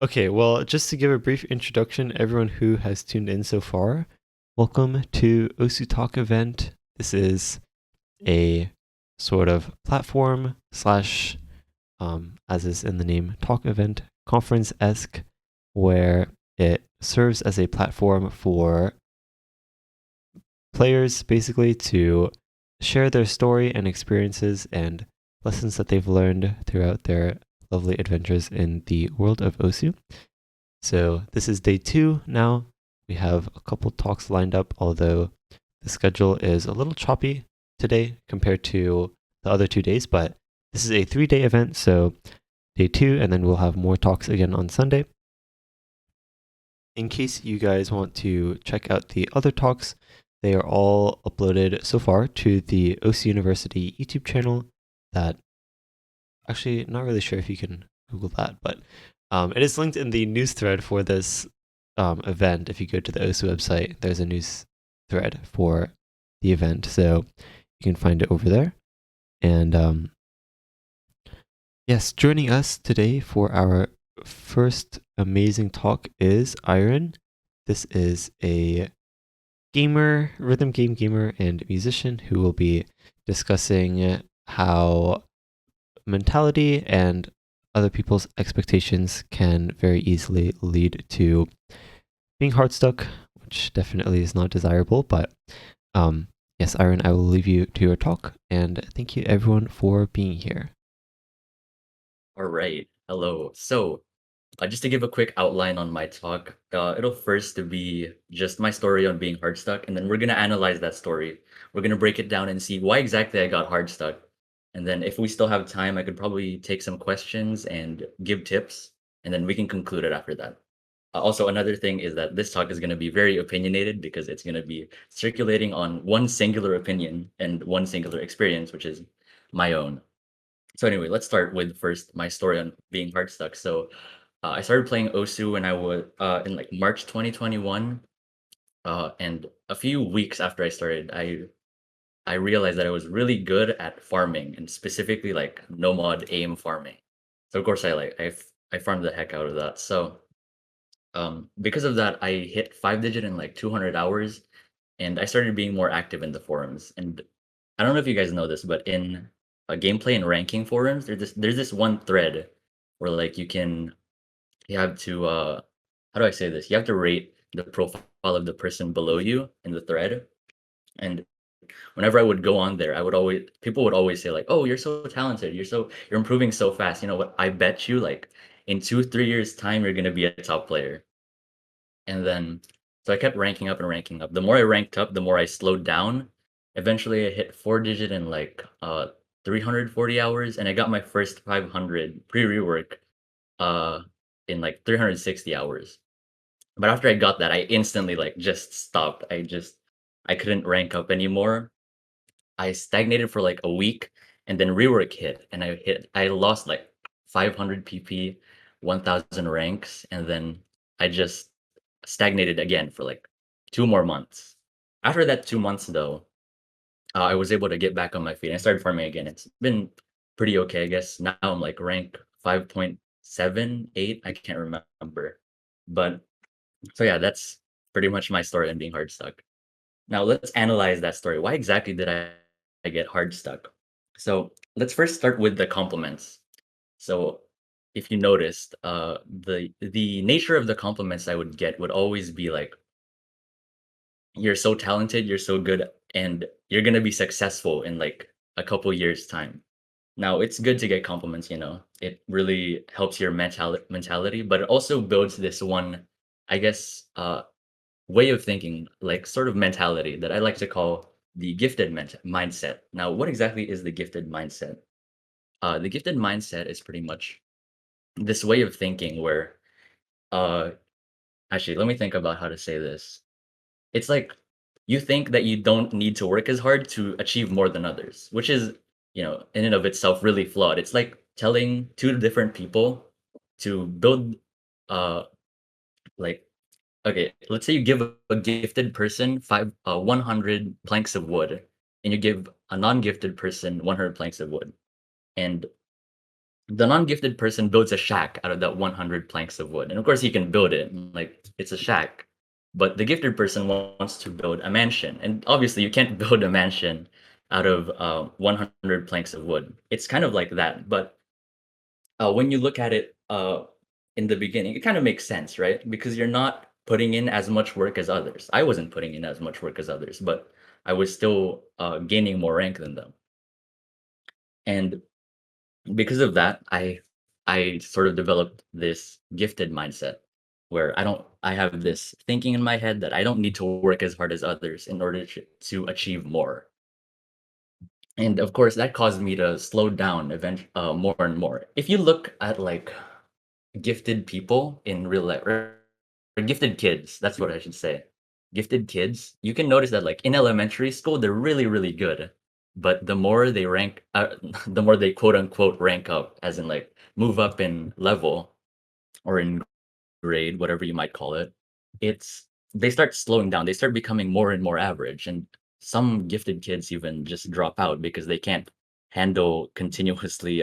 Okay, well, just to give a brief introduction, everyone who has tuned in so far, welcome to Osu Talk event. This is a sort of platform slash, as is in the name, talk event, conference esque, where it serves as a platform for players basically to share their story and experiences and lessons that they've learned throughout their lovely adventures in the world of Osu. So this is day 2 now. We have a couple talks lined up, although the schedule is a little choppy today compared to the other 2 days, but this is a 3-day event, so day 2, and then we'll have more talks again on Sunday. In case you guys want to check out the other talks, they are all uploaded so far to the OC University YouTube channel. That actually, not really sure if you can Google that, but it is linked in the news thread for this event. If you go to the OSU website, there's a news thread for the event, so you can find it over there. And yes, joining us today for our first amazing talk is Iron. This is a gamer, rhythm game gamer, and musician who will be discussing how mentality and other people's expectations can very easily lead to being hard stuck, which definitely is not desirable. But yes, Iron, I will leave you to your talk, and thank you everyone for being here. All right. Hello. Just to give a quick outline on my talk, it'll first to be just my story on being hard stuck, and then we're gonna analyze that story. We're gonna break it down and see why exactly I got hard stuck. And then if we still have time, I could probably take some questions and give tips, and then we can conclude it after that. Also, another thing is that this talk is going to be very opinionated because it's going to be circulating on one singular opinion and one singular experience, which is my own. So anyway, let's start with first my story on being hard stuck. I started playing Osu when I was in like March 2021, and a few weeks after I started, I realized that I was really good at farming and specifically like nomad aim farming. So of course I farmed the heck out of that. Because of that, I hit 5 digit in like 200 hours, and I started being more active in the forums. And I don't know if you guys know this, but in gameplay and ranking forums, there's this one thread where like you have to how do I say this? You have to rate the profile of the person below you in the thread. And whenever I would go on there, I would always people would always say like, "Oh, you're so talented. You're improving so fast. You know what? I bet you like in 2 3 years time you're gonna be a top player." And then so I kept ranking up and ranking up. The more I ranked up, the more I slowed down. Eventually I hit 4 digit in like 340 hours, and I got my first 500 pre-rework uh in like 360 hours. But after I got that, I instantly like just stopped. I couldn't rank up anymore. I stagnated for like a week, and then rework hit, and I lost like 500 PP, 1000 ranks, and then I just stagnated again for like 2 more months. After that 2 months though, I was able to get back on my feet. I started farming again. It's been pretty okay, I guess. Now I'm like rank 5.78. I can't remember. But so yeah, that's pretty much my story on being hard stuck. Now let's analyze that story. Why exactly did I get hard stuck? So let's first start with the compliments. So if you noticed, the nature of the compliments I would get would always be like, "You're so talented, you're so good, and you're gonna be successful in like a couple years time." Now it's good to get compliments, you know. It really helps your mentality, but it also builds this one, I guess, way of thinking, like sort of mentality that I like to call the gifted mindset. Now, what exactly is the gifted mindset? The gifted mindset is pretty much this way of thinking where, uh, actually, let me think about how to say this. It's like you think that you don't need to work as hard to achieve more than others, which is, in and of itself really flawed. It's like telling two different people to build, uh, like okay, let's say you give a gifted person 100 planks of wood, and you give a non-gifted person 100 planks of wood. And The non-gifted person builds a shack out of that 100 planks of wood, and of course he can build it, like it's a shack. But the gifted person wants to build a mansion, and obviously you can't build a mansion out of 100 planks of wood. It's kind of like that, but when you look at it in the beginning, it kind of makes sense, right? Because you're not putting in as much work as others. I wasn't putting in as much work as others, but I was still gaining more rank than them, and because of that, I sort of developed this gifted mindset where I have this thinking in my head that I don't need to work as hard as others in order to achieve more. And of course, that caused me to slow down more and more. If you look at like gifted people in real life, or gifted kids, that's what I should say. Gifted kids, you can notice that like in elementary school, they're really, really good. But the more they rank, the more they quote unquote rank up, as in like move up in level or in grade, whatever you might call it, it's they start slowing down. They start becoming more and more average. And some gifted kids even just drop out because they can't handle continuously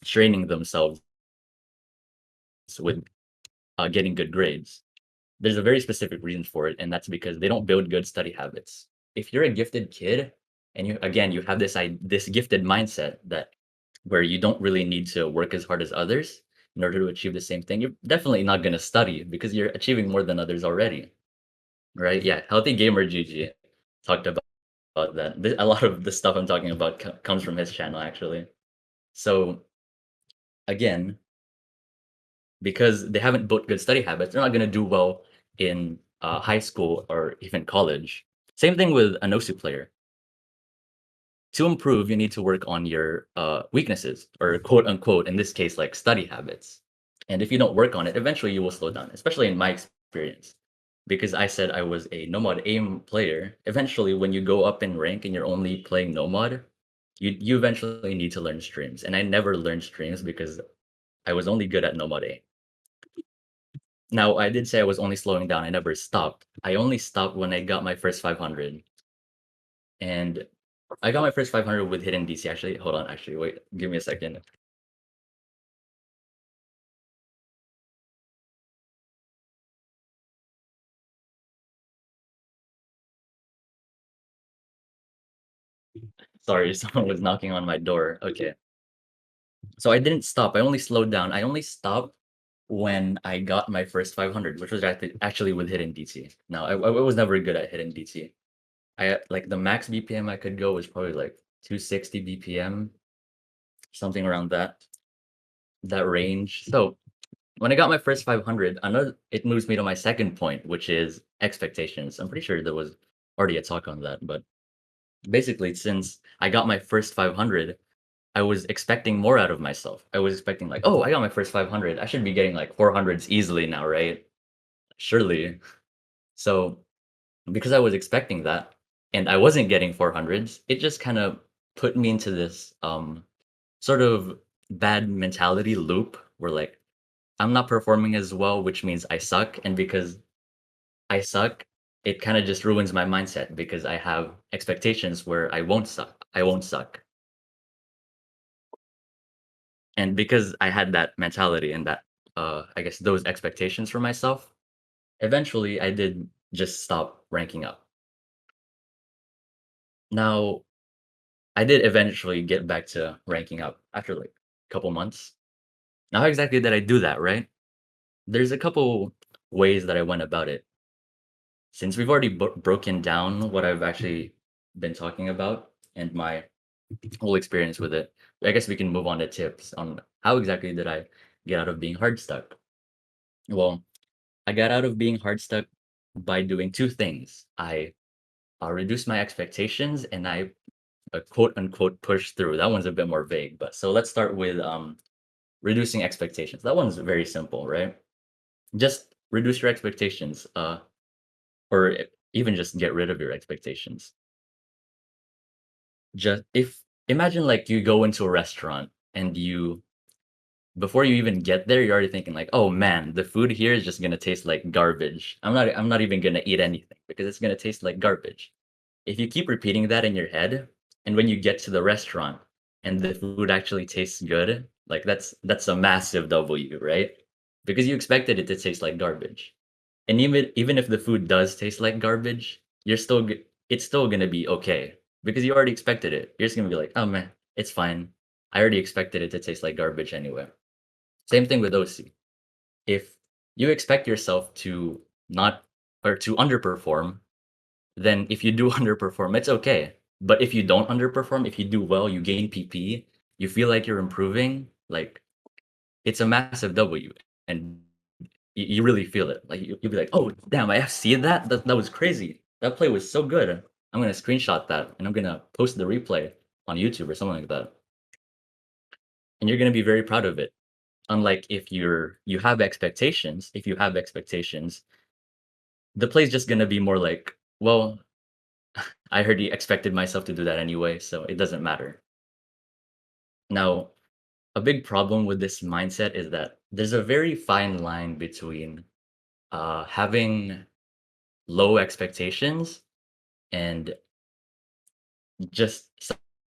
straining themselves with getting good grades. There's a very specific reason for it, and that's because they don't build good study habits. If you're a gifted kid and you have this gifted mindset that where you don't really need to work as hard as others in order to achieve the same thing, you're definitely not going to study because you're achieving more than others already, right? Yeah, healthy gamer GG talked about that. A lot of the stuff I'm talking about comes from his channel actually. So again, because they haven't built good study habits, they're not going to do well in high school or even college. Same thing with a NOSU player. To improve, you need to work on your weaknesses, or quote unquote, in this case, like study habits. And if you don't work on it, eventually you will slow down, especially in my experience. Because I said I was a Nomad aim player, eventually when you go up in rank and you're only playing Nomad, you eventually need to learn streams. And I never learned streams because I was only good at Nomad aim. Now, I did say I was only slowing down. I never stopped. I only stopped when I got my first 500. And I got my first 500 with hidden DC. Actually, hold on. Actually, wait. Give me a second. Sorry, someone was knocking on my door. Okay. So I didn't stop. I only slowed down. I only stopped when I got my first 500, which was actually with hidden DT. Now, I was never good at hidden DT. Like the max BPM I could go was probably like 260 BPM, something around that range. So when I got my first 500, another it moves me to my second point, which is expectations. I'm pretty sure there was already a talk on that, but basically, since I got my first 500, I was expecting more out of myself. I was expecting like, oh, I got my first 500. I should be getting like 400s easily now, right? Surely. So because I was expecting that, and I wasn't getting 400s, it just kind of put me into this sort of bad mentality loop where like I'm not performing as well, which means I suck. And because I suck, it kind of just ruins my mindset because I have expectations where I won't suck. I won't suck. And because I had that mentality and that I guess those expectations for myself, eventually I did just stop ranking up. Now, I did eventually get back to ranking up after like a couple months. Now, how exactly did I do that, right? There's a couple ways that I went about it. Since we've already broken down what I've actually been talking about and my whole experience with it, I guess we can move on to tips on how exactly did I get out of being hard stuck. Well, I got out of being hard stuck by doing two things. I reduced my expectations and I quote unquote push through. That one's a bit more vague, but so let's start with reducing expectations. That one's very simple, right? Just reduce your expectations, or even just get rid of your expectations. Just if imagine like you go into a restaurant and you before you even get there, you're already thinking like, "Oh man, the food here is just gonna taste like garbage. I'm not even gonna eat anything because it's gonna taste like garbage." If you keep repeating that in your head, and when you get to the restaurant and the food actually tastes good, Like that's a massive W, right? Because you expected it to taste like garbage. And even if the food does taste like garbage, it's still gonna be okay because you already expected it. You're just gonna be like, oh man, it's fine. I already expected it to taste like garbage anyway. Same thing with OC. If you expect yourself to not or to underperform, then if you do underperform, it's okay. But if you don't underperform, if you do well, you gain PP, you feel like you're improving, like it's a massive W, and you really feel it. Like you'll be like, "Oh, damn, I FC'd that. That was crazy. That play was so good. I'm gonna screenshot that and I'm gonna post the replay on YouTube or something like that." And you're gonna be very proud of it. Unlike if if you have expectations, the play's just gonna be more like, "Well, I already expected myself to do that anyway, so it doesn't matter." Now, a big problem with this mindset is that there's a very fine line between having low expectations and just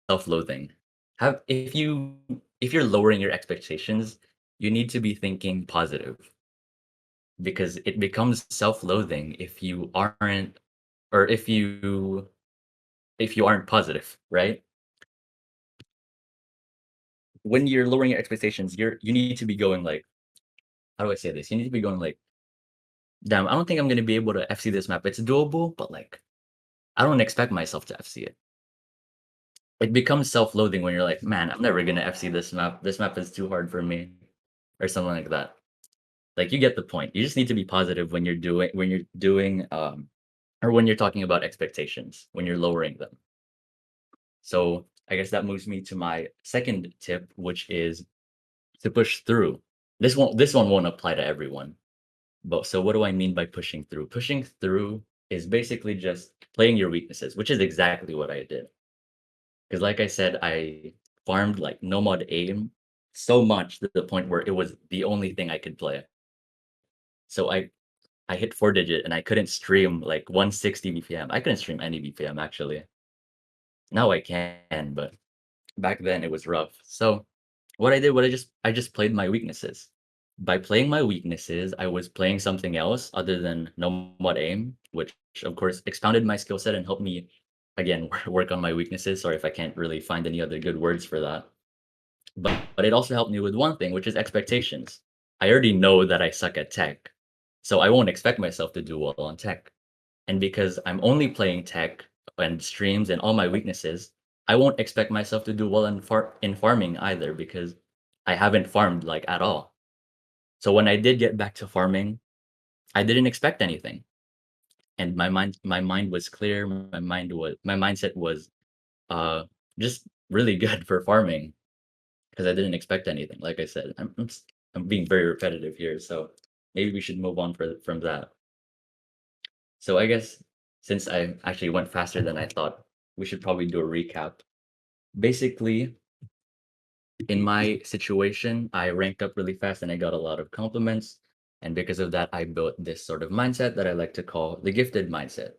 self-loathing. Have if you're lowering your expectations, you need to be thinking positive because it becomes self-loathing if you aren't or if you aren't positive, right? When you're lowering your expectations, you need to be going like, how do I say this? You need to be going like, damn, I don't think I'm gonna be able to FC this map. It's doable, but like I don't expect myself to FC it. It becomes self-loathing when you're like, man, I'm never gonna FC this map. This map is too hard for me, or something like that. Like you get the point. You just need to be positive when you're doing or when you're talking about expectations, when you're lowering them. So I guess that moves me to my second tip, which is to push through. This one won't apply to everyone. But so what do I mean by pushing through? Pushing through is basically just playing your weaknesses, which is exactly what I did. Because like I said, I farmed like no mod aim so much to the point where it was the only thing I could play. So I hit 4 digit and I couldn't stream like 160 BPM. I couldn't stream any BPM actually. Now I can, but back then it was rough. So what I did, what I just played my weaknesses. By playing my weaknesses, I was playing something else other than no mod aim, which of course expounded my skill set and helped me again work on my weaknesses. Sorry if I can't really find any other good words for that. But it also helped me with one thing, which is expectations. I already know that I suck at tech, so I won't expect myself to do well on tech. And because I'm only playing tech and streams and all my weaknesses, I won't expect myself to do well in farming either because I haven't farmed like at all. So when I did get back to farming, I didn't expect anything. And my mind was clear. My mindset was uh just really good for farming because I didn't expect anything. Like I said, I'm being very repetitive here, so maybe we should move on from that. So I guess since I actually went faster than I thought, we should probably do a recap. Basically, in my situation, I ranked up really fast and I got a lot of compliments. And because of that, I built this sort of mindset that I like to call the gifted mindset.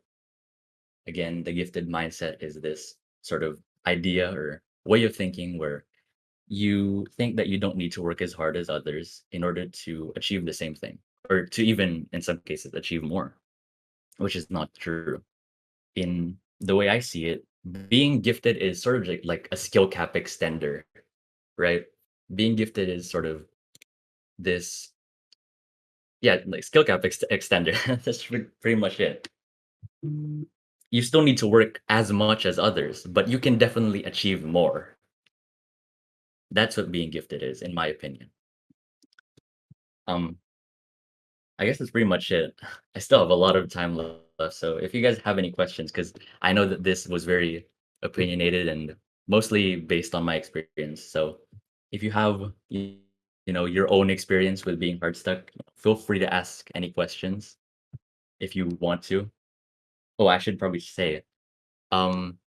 Again, the gifted mindset is this sort of idea or way of thinking where you think that you don't need to work as hard as others in order to achieve the same thing, or to even, in some cases, achieve more, which is not true. In the way I see it, being gifted is sort of like a skill cap extender, right? Being gifted is sort of this, yeah, like skill cap extender. That's pretty much it. You still need to work as much as others, but you can definitely achieve more. That's what being gifted is, in my opinion. Um, I guess that's pretty much it. I still have a lot of time left, so if you guys have any questions, because I know that this was very opinionated and mostly based on my experience. So if you have you know your own experience with being hard stuck, feel free to ask any questions if you want to. Oh, I should probably say, um,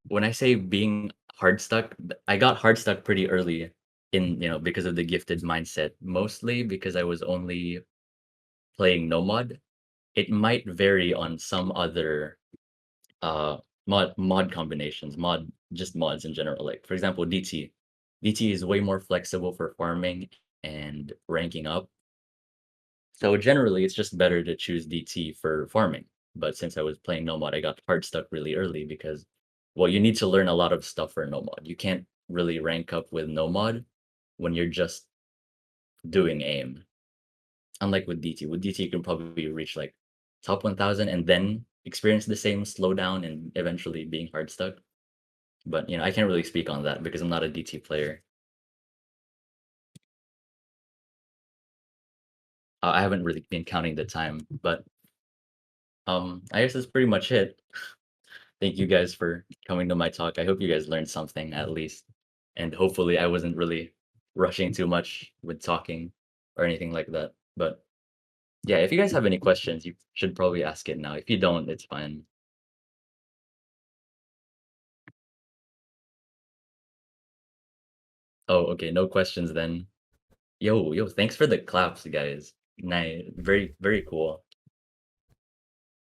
when I say being hard stuck, I got hard stuck pretty early in, because of the gifted mindset, mostly because I was only playing Nomad. It might vary on some other uh mod combinations, just mods in general. Like for example, DT. DT is way more flexible for farming and ranking up. So generally, it's just better to choose DT for farming. But since I was playing no mod, I got hard stuck really early because, well, you need to learn a lot of stuff for no mod. You can't really rank up with no mod when you're just doing aim. Unlike with DT. With DT, you can probably reach like top 1000 and then experience the same slowdown and eventually being hard stuck. But I can't really speak on that because I'm not a DT player. I haven't really been counting the time, but I guess that's pretty much it. Thank you guys for coming to my talk. I hope you guys learned something at least, and hopefully I wasn't really rushing too much with talking or anything like that. But yeah, if you guys have any questions, you should probably ask it now. If you don't, it's fine. Oh, okay, no questions then. Yo, thanks for the claps, guys. Nice, very, very cool.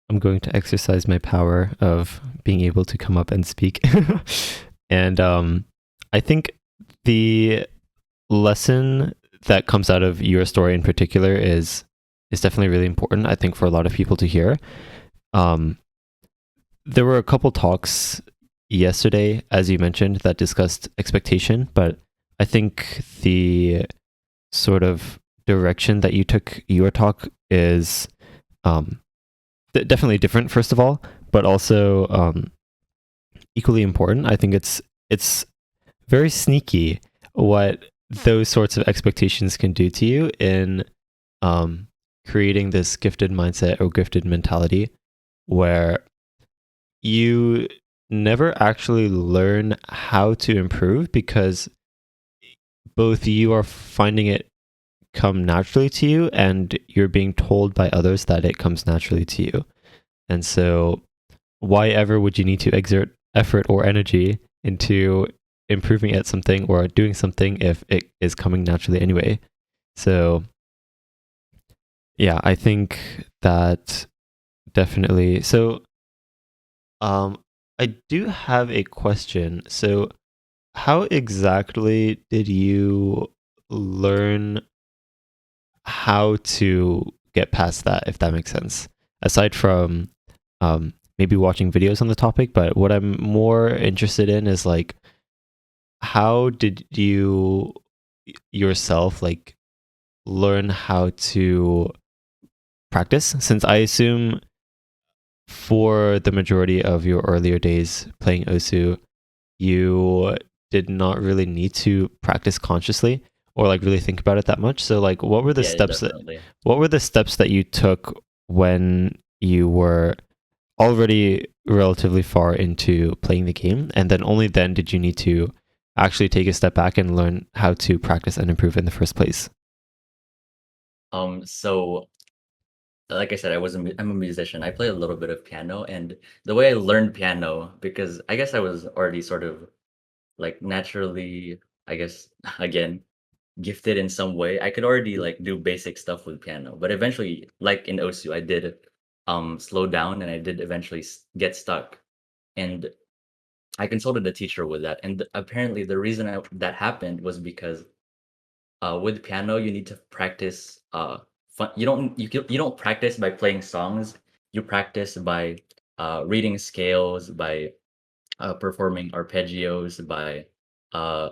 I'm going to exercise my power of being able to come up and speak. And I think the lesson that comes out of your story in particular is definitely really important, I think, for a lot of people to hear. Um, there were a couple talks yesterday, as you mentioned, that discussed expectation, but I think the sort of direction that you took your talk is definitely different, first of all, but also equally important. I think it's very sneaky what those sorts of expectations can do to you in um, creating this gifted mindset or gifted mentality where you never actually learn how to improve because both you are finding it come naturally to you and you're being told by others that it comes naturally to you. And so why ever would you need to exert effort or energy into improving at something or doing something if it is coming naturally anyway? So yeah, I think that definitely. So I do have a question. So how exactly did you learn how to get past that, if that makes sense? Aside from maybe watching videos on the topic, but what I'm more interested in is like, how did you yourself like learn how to practice? Since I assume for the majority of your earlier days playing Osu, you did not really need to practice consciously or like really think about it that much. So like Yeah, definitely. what were the steps that you took when you were already relatively far into playing the game, and then only then did you need to actually take a step back and learn how to practice and improve in the first place? So like I said, I'm a musician. I play a little bit of piano, and the way I learned piano, because I guess I was already sort of like naturally, I guess again, gifted in some way. I could already like do basic stuff with piano, but eventually, like in Osu, I did slow down and I did eventually get stuck. And I consulted a teacher with that. And apparently, the reason that happened was because with piano, you need to practice. You don't practice by playing songs. You practice by reading scales, by performing arpeggios, by uh,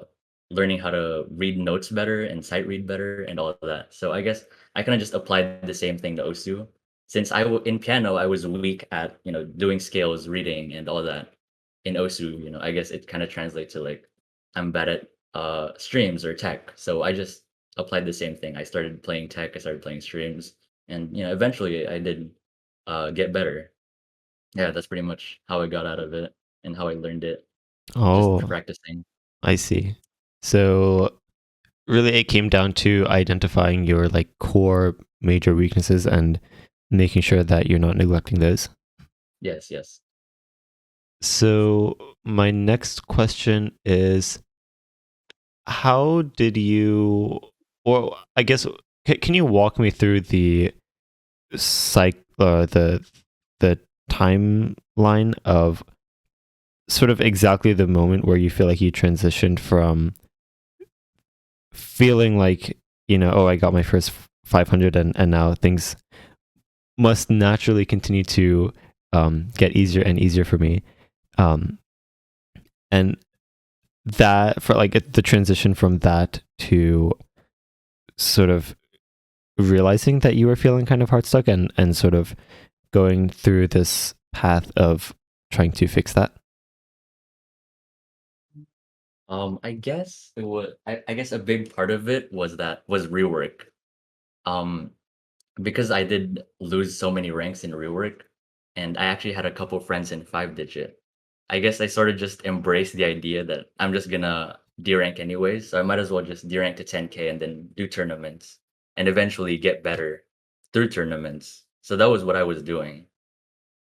learning how to read notes better and sight read better, and all of that. So I guess I kind of just applied the same thing to Osu. Since in piano, I was weak at doing scales, reading, and all that. In Osu, I guess it kind of translates to like I'm bad at streams or tech. So I just applied the same thing. I started playing tech. I started playing streams, and eventually I did get better. Yeah, that's pretty much how I got out of it and how I learned it, just Oh, practicing. I see. So really it came down to identifying your like core major weaknesses and making sure that you're not neglecting those. Yes, yes. So my next question is, how did you, or I guess, can you walk me through the the timeline of sort of exactly the moment where you feel like you transitioned from feeling like, oh, I got my first 500, and now things must naturally continue to get easier and easier for me. Um, and that, for like the transition from that to sort of realizing that you were feeling kind of hard stuck, and sort of going through this path of trying to fix that. I guess it was. I guess a big part of it was rework. Um, because I did lose so many ranks in rework, and I actually had a couple friends in 5 digit. I guess I sort of just embraced the idea that I'm just gonna D rank anyways, so I might as well just D rank to 10K and then do tournaments and eventually get better through tournaments. So that was what I was doing.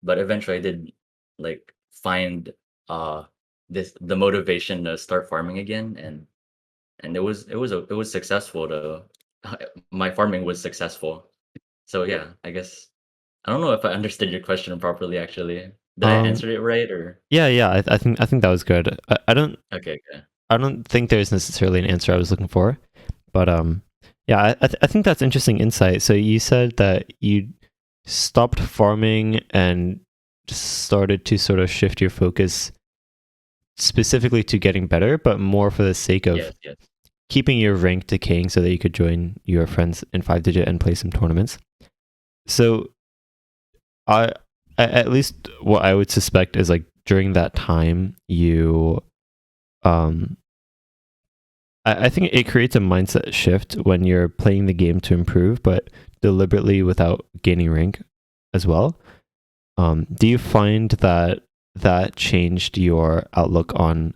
But eventually I did like find uh the motivation to start farming again, and it was successful to my farming was successful. So yeah, I guess I don't know if I understood your question properly actually. Did I Um, answer it right or yeah, I think that was good. okay, okay. I don't think there's necessarily an answer I was looking for, but yeah, I think that's interesting insight. So you said that you stopped farming and started to sort of shift your focus specifically to getting better, but more for the sake of Yes, yes. keeping your rank decaying so that you could join your friends in 5 digit and play some tournaments. So I, at least what I would suspect is like during that time you um I think it creates a mindset shift when you're playing the game to improve, but deliberately without gaining rank as well. Do you find that that changed your outlook on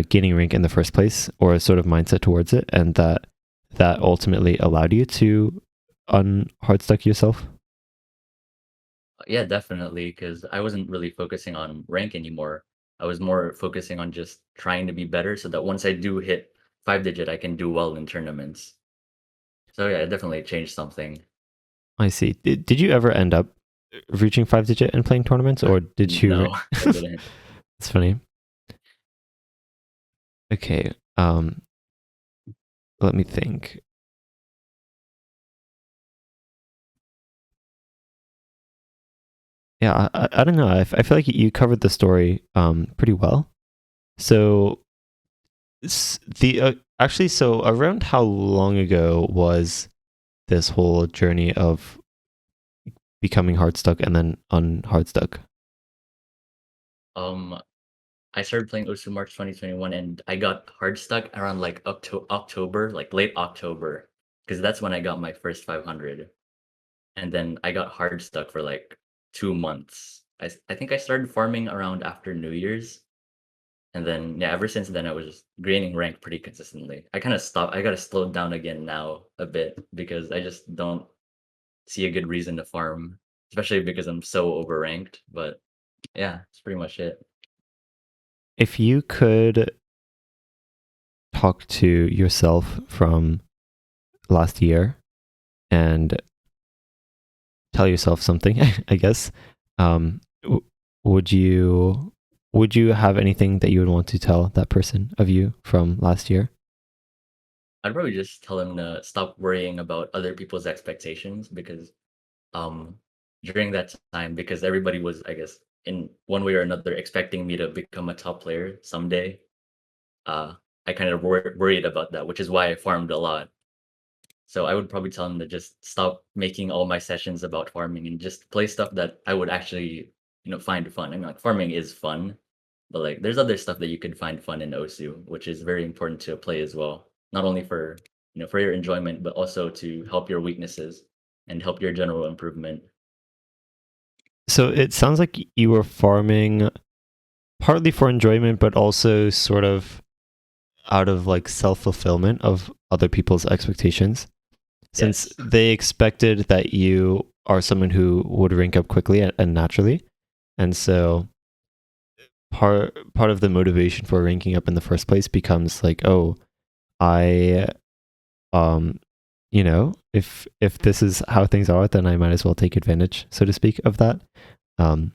gaining rank in the first place, or a sort of mindset towards it, and that ultimately allowed you to unhard stuck yourself? Yeah, definitely, because I wasn't really focusing on rank anymore. I was more focusing on just trying to be better so that once I do hit 5 digit, I can do well in tournaments. So yeah, it definitely changed something. I see. Did you ever end up reaching 5 digit and playing tournaments, or did you? No, I didn't. It's funny. Okay. Let me think. Yeah, I don't know. I feel like you covered the story pretty well. So the actually, so around how long ago was this whole journey of becoming hard stuck and then unhard stuck? Um, I started playing Osu March 2021, and I got hard stuck around like up to October, like late October, because that's when I got my first 500. And then I got hard stuck for like 2 months. I think I started farming around after New Year's, and then yeah, ever since then I was just gaining rank pretty consistently. I kind of stopped. I got to slow down again now a bit because I just don't see a good reason to farm, especially because I'm so overranked. But yeah, that's pretty much it. If you could talk to yourself from last year and tell yourself something, I guess, w- would you have anything that you would want to tell that person of you from last year? I'd probably just tell him to stop worrying about other people's expectations because um during that time because everybody was I guess in one way or another expecting me to become a top player someday. uh I kind of worried about that, which is why I farmed a lot. So I would probably tell him to just stop making all my sessions about farming and just play stuff that I would actually find fun. I mean, like farming is fun, but like there's other stuff that you could find fun in Osu, which is very important to play as well, not only for for your enjoyment but also to help your weaknesses and help your general improvement. So it sounds like you were farming partly for enjoyment, but also sort of out of like self fulfillment of other people's expectations, since Yes. they expected that you are someone who would rank up quickly and naturally, and so part of the motivation for ranking up in the first place becomes like, oh, I um if this is how things are, then I might as well take advantage, so to speak, of that. um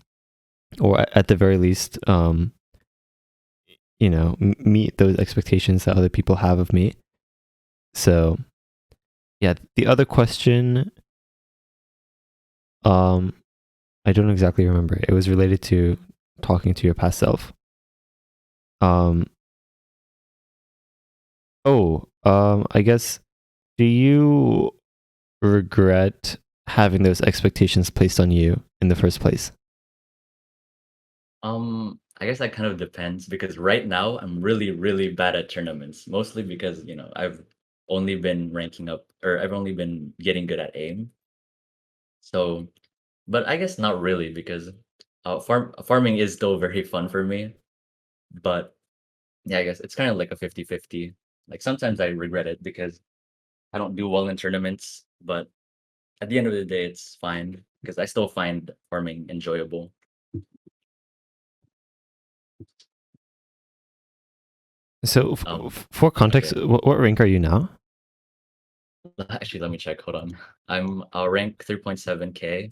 or at the very least, meet those expectations that other people have of me. So yeah, the other question, um, I don't exactly remember. It was related to talking to your past self. Um, I guess, do you regret having those expectations placed on you in the first place? I guess that kind of depends because right now I'm really, really bad at tournaments, mostly because, I've only been ranking up or I've only been getting good at aim. So, but I guess not really because farming is still very fun for me, but yeah, I guess it's kind of like a 50-50. Like sometimes I regret it because I don't do well in tournaments, but at the end of the day, it's fine because I still find farming enjoyable. So, Um, for context, okay. what rank are you now? Actually, let me check. Hold on. I'm rank 3.7K.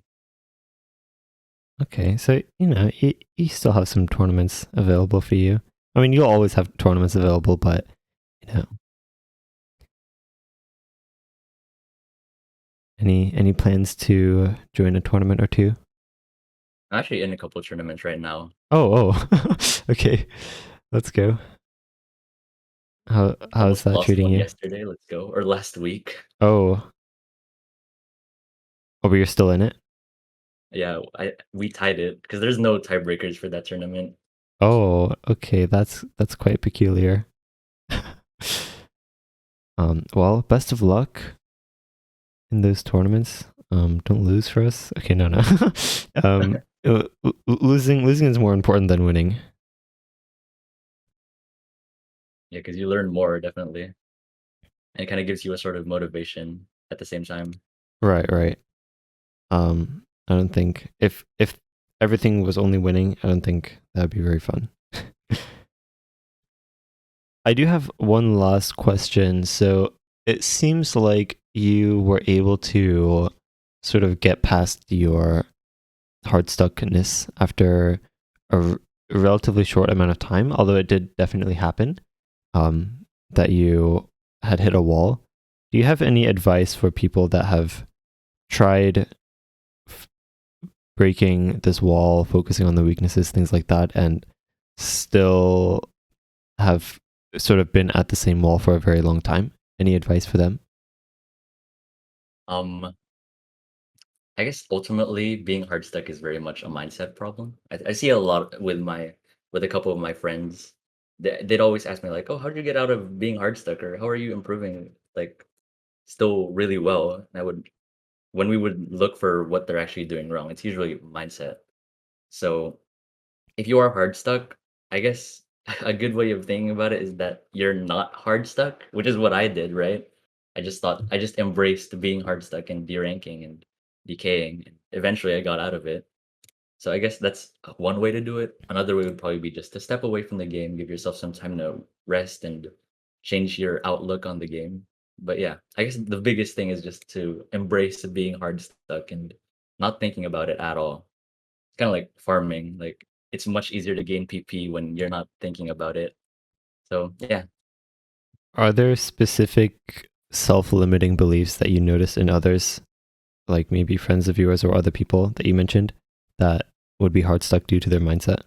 Okay, so you still have some tournaments available for you. I mean, you'll always have tournaments available, but you know, any plans to join a tournament or two? I'm actually in a couple of tournaments right now. Oh, okay, let's go. How's Almost that lost treating one you? yesterday. Let's go. Or last week. Oh, but you're still in it? Yeah, we tied it because there's no tiebreakers for that tournament. Oh, okay, that's quite peculiar. Well, best of luck in those tournaments. Don't lose for us. Okay, no. Losing is more important than winning. Yeah, because you learn more definitely, and it kind of gives you a sort of motivation at the same time. Right, right. I don't think if everything was only winning, I don't think that'd be very fun. I do have one last question. So it seems like you were able to sort of get past your hard stuckness after a relatively short amount of time, although it did definitely happen, that you had hit a wall. Do you have any advice for people that have tried f- breaking this wall, focusing on the weaknesses, things like that, and still have sort of been at the same wall for a very long time? Any advice for them? Um, I guess ultimately being hard stuck is very much a mindset problem. I see a lot with a couple of my friends. They'd always ask me like, "Oh, how did you get out of being hard stuck?" Or "How are you improving like still really well?" And I would when we would look for what they're actually doing wrong, it's usually mindset. So if you are hard stuck, I guess a good way of thinking about it is that you're not hard stuck, which is what I did, right? I just embraced being hard stuck and deranking and decaying. And eventually I got out of it. So I guess that's one way to do it. Another way would probably be just to step away from the game, give yourself some time to rest and change your outlook on the game. But yeah, I guess the biggest thing is just to embrace being hard stuck and not thinking about it at all. It's kind of like farming. Like it's much easier to gain PP when you're not thinking about it. So yeah, Are there specific self-limiting beliefs that you notice in others, like maybe friends of yours or other people that you mentioned, that would be hard stuck due to their mindset?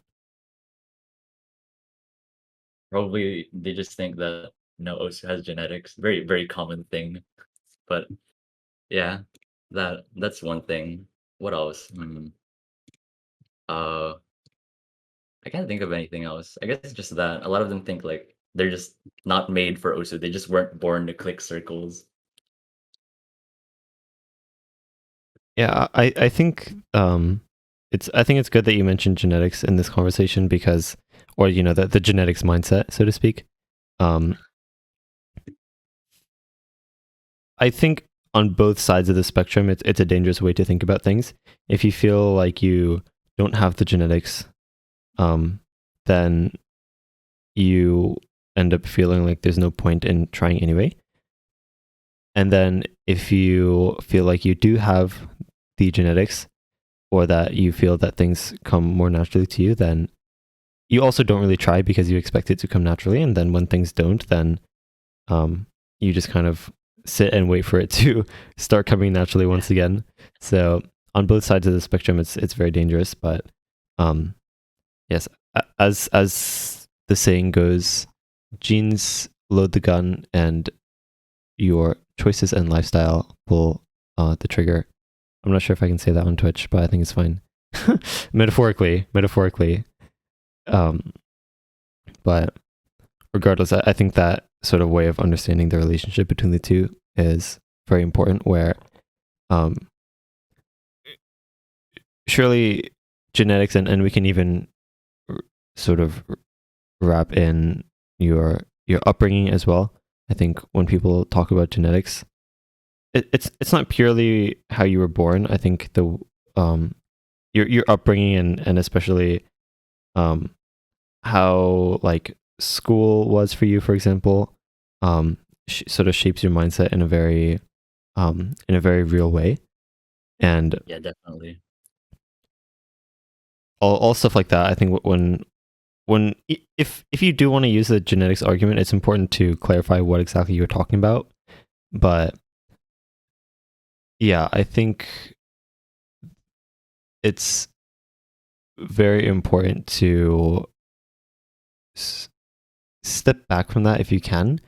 probably they just think that Osu has genetics. Very, very common thing. But yeah, that's one thing. What else? Uh, I can't think of anything else. I guess it's just that a lot of them think like they're just not made for Osu. They just weren't born to click circles. Yeah, I think I think it's good that you mentioned genetics in this conversation because, or the genetics mindset, so to speak. Um, I think on both sides of the spectrum, it's a dangerous way to think about things. If you feel like you don't have the genetics, um, then you end up feeling like there's no point in trying anyway. And then if you feel like you do have the genetics, or that you feel that things come more naturally to you, then you also don't really try because you expect it to come naturally. And then when things don't, then you just kind of sit and wait for it to start coming naturally Yeah. once again. So on both sides of the spectrum, it's very dangerous. But um, yes, as the saying goes, genes load the gun, and your choices and lifestyle pull the trigger. I'm not sure if I can say that on Twitch, but I think it's fine. Metaphorically. Um, but regardless, I think that sort of way of understanding the relationship between the two is very important. Where um, surely genetics, and we can even sort of wrap in your upbringing as well. I think when people talk about genetics, it's not purely how you were born. I think the your upbringing, and especially um how like school was for you, for example, sort of shapes your mindset in a very real way. And Yeah, definitely. all stuff like that. I think if you do want to use the genetics argument, it's important to clarify what exactly you're talking about. But yeah, I think it's very important to s- step back from that if you can.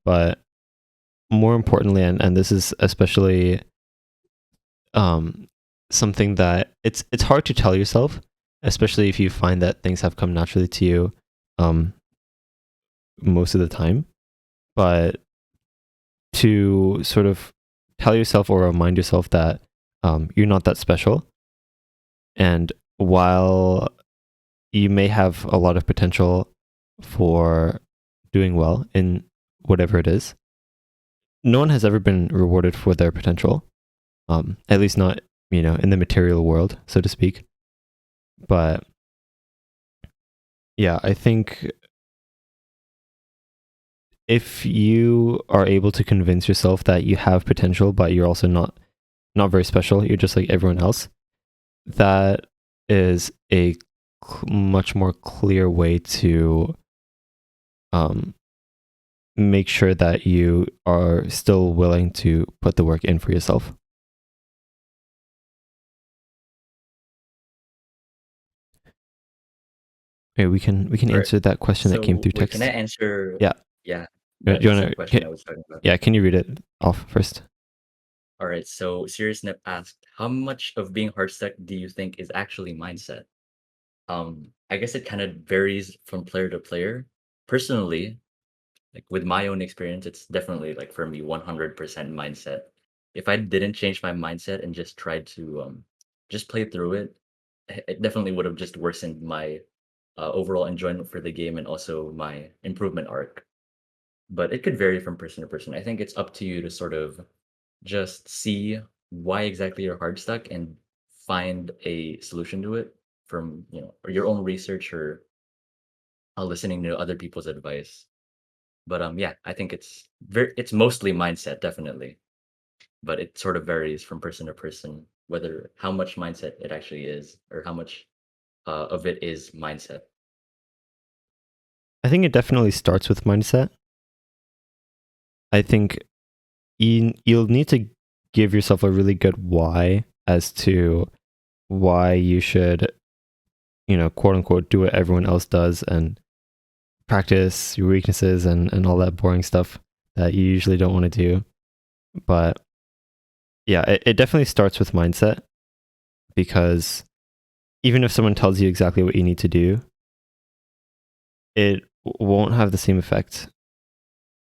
But more importantly, and this is especially um, something that it's hard to tell yourself, especially if you find that things have come naturally to you um, most of the time. But to sort of tell yourself or remind yourself that you're not that special, and while you may have a lot of potential for doing well in whatever it is, no one has ever been rewarded for their potential. At least not, in the material world, so to speak. But yeah, I think if you are able to convince yourself that you have potential, but you're also not very special, you're just like everyone else, that is a much more clear way to um, make sure that you are still willing to put the work in for yourself. Okay, we can All right. answer that question that came So through wait, can I text. answer? Yeah, Yeah, do the you same want question to? I was talking about. Yeah, can you read it off first? All right. So Serious Nip asked, how much of being heartstuck do you think is actually mindset? I guess it kind of varies from player to player. Personally, like with my own experience, it's definitely like for me 100% mindset. If I didn't change my mindset and just tried to just play through it, it definitely would have just worsened my overall enjoyment for the game and also my improvement arc. But it could vary from person to person. I think it's up to you to sort of just see why exactly you're hard stuck and find a solution to it from or your own research or listening to other people's advice. But yeah, I think it's mostly mindset, definitely, but it sort of varies from person to person whether how much mindset it actually is or how much of it is mindset. I think it definitely starts with mindset. I think you'll need to give yourself a really good why as to why you should, quote unquote, do what everyone else does and practice your weaknesses and all that boring stuff that you usually don't want to do. But yeah, it definitely starts with mindset, because even if someone tells you exactly what you need to do, it won't have the same effect.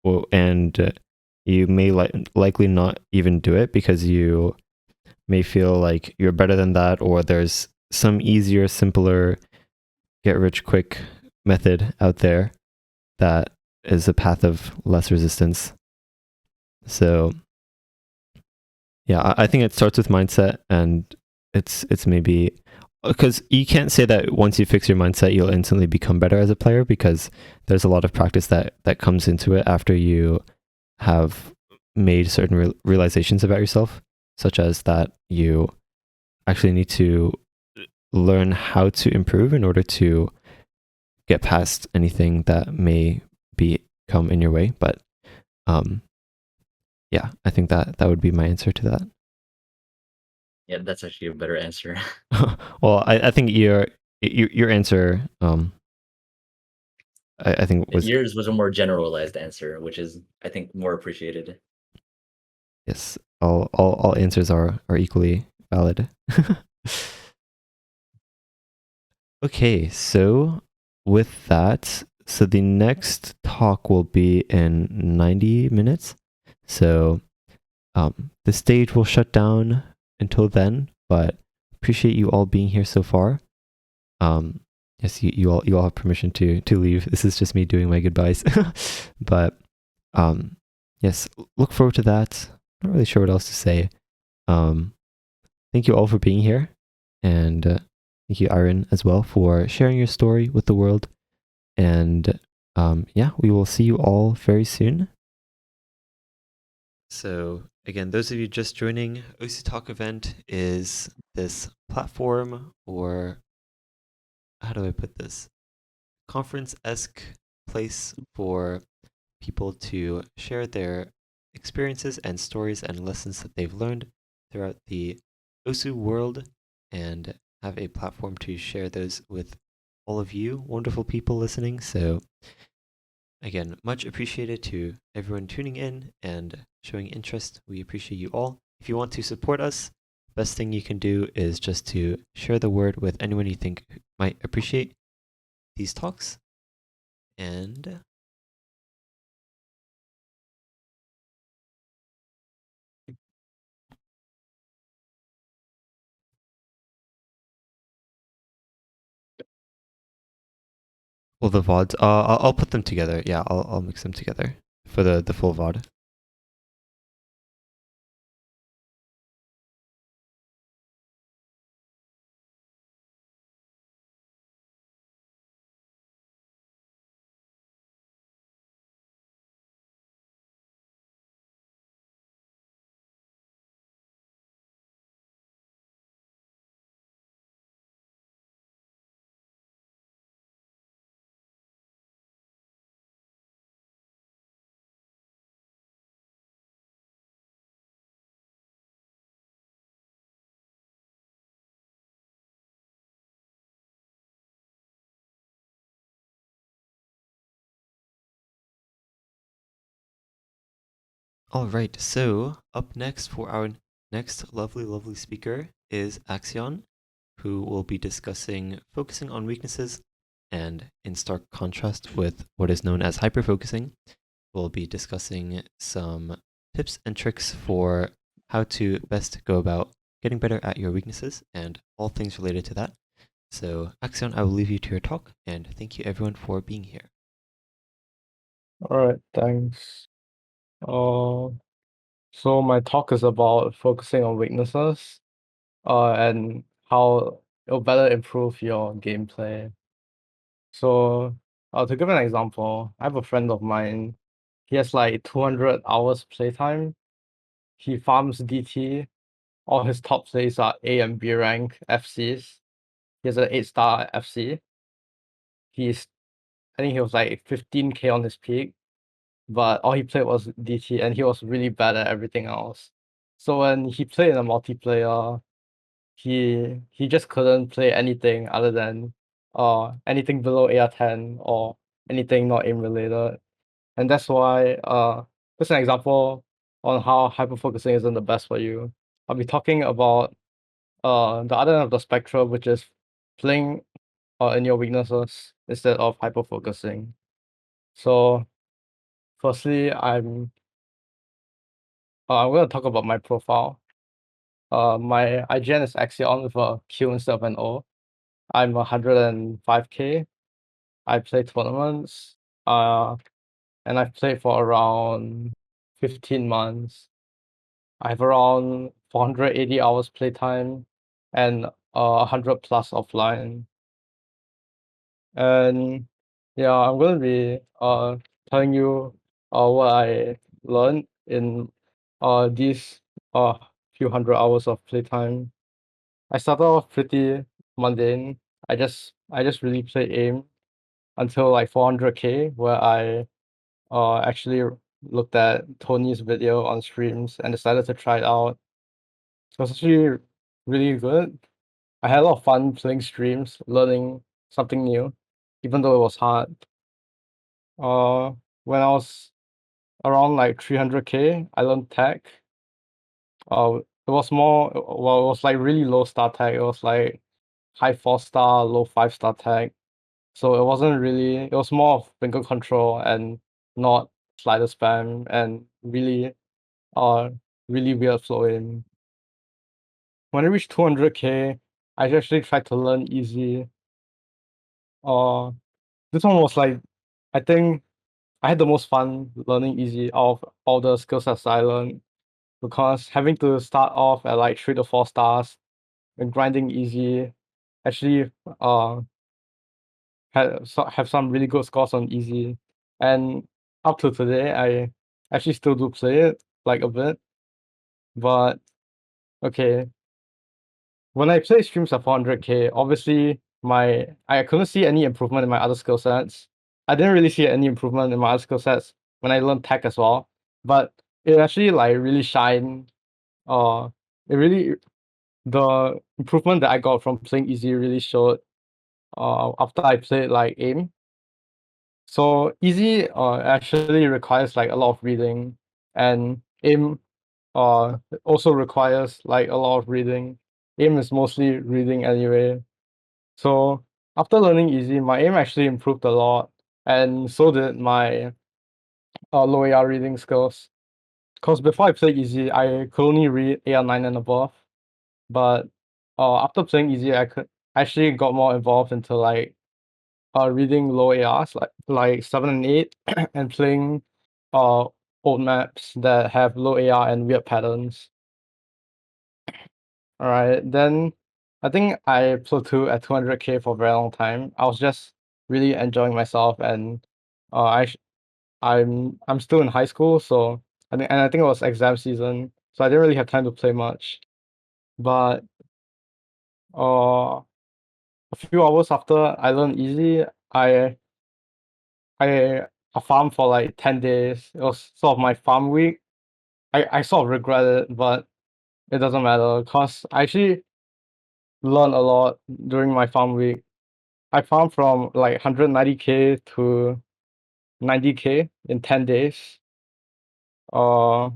Well, and you may likely not even do it because you may feel like you're better than that, or there's some easier, simpler, get rich quick method out there that is a path of less resistance. So yeah, I think it starts with mindset, and it's maybe because you can't say that once you fix your mindset you'll instantly become better as a player, because there's a lot of practice that comes into it after you have made certain realizations about yourself, such as that you actually need to learn how to improve in order to get past anything that may be come in your way. But Yeah, I think that would be my answer to that. Yeah, that's actually a better answer. Well, I think your answer I think was Yours was a more generalized answer, which is, I think, more appreciated. yes. All answers are equally valid. Okay, so with that, so the next talk will be in 90 minutes. So the stage will shut down until then, but appreciate you all being here so far. Um, yes, you all have permission to leave. This is just me doing my goodbyes. But yes, look forward to that. Not really sure what else to say. Um, thank you all for being here, and thank you, Aaron, as well, for sharing your story with the world. And yeah, we will see you all very soon. So, again, those of you just joining, OC Talk event is this platform, or how do I put this? Conference esque place for people to share their experiences and stories and lessons that they've learned throughout the OSU world and have a platform to share those with all of you wonderful people listening. So, again, much appreciated to everyone tuning in and showing interest. We appreciate you all. If you want to support us, best thing you can do is just to share the word with anyone you think might appreciate these talks. And well, the VODs, I'll put them together. Yeah, I'll mix them together for the full VOD. All right, so up next for our next lovely speaker is Axion, who will be discussing focusing on weaknesses, and in stark contrast with what is known as hyperfocusing, we'll be discussing some tips and tricks for how to best go about getting better at your weaknesses and all things related to that. So, Axion, I will leave you to your talk, and thank you everyone for being here. All right, thanks. Uh, so my talk is about focusing on weaknesses, and how it'll better improve your gameplay. So, to give an example, I have a friend of mine. He has like 200 hours playtime. He farms DT. All his top plays are A and B rank FCs. He has an 8-star FC. He's, I think he was like 15K on his peak, but all he played was DT, and he was really bad at everything else. So when he played in a multiplayer, he just couldn't play anything other than anything below AR10 or anything not aim related. And that's why just an example on how hyperfocusing isn't the best for you. I'll be talking about the other end of the spectrum, which is playing in your weaknesses instead of hyperfocusing. So firstly, I'm gonna talk about my profile. My IGN is Axion with a Q instead of an O. I'm 105K. I play tournaments. And I've played for around 15 months. I have around 480 hours playtime and 100 plus offline. And yeah, I'm gonna be telling you what I learned in these few hundred hours of playtime. I started off pretty mundane. I just really played aim until like 400K, where I actually looked at Tony's video on streams and decided to try it out. So it's actually really good. I had a lot of fun playing streams, learning something new, even though it was hard. Uh, when I was around like 300K, I learned tech. It was more, well, it was like really low star tech. It was like high 4-star, low 5-star tech. So it wasn't really, it was more of finger control and not slider spam and uh, really weird flow in. When I reached 200K, I actually tried to learn easy. Uh, this one was like, I think I had the most fun learning easy out of all the skill sets I learned because having to start off at like 3 to 4 stars and grinding easy actually uh have some really good scores on easy. And up to today, I actually still do play it like a bit. But okay, when I play streams at 400K, obviously I couldn't see any improvement in my other skill sets. I didn't really see any improvement in my other skill sets when I learned tech as well. But it actually like really shined. Uh, it really the improvement that I got from playing easy really showed. After I played like aim. So easy actually requires like a lot of reading, and aim also requires like a lot of reading. Aim is mostly reading anyway. So after learning easy, my aim actually improved a lot, and so did my low AR reading skills. Because before I played easy, I could only read AR 9 and above, but after playing easy, I could actually got more involved into like reading low ARs like 7 and 8 and playing uh old maps that have low AR and weird patterns. Alright, then I think I plateaued at 200K for a very long time. I was just really enjoying myself, and I'm still in high school, so I think it was exam season, so I didn't really have time to play much. But uh a few hours after I learned easy, I I I farmed for like 10 days. It was sort of my farm week. I sort of regret it, but it doesn't matter because I actually learned a lot during my farm week. I farmed from like 190K to 90K in 10 days. Uh,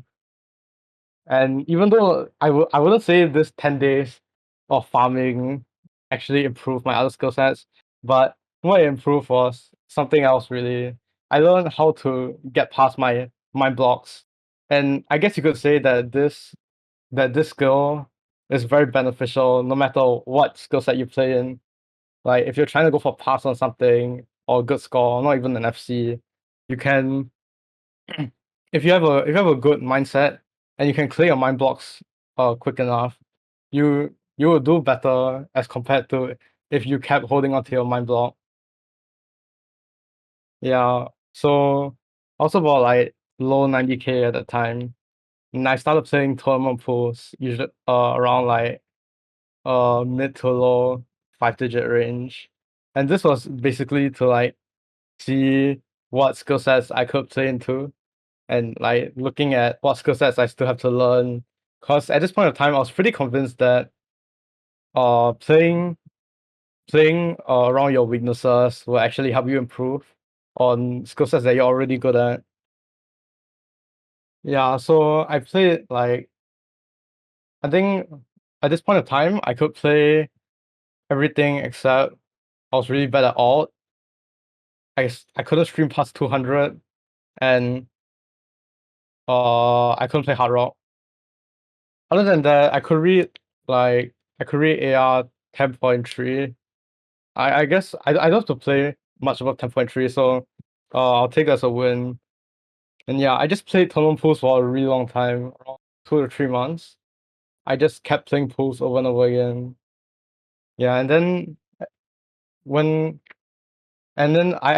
and even though I wouldn't say this 10 days of farming actually improved my other skill sets, but what it improved was something else really. I learned how to get past my mind blocks. And I guess you could say that this skill is very beneficial no matter what skill set you play in. Like if you're trying to go for pass on something or a good score, not even an FC, you can if you have a good mindset and you can clear your mind blocks quick enough, you will do better as compared to if you kept holding on to your mind block. Yeah. So also about like low 90K at the time. And I started playing tournament pools usually around like mid to low 5-digit range. And this was basically to like see what skill sets I could play into and like looking at what skill sets I still have to learn. Cause at this point of time I was pretty convinced that uh playing playing around your weaknesses will actually help you improve on skill sets that you're already good at. Yeah, so I played like I think at this point of time I could play everything except I was really bad at alt. I couldn't stream past 200 and I couldn't play hard rock. Other than that, I could read AR 10.3. I guess I don't have to play much above 10.3, so I'll take that as a win. And yeah, I just played tournament pools for a really long time, around 2 to 3 months. I just kept playing pools over and over again. Yeah, and then when I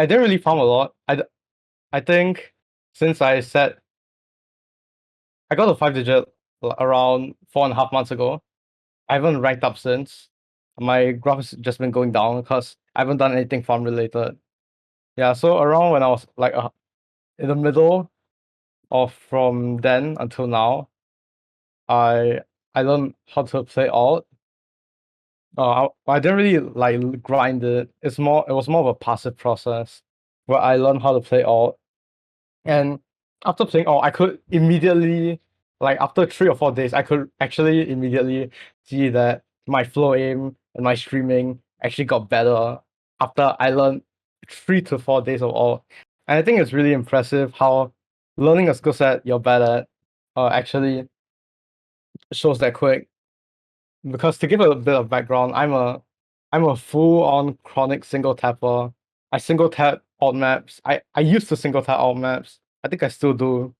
didn't really farm a lot. I think since I got a 5-digit around 4.5 months ago. I haven't ranked up since. My graph has just been going down because I haven't done anything farm related. Yeah, so around when I was like in the middle or from then until now, I I learned how to play alt. I didn't really like grind it. It was more of a passive process where I learned how to play alt. And after playing alt, I could immediately, like after 3 or 4 days, I could actually immediately see that my flow aim and my streaming actually got better after I learned 3 to 4 days of alt. And I think it's really impressive how learning a skill set you're bad at actually shows that quick. Because to give a bit of background, I'm a full-on chronic single tapper. I single tap alt maps. I used to single tap alt maps. I think I still do.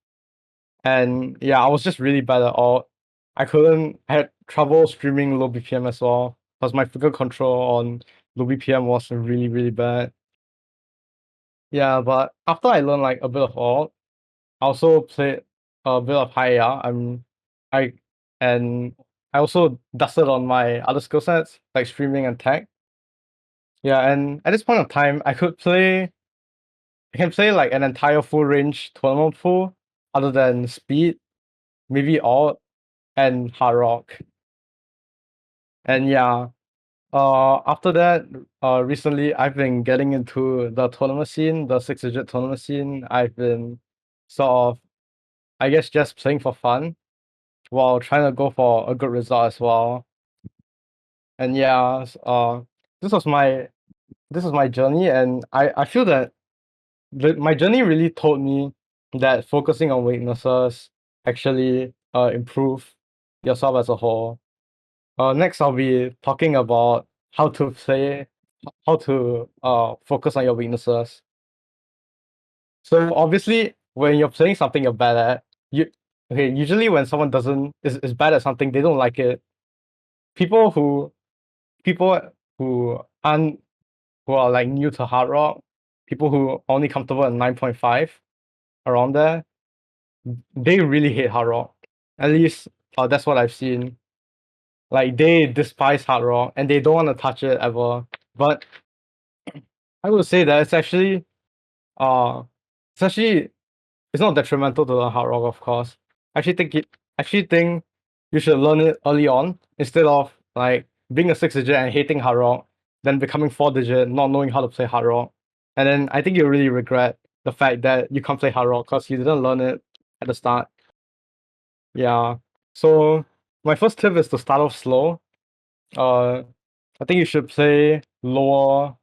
And yeah, I was just really bad at alt. I had trouble streaming low BPM as well, because my finger control on low BPM was really, really bad. Yeah, but after I learned like a bit of alt, I also played a bit of high AR. I and I also dusted on my other skill sets like streaming and tech. Yeah, and at this point of time, I can play like an entire full range tournament pool other than speed, maybe alt and hard rock. And yeah, after that, recently I've been getting into the tournament scene, the 6-digit tournament scene. I've been sort of, I guess, just playing for fun while trying to go for a good result as well. And yeah, this was my journey, and I feel that my journey really told me that focusing on weaknesses actually improve yourself as a whole. Next I'll be talking about how to focus on your weaknesses. So obviously, when you're playing something you're bad at, usually when someone is bad at something, they don't like it. People who people who aren't who are like new to hard rock, people who are only comfortable at 9.5 around there, they really hate hard rock. At least that's what I've seen. Like they despise hard rock and they don't want to touch it ever. But I would say that uh it's actually it's not detrimental to the hard rock, of course. I actually think you should learn it early on instead of like being a 6-digit and hating hard rock, then becoming 4-digit, not knowing how to play hard rock. And then I think you really regret the fact that you can't play hard rock because you didn't learn it at the start. Yeah. So my first tip is to start off slow. Uh, I think you should play lower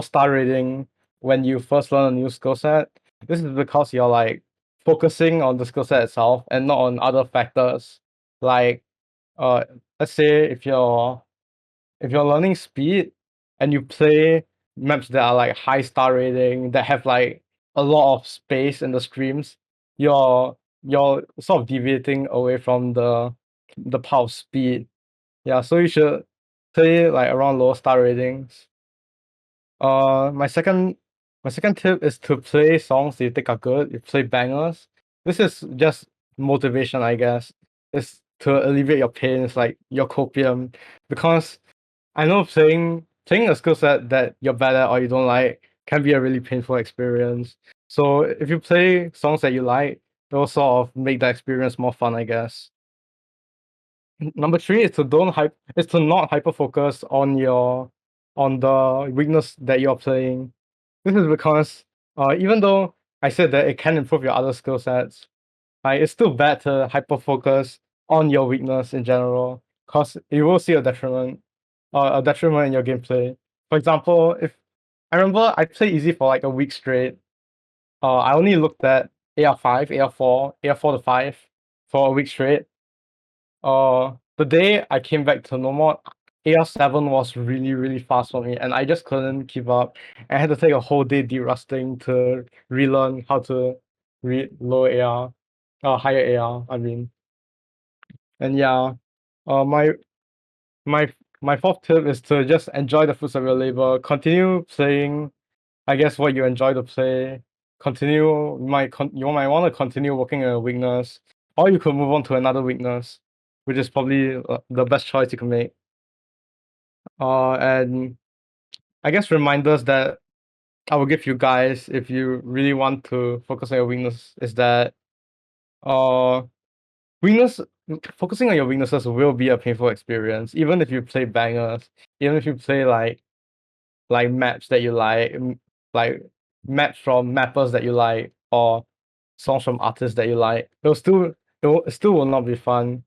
star rating when you first learn a new skill set. This is because you're like focusing on the skill set itself and not on other factors. Like uh let's say if you're learning speed and you play maps that are like high star rating that have like a lot of space in the streams, you're sort of deviating away from the power of speed. Yeah, so you should play like around low star ratings. Uh, my second my second tip is to play songs that you think are good. You play bangers. This is just motivation, I guess. It's to alleviate your pains, like your copium. Because I know playing a skill set that you're bad at or you don't like can be a really painful experience. So if you play songs that you like, it'll sort of make the experience more fun, I guess. Number three is to not hyper focus on the weakness that you're playing. This is because even though I said that it can improve your other skill sets, it's still bad to hyper focus on your weakness in general, because you will see a detriment in your gameplay. For example, if I remember I played easy for like a week straight. I only looked at AR5, AR4, AR4 to 5 for a week straight. The day I came back to normal, AR7 was really, really fast for me, and I just couldn't keep up. I had to take a whole day derusting to relearn how to read low AR, higher AR, I mean. And yeah, uh, my my my fourth tip is to just enjoy the fruits of your labor. Continue playing, I guess, what you enjoy to play. You might want to continue working on a weakness, or you could move on to another weakness, which is probably the best choice you can make. And I guess reminders that I will give you guys if you really want to focus on your weakness is that Uh, weakness focusing on your weaknesses will be a painful experience, even if you play bangers, even if you play like maps that you like maps from mappers that you like, or songs from artists that you like. It still will not be fun.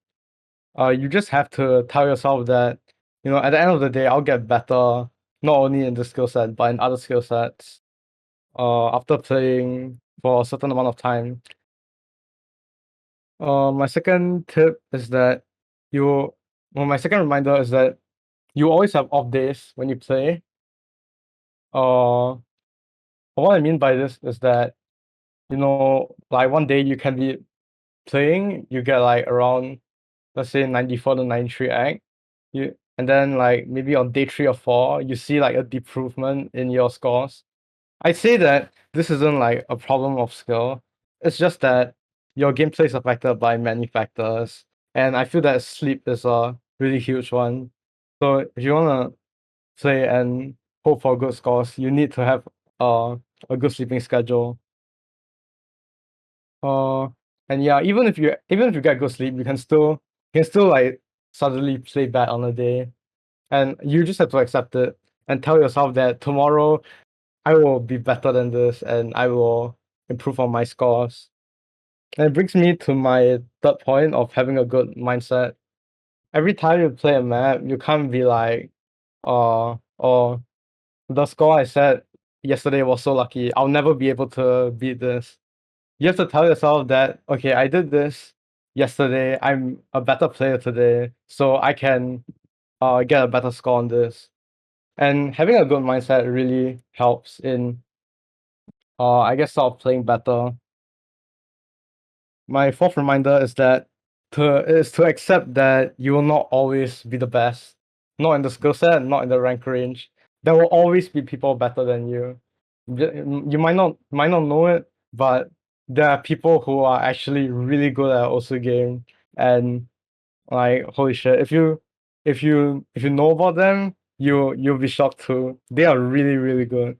You just have to tell yourself that, at the end of the day, I'll get better, not only in this skill set, but in other skill sets. After playing for a certain amount of time. My second tip is that you, my second reminder is that you always have off days when you play. Uh, what I mean by this is that, like one day you can be playing, you get like around, let's say 94 to 93 act. And then like maybe on day 3 or 4, you see like a improvement in your scores. I'd say that this isn't like a problem of skill. It's just that your gameplay is affected by many factors. And I feel that sleep is a really huge one. So if you wanna play and hope for good scores, you need to have a good sleeping schedule. Uh, and yeah, even if you get good sleep, you can still like suddenly play bad on a day, and you just have to accept it and tell yourself that tomorrow I will be better than this and I will improve on my scores. And it brings me to my third point of having a good mindset. Every time you play a map, you can't be like, oh, the score I set yesterday was so lucky. I'll never be able to beat this. You have to tell yourself that, okay, I did this yesterday. I'm a better player today, so I can get a better score on this. And having a good mindset really helps in I guess sort of playing better. My fourth reminder is to accept that you will not always be the best. Not in the skill set, not in the rank range. There will always be people better than you. You might not know it, but there are people who are actually really good at also game. And like holy shit, if you know about them, you'll be shocked too. They are really, really good.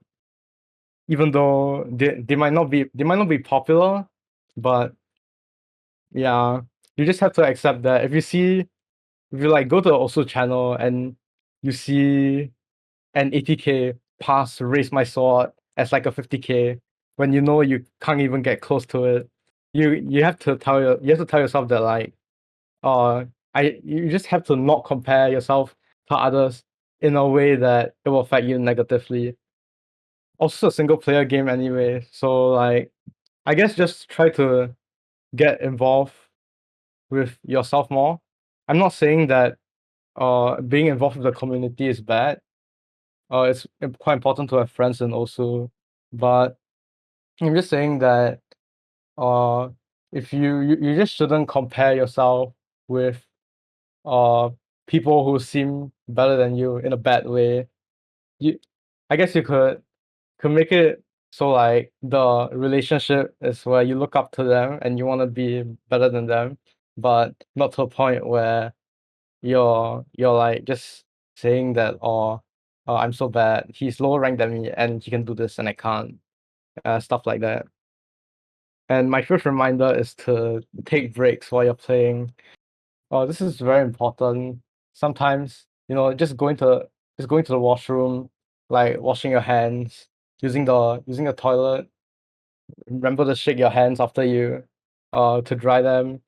Even though they might not be popular, but yeah, you just have to accept that if you like go to the also channel and you see an 80k pass raise my sword as like a 50k, when you know you can't even get close to it, you have to tell yourself that like uh you just have to not compare yourself to others in a way that it will affect you negatively. Also a single player game anyway, so like I guess just try to get involved with yourself more. I'm not saying that being involved with the community is bad. It's quite important to have friends and also, but I'm just saying that uh if you just shouldn't compare yourself with uh people who seem better than you in a bad way. You I guess you could make it so like the relationship is where you look up to them and you want to be better than them, but not to a point where you're like just saying that, oh, I'm so bad, he's lower ranked than me and he can do this and I can't, stuff like that. And my first reminder is to take breaks while you're playing. This is very important. Sometimes, just going to the washroom, like washing your hands, using the toilet. Remember to shake your hands after you to dry them.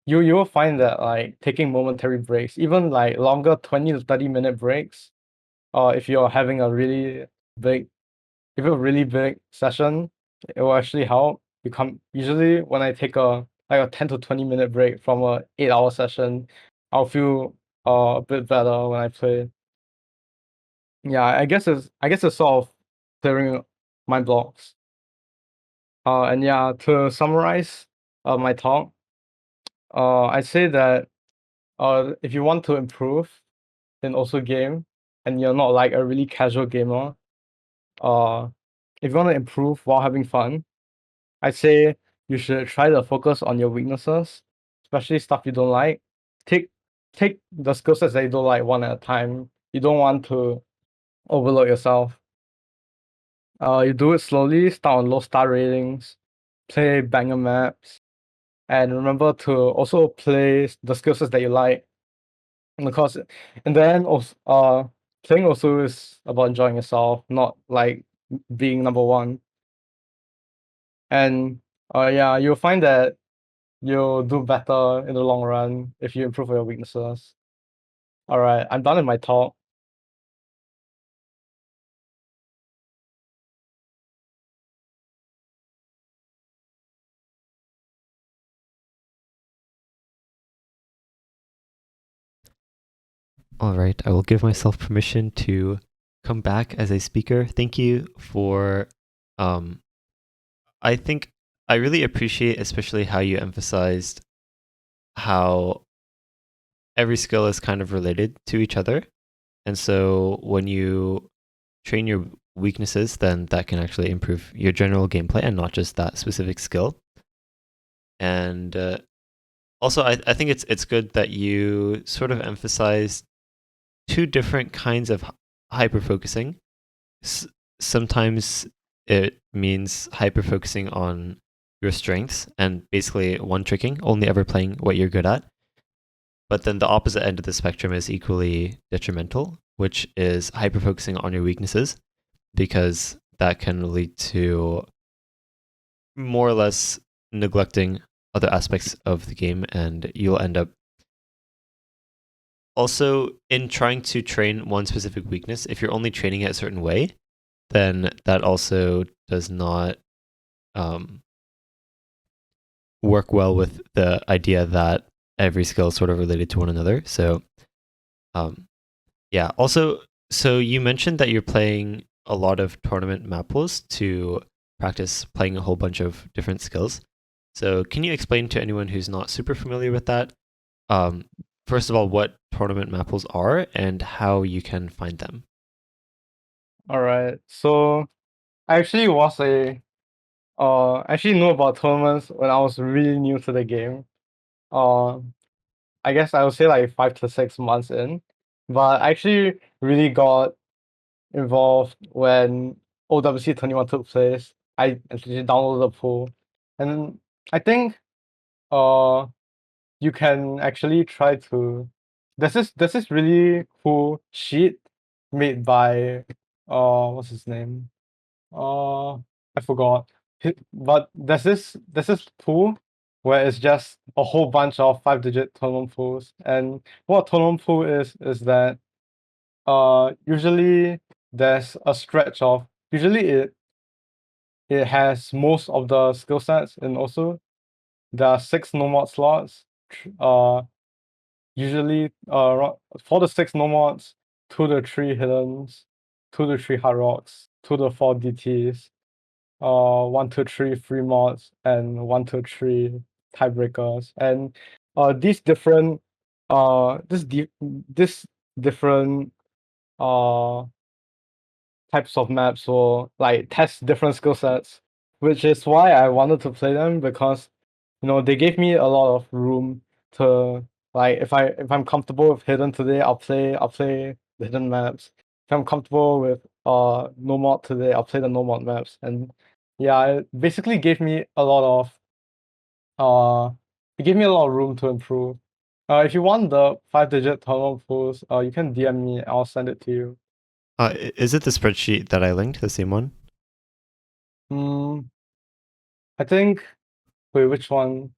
You will find that like taking momentary breaks, even like longer 20 to 30-minute breaks, if you're having a really big if you have a really big session, it will actually help. You come usually when I take a 10 to 20-minute break from a 8-hour session, I'll feel a bit better when I play. Yeah, I guess it's sort of clearing mind blocks. And yeah, to summarize my talk, I'd say that if you want to improve in also game and you're not like a really casual gamer, uh if you want to improve while having fun, I'd say you should try to focus on your weaknesses, especially stuff you don't like. Take take the skill sets that you don't like one at a time. You don't want to overload yourself. You do it slowly, start on low star ratings, play banger maps, and remember to also play the skill sets that you like. And because in the end, also, playing also is about enjoying yourself, not like being number one. And yeah, you'll find that you'll do better in the long run if you improve your weaknesses. All right, I'm done with my talk. All right, I will give myself permission to come back as a speaker. Thank you for. I think I really appreciate, especially how you emphasized how every skill is kind of related to each other, and so when you train your weaknesses, then that can actually improve your general gameplay and not just that specific skill. And also, I think it's good that you sort of emphasized two different kinds of hyper focusing. Sometimes it means hyper focusing on your strengths and basically one tricking, only ever playing what you're good at. But then the opposite end of the spectrum is equally detrimental, which is hyper focusing on your weaknesses, because that can lead to more or less neglecting other aspects of the game, and you'll end up also in trying to train one specific weakness. If you're only training it a certain way, then that also does not work well with the idea that every skill is sort of related to one another. So, yeah. Also, so you mentioned that you're playing a lot of tournament map pools to practice playing a whole bunch of different skills. So, can you explain to anyone who's not super familiar with that, first of all, what tournament map pools are and how you can find them? All right, so I actually was a actually knew about tournaments when I was really new to the game. Uh, I guess I would say like 5 to 6 months in, but I actually really got involved when OWC 21 took place. I actually downloaded the pool, and then I think uh you can actually try to. There's this really cool sheet made by what's his name? I forgot. But there's this pool where it's just a whole bunch of 5-digit tournament pools. And what a tournament pool is that usually there's a stretch of usually it has most of the skill sets, and also there are 6 no-mod slots. Usually for the 6 no-mods, 2 to 3 hiddens, 2 to 3 hard rocks, 2 to 4 DTs, 1 to 3 free mods, and 1 to 3 tiebreakers. And these different this different uh types of maps will like test different skill sets, which is why I wanted to play them, because they gave me a lot of room to, like, if I'm comfortable with hidden today, I'll play the hidden maps. If I'm comfortable with no mod today, I'll play the no mod maps. And yeah, it basically gave me a lot of room to improve. If you want the 5-digit tournament pools, you can DM me, I'll send it to you. Is it the spreadsheet that I linked, the same one? Mm, I think. Wait, which one?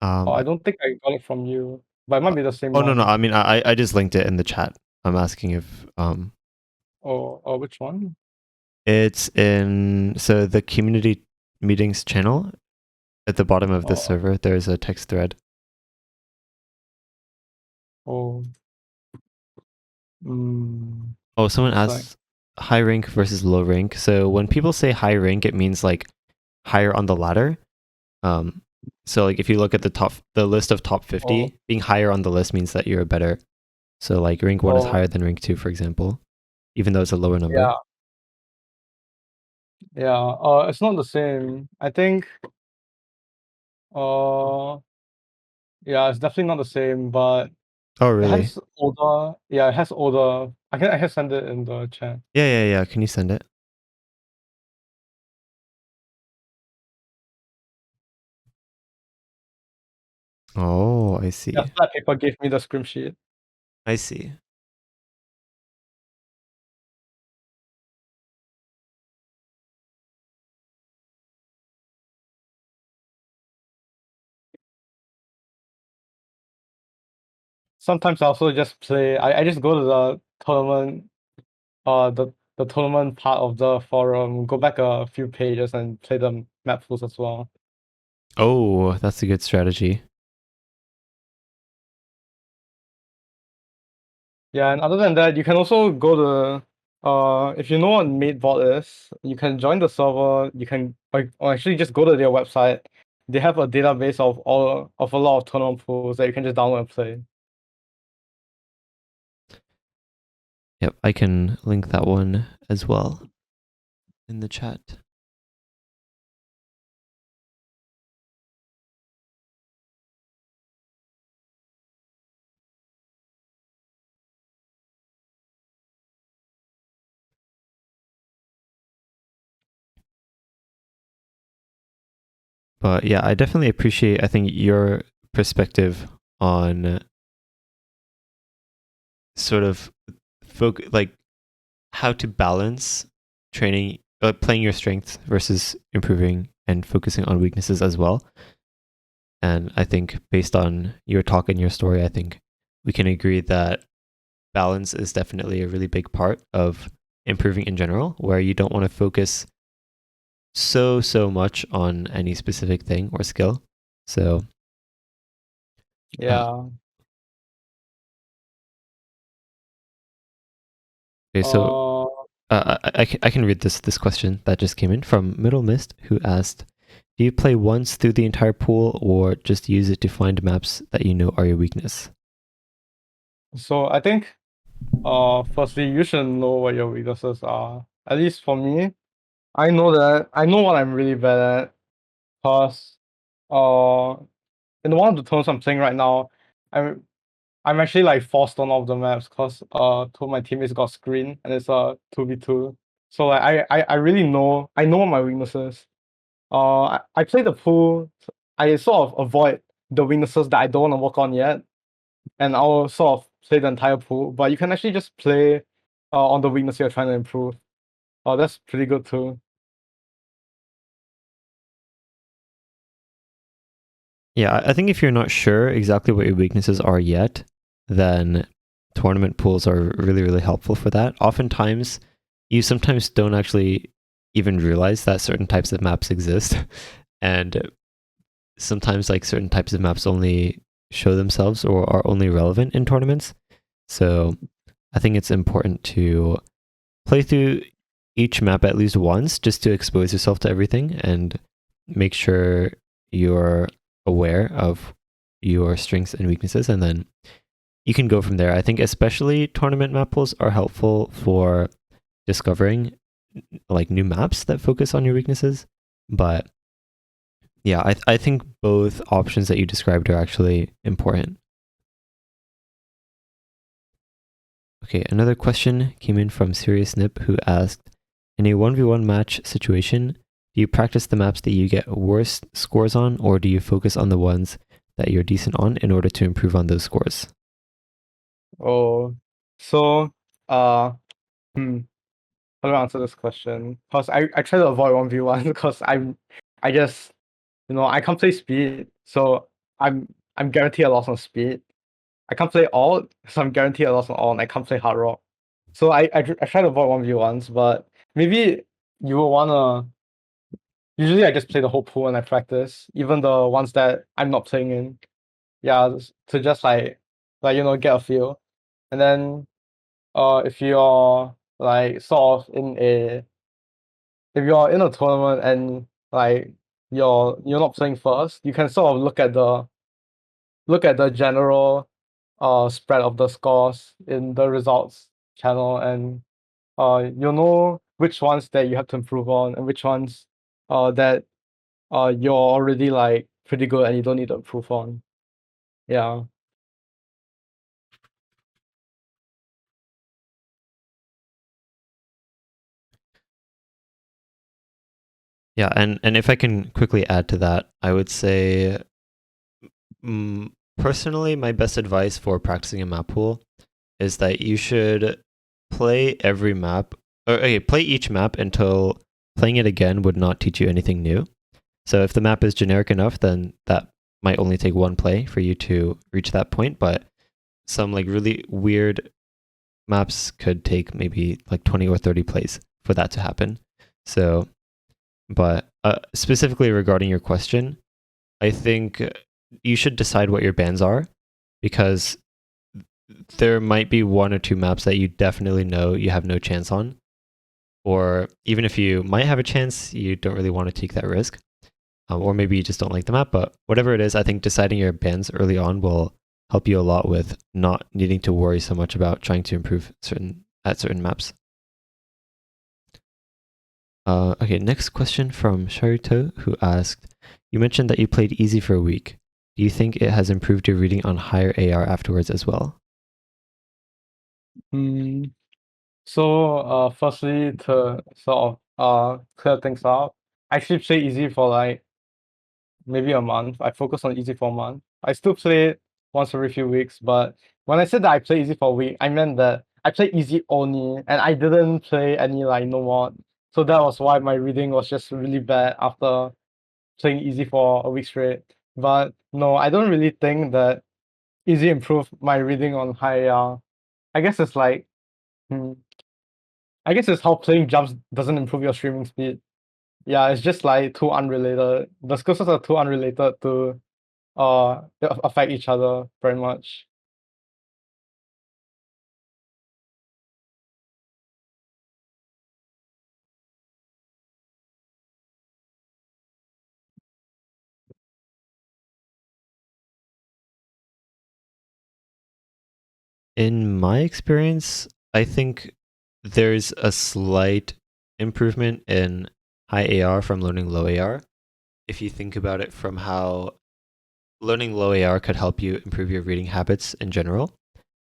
Oh, Um, I don't think I got it from you, but it might be the same oh no, no. one. I mean, I just linked it in the chat. I'm asking if Oh, which one? it's in the community meetings channel at the bottom of the Oh, server. There's a text thread. oh, mm, Oh, someone it's like, asked high rank versus low rank. So when people say high rank, it means like higher on the ladder. Um, so like if you look at the list of top oh, 50, being higher on the list means that you're better. So like rank 1 is oh, higher than rank 2, for example, even though it's a lower number. yeah, yeah. It's not the same. I think. Uh, yeah, it's definitely not the same, but Oh, it really? has older. Yeah, it has older. I can send it in the chat. Yeah, yeah, yeah. Can you send it? Oh, I Yeah, see. so that paper gave me the scrim sheet. I see. Sometimes I also just play. I just go to the tournament, the tournament part of the forum, go back a few pages and play the map pools as well. Oh, that's a good strategy. Yeah, and other than that, you can also go to if you know what mate VOD is, you can join the server. You can or actually just go to their website. They have a database of a lot of tournament pools that you can just download and play. Yep, I can link that one as well in the chat. But yeah, I definitely appreciate, I think, your perspective on sort of like how to balance training, playing your strengths versus improving and focusing on weaknesses as well. And I think based on your talk and your story, I think we can agree that balance is definitely a really big part of improving in general, where you don't want to focus so much on any specific thing or skill. So uh, Yeah. okay, so Uh, I can read this question that just came in from Middle Mist, who asked, "Do you play once through the entire pool, or just use it to find maps that you know are your weakness?" so I think firstly you should know what your weaknesses are. At least for me, I know what I'm really bad at. Cause uh in one of the tournaments I'm playing right now, I'm I'm actually like forced on all of the maps because two of my teammates got screened and it's a 2v2. So like I really know what my weaknesses. I play the pool. I sort of avoid the weaknesses that I don't want to work on yet, and I'll sort of play the entire pool. But you can actually just play on the weakness you're trying to improve. Oh, that's pretty good too. Yeah, I think if you're not sure exactly what your weaknesses are yet, then tournament pools are really helpful for that. Oftentimes, you sometimes don't actually even realize that certain types of maps exist, and sometimes like certain types of maps only show themselves or are only relevant in tournaments. So I think it's important to play through each map at least once just to expose yourself to everything and make sure you're aware of your strengths and weaknesses, and then you can go from there. I think especially tournament map pools are helpful for discovering like new maps that focus on your weaknesses. But yeah, I think both options that you described are actually important. Okay, another question came in from Serious Nip, who asked, in a 1v1 match situation, do you practice the maps that you get worst scores on, or do you focus on the ones that you're decent on in order to improve on those scores? Oh, so uh, hmm, how do I answer this question? Cause I try to avoid 1v1 because I just I can't play speed, so I'm guaranteed a loss on speed. I can't play all, so I'm guaranteed a loss on all, and I can't play hard rock. So I try to avoid 1v1s, but maybe you will wanna. Usually, I just play the whole pool and I practice, even the ones that I'm not playing in. Yeah, to just get a feel, and then if you're like sort of if you're in a tournament and like you're not playing first, you can sort of look at the general spread of the scores in the results channel, and you'll know which ones that you have to improve on and which ones that you're already like pretty good and you don't need to improve on. Yeah. Yeah, and if I can quickly add to that, I would say Personally, my best advice for practicing a map pool is that you should play every map, or okay, play each map until playing it again would not teach you anything new. So if the map is generic enough, then that might only take one play for you to reach that point. But some like really weird maps could take maybe like 20 or 30 plays for that to happen. So, but specifically regarding your question, I think you should decide what your bans are, because there might be one or two maps that you definitely know you have no chance on. Or even if you might have a chance, you don't really want to take that risk. Or maybe you just don't like the map, but whatever it is, I think deciding your bans early on will help you a lot with not needing to worry so much about trying to improve certain maps. Okay, next question from Sharito, who asked, you mentioned that you played easy for a week. Do you think it has improved your reading on higher AR afterwards as well? So, firstly, to sort of clear things up, I actually play easy for like maybe a month. I focus on easy for a month. I still play it once every few weeks, but when I said that I play easy for a week, I meant that I play easy only, and I didn't play any like no mod. So that was why my reading was just really bad after playing easy for a week straight. But no, I don't really think that easy improved my reading on high AR. I guess it's like, hmm, I guess it's how playing jumps doesn't improve your streaming speed. Yeah, it's just like too unrelated. The skill sets are too unrelated to affect each other very much. In my experience, I think there's a slight improvement in high AR from learning low AR. If you think about it from how learning low AR could help you improve your reading habits in general,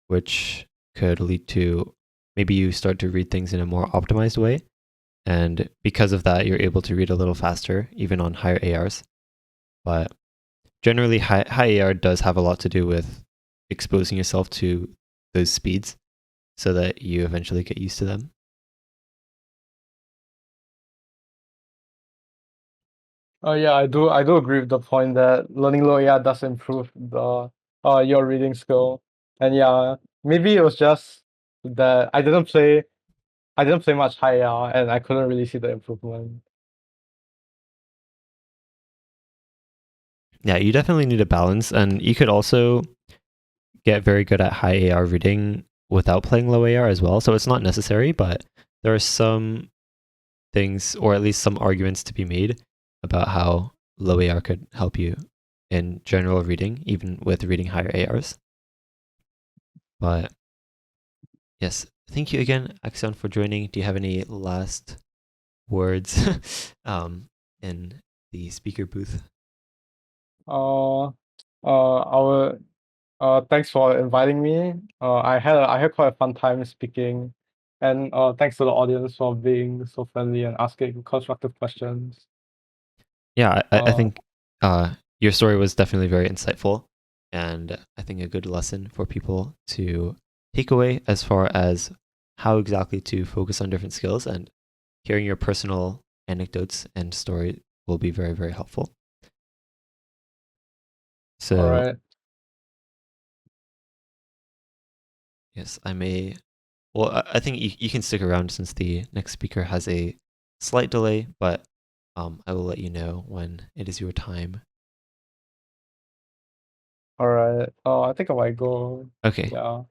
which could lead to maybe you start to read things in a more optimized way. And because of that, you're able to read a little faster, even on higher ARs. But generally, high AR does have a lot to do with exposing yourself to those speeds so that you eventually get used to them. Oh yeah, I do agree with the point that learning low AR does improve the your reading skill. And yeah, maybe it was just that I didn't play much high AR and I couldn't really see the improvement. Yeah, you definitely need a balance, and you could also get very good at high AR reading without playing low AR as well. So it's not necessary, but there are some things, or at least some arguments to be made about how low AR could help you in general reading, even with reading higher ARs. But yes, thank you again, Axion, for joining. Do you have any last words in the speaker booth? Uh, our thanks for inviting me. I had quite a fun time speaking, and thanks to the audience for being so friendly and asking constructive questions. Yeah, I Uh, think your story was definitely very insightful, and I think a good lesson for people to take away as far as how exactly to focus on different skills, and hearing your personal anecdotes and story will be very, very helpful. all So, right. yes, I may. Well, I think you can stick around since the next speaker has a slight delay, but I will let you know when it is your time. All right. I think I might go. Okay. Yeah.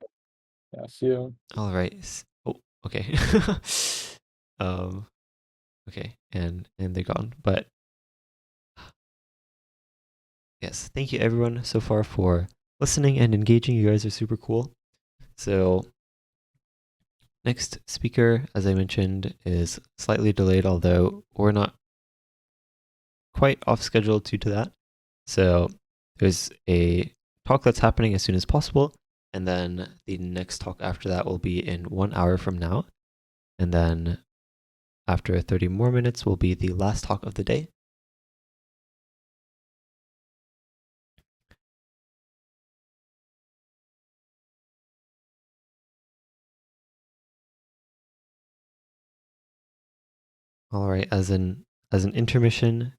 Yeah. See you. All right. Oh, okay. um, okay, and they're gone. But yes, thank you everyone so far for listening and engaging. You guys are super cool. So next speaker, as I mentioned, is slightly delayed, although we're not quite off schedule due to that. So there's a talk that's happening as soon as possible, and then the next talk after that will be in 1 hour from now, and then after 30 more minutes will be the last talk of the day. All right, as an intermission,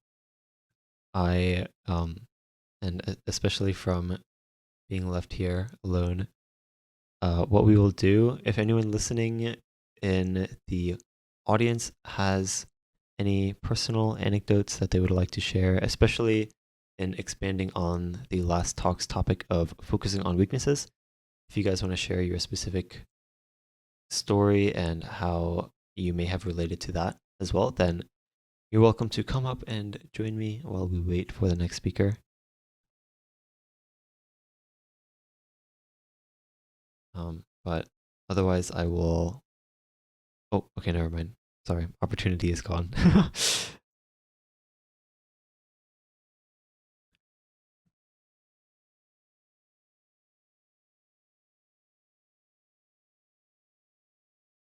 I and especially from being left here alone, what we will do, if anyone listening in the audience has any personal anecdotes that they would like to share, especially in expanding on the last talk's topic of focusing on weaknesses, if you guys want to share your specific story and how you may have related to that as well, then you're welcome to come up and join me while we wait for the next speaker. But otherwise, I will. Oh, okay, never mind. Sorry, opportunity is gone.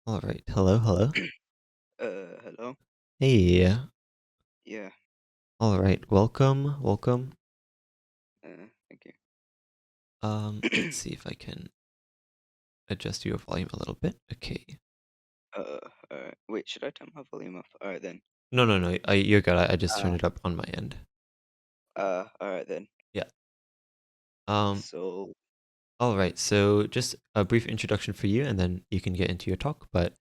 All right. Hello, hello. Hello? Hey. Yeah, All right. Welcome, welcome. thank you. Let's see if I can adjust your volume a little bit. Okay. Alright. Wait, should I turn my volume up? Alright then. No, no, no. You're good. I just Uh, turned it up on my end. alright then. Yeah. Um. So, All right. So just a brief introduction for you, and then you can get into your talk. But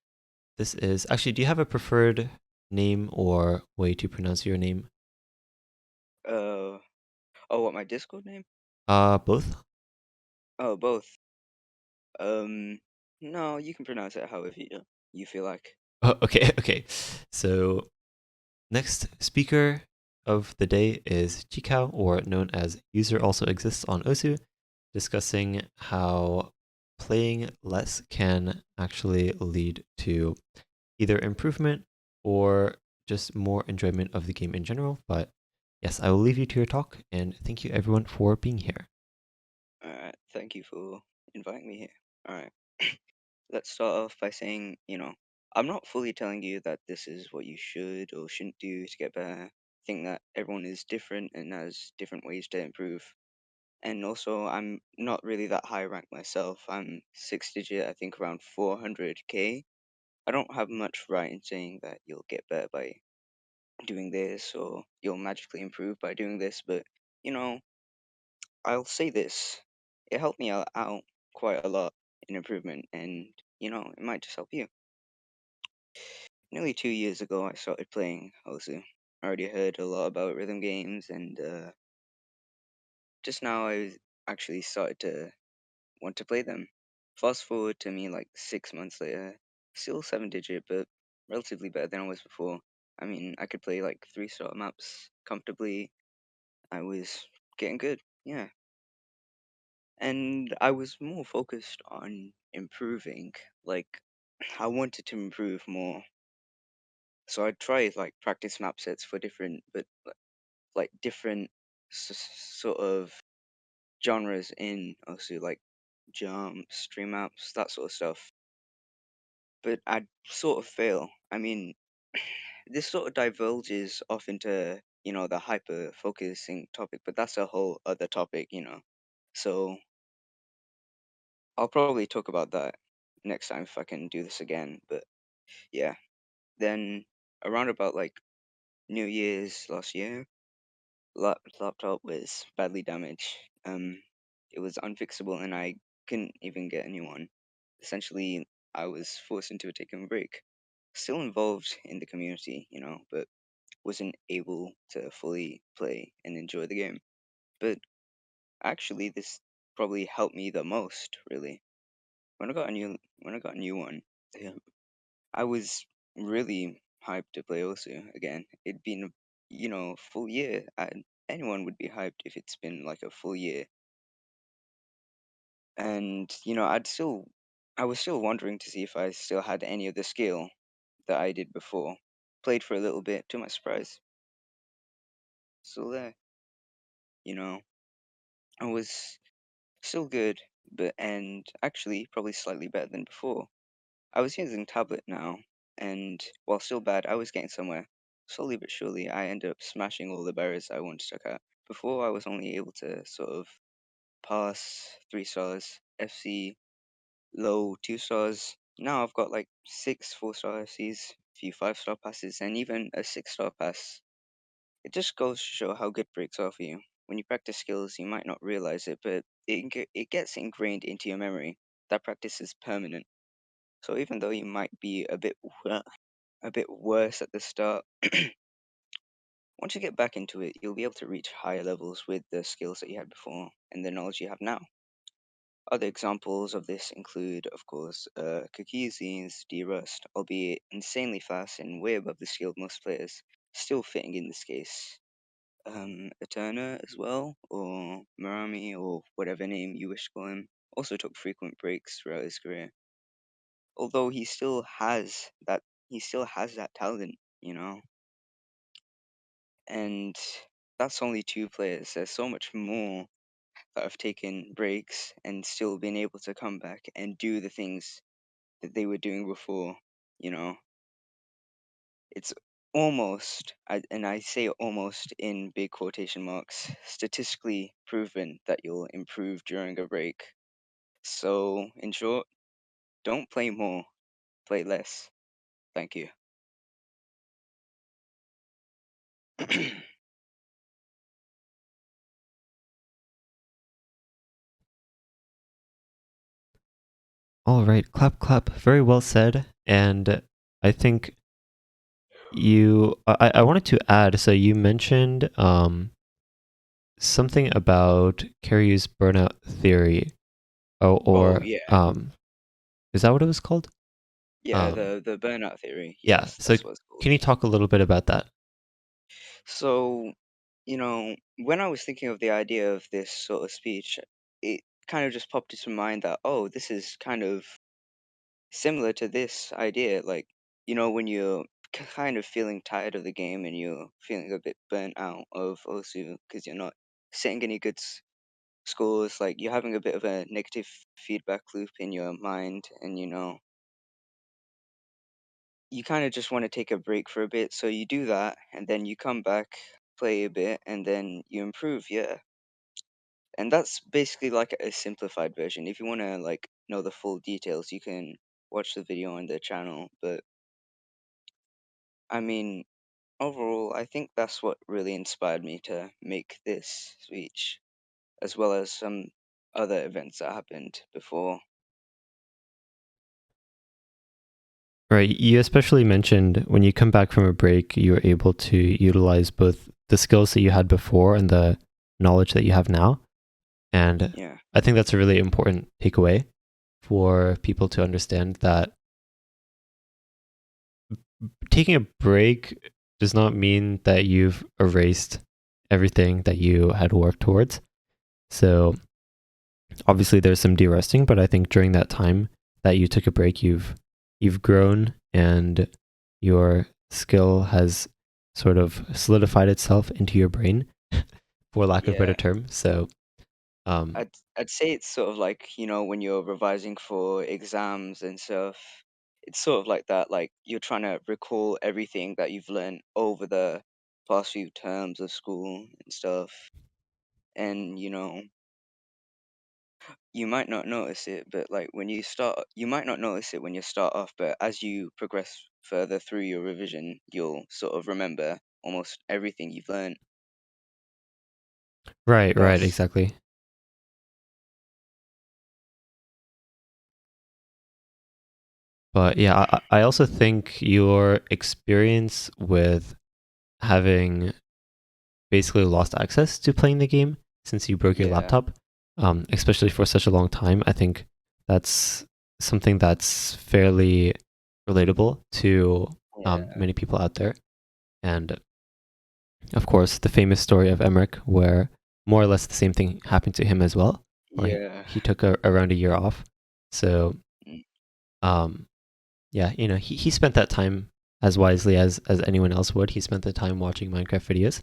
this is actually. Do you have a preferred name or way to pronounce your name? oh, what, my Discord name? Both. Oh, both. Um, no, you can pronounce it however you feel like. Oh, okay. Okay. So next speaker of the day is Chikao, or known as User also exists on Osu, discussing how playing less can actually lead to either improvement or just more enjoyment of the game in general. But yes, I will leave you to your talk, and thank you everyone for being here. Alright, thank you for inviting me here. Alright. Let's start off by saying, I'm not fully telling you that this is what you should or shouldn't do to get better. I think that everyone is different and has different ways to improve. And also, I'm not really that high ranked myself. I'm six digit, I think around 400k. I don't have much right in saying that you'll get better by doing this or you'll magically improve by doing this, but you know, I'll say this. It helped me out quite a lot in improvement, and it might just help you. Nearly 2 years ago, I started playing Osu. I already heard a lot about rhythm games, and just now I actually started to want to play them. Fast forward to me like 6 months later, still seven digit, but relatively better than I was before. I mean, I could play like three-star maps comfortably. I was getting good, yeah. And I was more focused on improving. Like, I wanted to improve more. So I tried like practice map sets for different, but like different sort of genres in also like jumps, stream maps, that sort of stuff. But I'd sort of fail. I mean, this sort of divulges off into, the hyper focusing topic, but that's a whole other topic. So I'll probably talk about that next time if I can do this again. But yeah, then around about like New Year's last year, laptop was badly damaged. It was unfixable and I couldn't even get a new one. Essentially, I was forced into a taking break. Still involved in the community, but wasn't able to fully play and enjoy the game. But actually, this probably helped me the most, really. When I got a new one, yeah, I was really hyped to play also again. It'd been a full year. Anyone would be hyped if it's been like a full year. And I was still wondering to see if I still had any of the skill that I did before. Played for a little bit, to my surprise. Still there, you know. I was still good, and actually probably slightly better than before. I was using tablet now, and while still bad, I was getting somewhere. Slowly but surely, I ended up smashing all the barriers I wanted to cut. Before, I was only able to sort of pass 3 stars, FC low 2 stars. Now I've got like six 4-star FCs, few 5-star passes, and even a 6-star pass. It just goes to show how good breaks are for you. When you practice skills, you might not realize it, but it gets ingrained into your memory. That practice is permanent. So even though you might be a bit worse at the start, once you get back into it, you'll be able to reach higher levels with the skills that you had before and the knowledge you have now. Other examples of this include, of course, Kakizi's D-Rust, albeit insanely fast and way above the skill of most players, still fitting in this case. Eterna as well, or Marami, or whatever name you wish to call him, also took frequent breaks throughout his career. Although he still has that talent, you know. And that's only 2 players. There's so much more that have taken breaks and still been able to come back and do the things that they were doing before, you know. It's almost, and I say almost in big quotation marks, statistically proven that you'll improve during a break. So, in short, don't play more, play less. Thank you. All right, clap, clap. Very well said. And I think I wanted to add, so you mentioned something about Caryu's burnout theory. Or yeah. is that what it was called? Yeah, the burnout theory. Yeah, Yes, so that's what it's called. can you talk a little bit about that? So, when I was thinking of the idea of this sort of speech, it kind of just popped into mind that, oh, this is kind of similar to this idea. Like, when you're kind of feeling tired of the game and you're feeling a bit burnt out of OSU because you're not setting any good scores, like you're having a bit of a negative feedback loop in your mind, and you kind of just want to take a break for a bit. So you do that, and then you come back, play a bit, and then you improve. Yeah. And that's basically like a simplified version. If you want to like know the full details, you can watch the video on the channel. But I mean, overall, I think that's what really inspired me to make this speech, as well as some other events that happened before. Right. You especially mentioned when you come back from a break, you're able to utilize both the skills that you had before and the knowledge that you have now. And Yeah. I think that's a really important takeaway for people to understand that taking a break does not mean that you've erased everything that you had worked towards. So obviously there's some de-resting, but I think during that time that you took a break, you've grown and your skill has sort of solidified itself into your brain, for lack of a better Yeah. term. So I'd say it's sort of like, when you're revising for exams and stuff, it's sort of like that, like you're trying to recall everything that you've learned over the past few terms of school and stuff. And, you might not notice it, but like when you start, you might not notice it when you start off, but as you progress further through your revision, you'll sort of remember almost everything you've learned. right, That's exactly. But yeah, I also think your experience with having basically lost access to playing the game since you broke your yeah, laptop, especially for such a long time, I think that's something that's fairly relatable to yeah, many people out there. And of course, the famous story of Emmerich, where more or less the same thing happened to him as well, where yeah. he took around a year off. So, Mm, um, yeah, he spent that time as wisely as anyone else would. He spent the time watching Minecraft videos,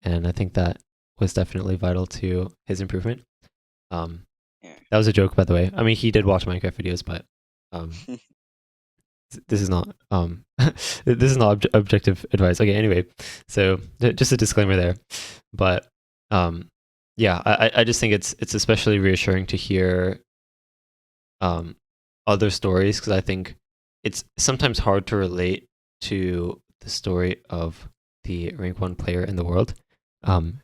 and I think that was definitely vital to his improvement. yeah. That was a joke, by the way. I mean, he did watch Minecraft videos, but this is not this is not objective advice. Okay, anyway, so just a disclaimer there. But yeah, I just think it's especially reassuring to hear other stories, because I think it's sometimes hard to relate to the story of the rank 1 player in the world.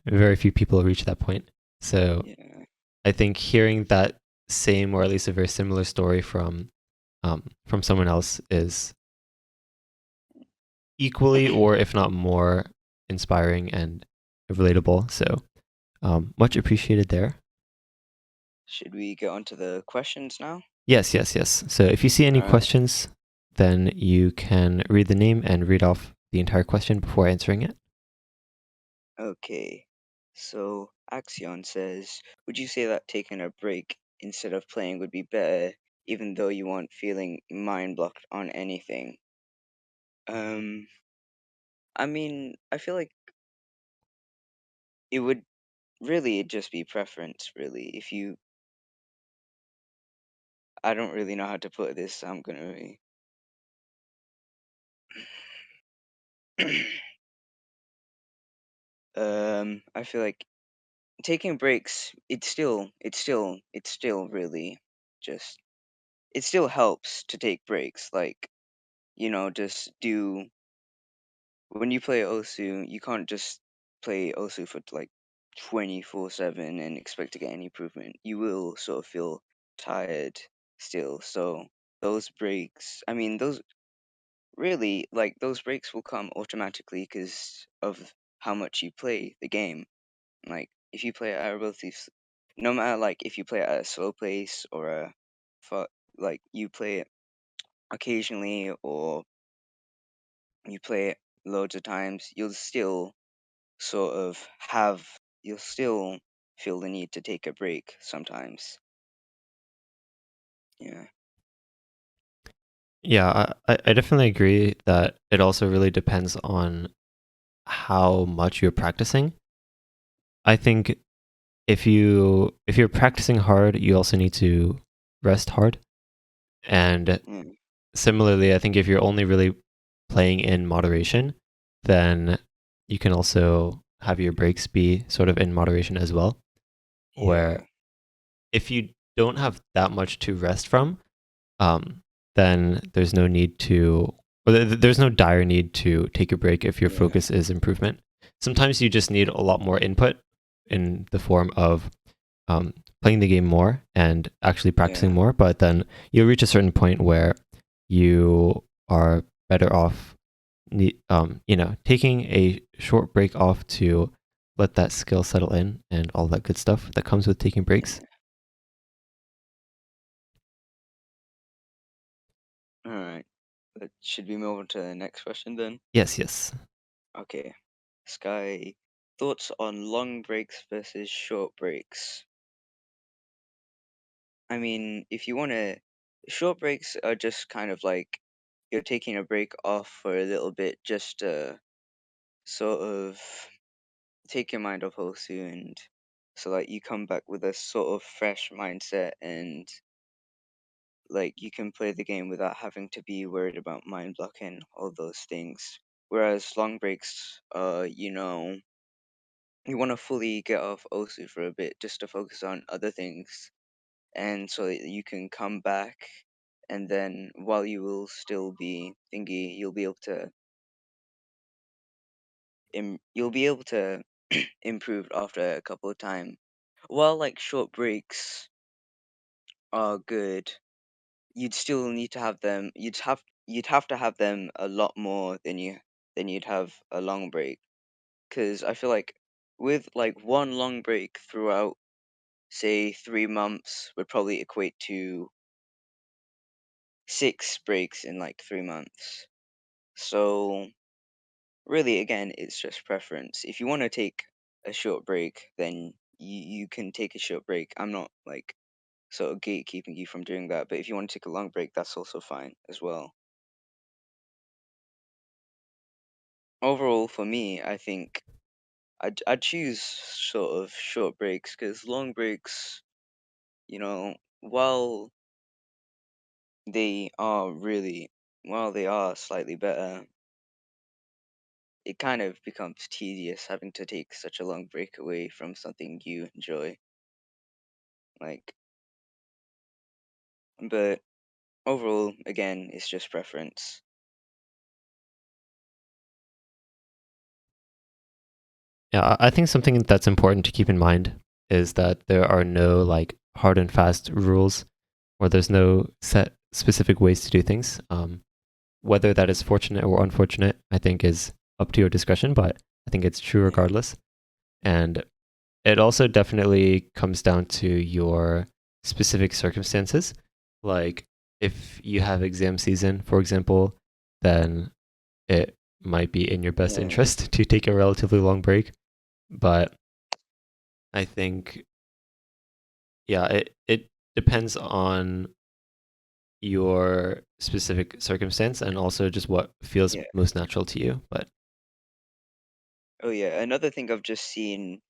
Very few people reach that point. So Yeah. I think hearing that same, or at least a very similar story from someone else is equally, or if not more, inspiring and relatable. So much appreciated there. Should we get on to the questions now? Yes. So if you see any Alright. questions, then you can read the name and read off the entire question before answering it. Okay. So Axion says, would you say that taking a break instead of playing would be better, even though you aren't feeling mind blocked on anything? I mean, I feel like it would really just be preference, really. If you, I don't really know how to put this, so I'm gonna I feel like taking breaks, it's still really just, it still helps to take breaks. Like, just do, when you play Osu, you can't just play Osu for like 24/7 and expect to get any improvement. You will sort of feel tired still. So those breaks, I mean, those really, like, those breaks will come automatically because of how much you play the game. Like, if you play at a relatively, no matter, like, if you play at a slow pace or like, you play it occasionally or you play it loads of times, sort of you'll still feel the need to take a break sometimes. Yeah. Yeah, I definitely agree that it also really depends on how much you're practicing. I think if you're practicing hard, you also need to rest hard. And Mm, similarly, I think if you're only really playing in moderation, then you can also have your breaks be sort of in moderation as well. yeah. Where if you don't have that much to rest from, um, then there's no need to, or there's no dire need to take a break if your Yeah. focus is improvement. Sometimes you just need a lot more input in the form of playing the game more and actually practicing Yeah. more, but then you'll reach a certain point where you are better off, taking a short break off to let that skill settle in and all that good stuff that comes with taking breaks. All right. But should we move on to the next question then? Yes. Okay. Sky, thoughts on long breaks versus short breaks? I mean, if you want to, short breaks are just kind of like you're taking a break off for a little bit just to sort of take your mind off Hosu, and so like you come back with a sort of fresh mindset, and like you can play the game without having to be worried about mind blocking, all those things. Whereas long breaks, you want to fully get off Osu for a bit just to focus on other things, and so that you can come back, and then while you will still be thingy, you'll be able to improve after a couple of time. While like short breaks are good, you'd still need to have them. You'd have to have them a lot more than you'd have a long break. Because I feel like with like one long break throughout, say 3 months, would probably equate to 6 breaks in like 3 months. So really, again, it's just preference. If you want to take a short break, then you can take a short break. I'm not like sort of gatekeeping you from doing that, but if you want to take a long break, that's also fine as well. Overall, for me, I think I'd choose sort of short breaks because long breaks, while they are really, while they are slightly better, it kind of becomes tedious having to take such a long break away from something you enjoy. Like, but overall, again, it's just preference. Yeah, I think something that's important to keep in mind is that there are no like hard and fast rules, or there's no set specific ways to do things. Whether that is fortunate or unfortunate, I think is up to your discretion, but I think it's true Yeah. regardless. And it also definitely comes down to your specific circumstances. Like if you have exam season, for example, then it might be in your best Yeah. interest to take a relatively long break. But I think, yeah, it depends on your specific circumstance and also just what feels Yeah. most natural to you. But Oh yeah. Another thing I've just seen,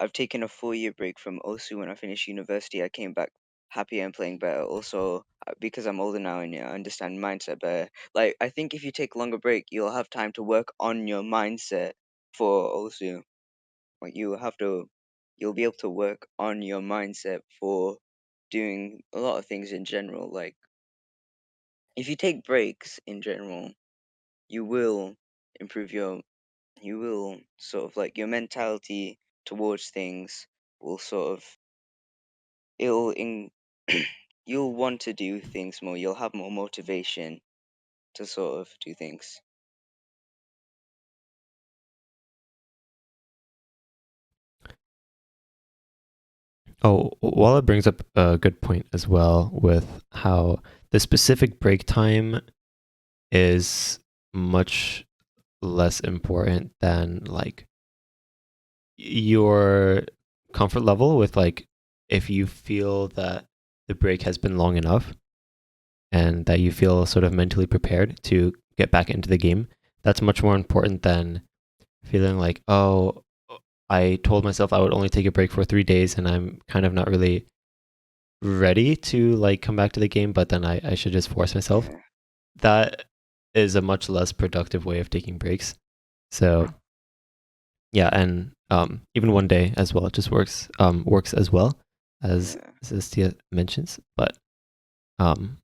I've taken a 4 year break from OSU when I finished university. I came back happier and playing better. Also, because I'm older now and yeah, I understand mindset better. Like, I think if you take a longer break, you'll have time to work on your mindset for OSU. Like, you'll be able to work on your mindset for doing a lot of things in general. Like, if you take breaks in general, you will improve you will sort of like your mentality towards things will sort of it'll in you'll want to do things more. You'll have more motivation to sort of do things. oh, while it brings up a good point as well with how the specific break time is much less important than like your comfort level with like if you feel that the break has been long enough and that you feel sort of mentally prepared to get back into the game, that's much more important than feeling like, oh, I told myself I would only take a break for 3 days and I'm kind of not really ready to like come back to the game, but then I should just force myself. Yeah, That is a much less productive way of taking breaks. So yeah, and even 1 day as well just works as well as yeah, Tia mentions. But um,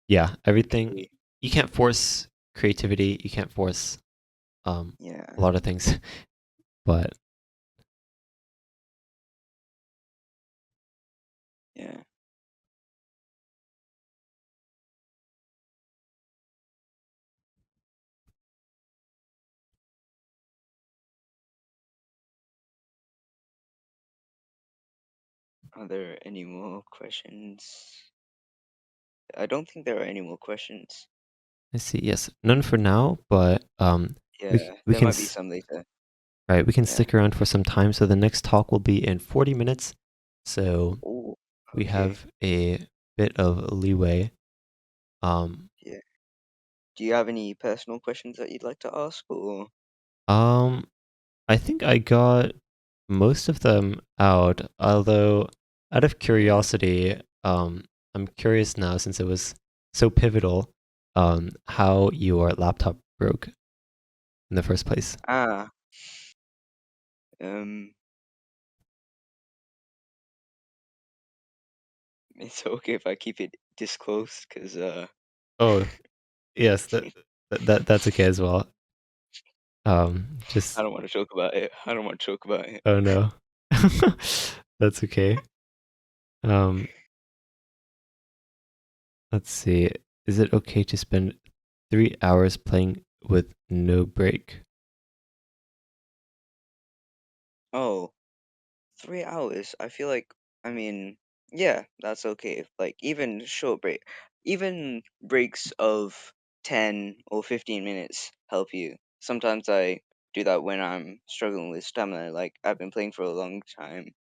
yeah, everything agree. you can't force creativity. You can't force Yeah, a lot of things. But yeah. Are there any more questions? I don't think there are any more questions. let's see. Yes, none for now. But Yeah, we there can might be some later. right. We can Yeah. stick around for some time. So the next talk will be in 40 minutes. So Oh, we okay. have a bit of leeway. Um, Yeah. Do you have any personal questions that you'd like to ask, or um, I think I got most of them out, although out of yeah? curiosity, I'm curious now since it was so pivotal, how your laptop broke in the first place. Ah, um, it's okay if I keep it disclosed, cause Oh, yes, that's okay as well. I Just don't want to talk about it. I don't want to talk about it. oh no, that's okay. Um, let's see. Is it okay to spend 3 hours playing with no break? Oh, 3 hours. I feel like, I mean, yeah, that's okay. Like even short break, even breaks of 10 or 15 minutes help you. Sometimes I do that when I'm struggling with stamina. Like I've been playing for a long time,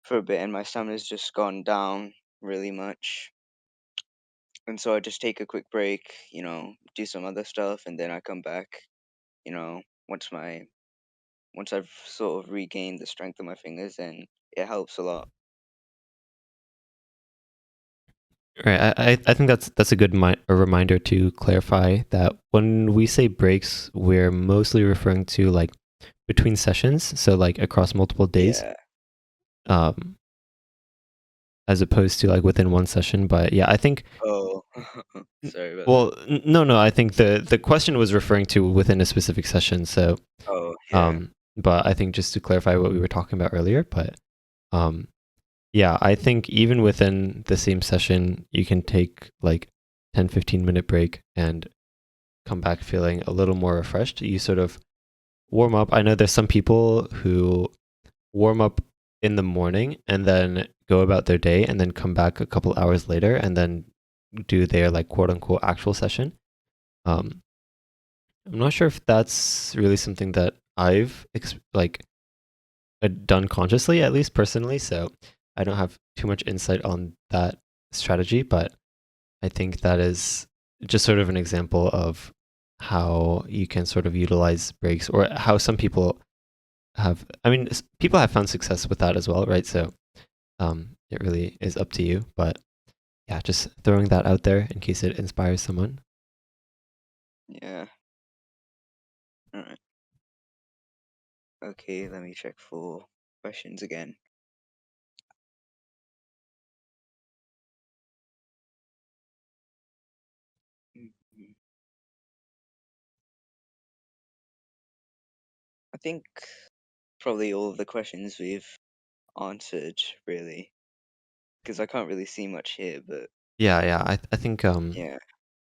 for a bit, and my stamina's just gone down really much. And so I just take a quick break, do some other stuff, and then I come back, you know, once I've sort of regained the strength of my fingers, and it helps a lot. Right. I think that's a good a reminder to clarify that when we say breaks, we're mostly referring to like between sessions, so like across multiple days, Yeah. um, as opposed to like within one session. But yeah, I think Oh. Sorry about that. Well, no. I think the question was referring to within a specific session. So, Oh, yeah. but I think just to clarify what we were talking about earlier, but um, yeah, I think even within the same session, you can take like 10-15 minute break and come back feeling a little more refreshed. You sort of warm up. I know there's some people who warm up in the morning and then go about their day and then come back a couple hours later and then do their like quote unquote actual session. Um, I'm not sure if that's really something that I've done consciously, at least personally. So I don't have too much insight on that strategy, but I think that is just sort of an example of how you can sort of utilize breaks or how some people have. I mean, people have found success with that as well, right? So it really is up to you. But yeah, just throwing that out there in case it inspires someone. Yeah. All right. Okay, let me check for questions again. Mhm. I think probably all of the questions we've answered, really, because I can't really see much here, but Yeah. I think yeah,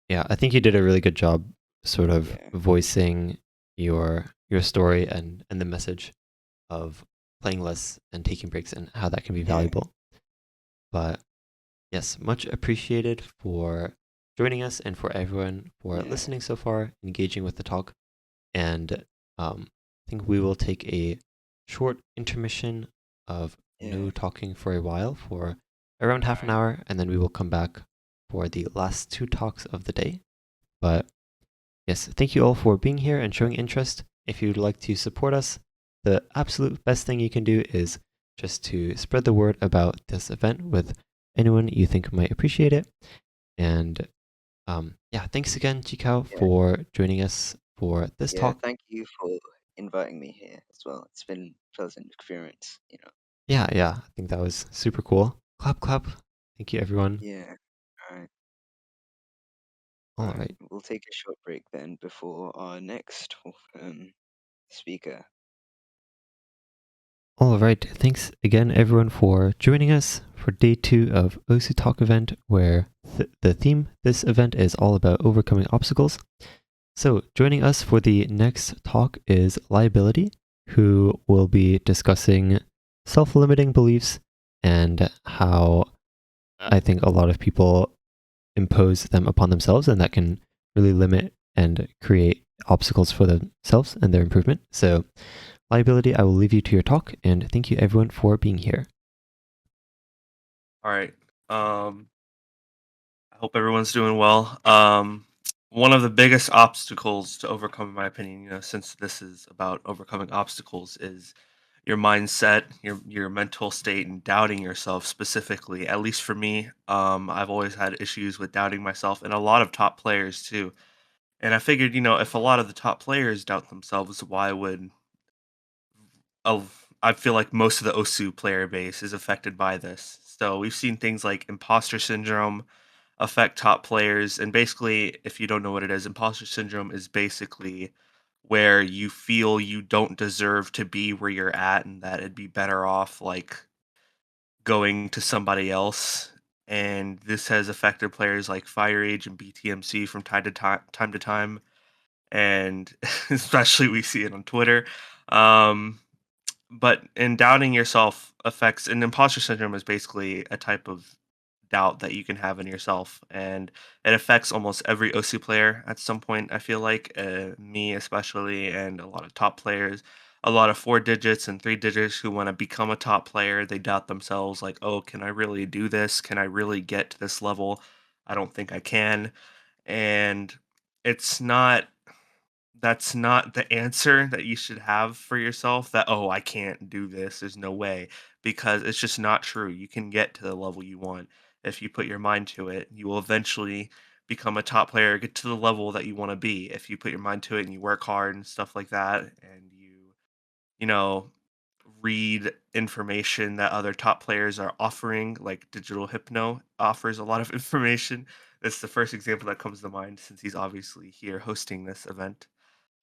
yeah, I think you did a really good job sort of yeah, voicing your story and the message of playing less and taking breaks and how that can be yeah, valuable. But yes, much appreciated for joining us and for everyone for yeah, listening so far, engaging with the talk. And I think we will take a short intermission of yeah. no talking for a while for around half an Alright. hour, and then we will come back for the last two talks of the day. But yes, thank you all for being here and showing interest. If you'd like to support us, the absolute best thing you can do is just to spread the word about this event with anyone you think might appreciate it. And yeah, thanks again, Chikao, Yeah, for joining us for this yeah. talk. Thank you for inviting me here as well. It's been a pleasant experience. Yeah, I think that was super cool. Clap, clap. Thank you, everyone. Yeah. Alright. All Alright. right. We'll take a short break then before our next speaker. All right. Thanks again, everyone, for joining us for day 2 of OSU Talk event, where the theme this event is all about overcoming obstacles. So, joining us for the next talk is Liability, who will be discussing self limiting beliefs and how I think a lot of people impose them upon themselves, and that can really limit and create obstacles for themselves and their improvement. So, Liability, I will leave you to your talk, and thank you everyone for being here. All right. I hope everyone's doing well. One of the biggest obstacles to overcome, in my opinion, since this is about overcoming obstacles, is your mindset, your mental state, and doubting yourself specifically. At least for me, I've always had issues with doubting myself, and a lot of top players too. And I figured, if a lot of the top players doubt themselves, why would I feel like most of the OSU player base is affected by this. So we've seen things like imposter syndrome affect top players. And basically, if you don't know what it is, imposter syndrome is basically where you feel you don't deserve to be where you're at and that it'd be better off like going to somebody else. And this has affected players like Fire Age and BTMC from time to time. And especially we see it on Twitter. Um, but in doubting yourself affects and imposter syndrome is basically a type of doubt that you can have in yourself, and it affects almost every OC player at some point. I feel like me especially, and a lot of top players, a lot of 4 digits and 3 digits who want to become a top player. They doubt themselves, like, oh, can I really do this? Can I really get to this level? I don't think I can. And it's not that's not the answer that you should have for yourself, that, oh, I can't do this, there's no way, because it's just not true. You can get to the level you want if you put your mind to it. You will eventually become a top player, get to the level that you want to be if you put your mind to it and you work hard and stuff like that, and you know read information that other top players are offering. Like Digital Hypno offers a lot of information That's the first example that comes to mind since he's obviously here hosting this event.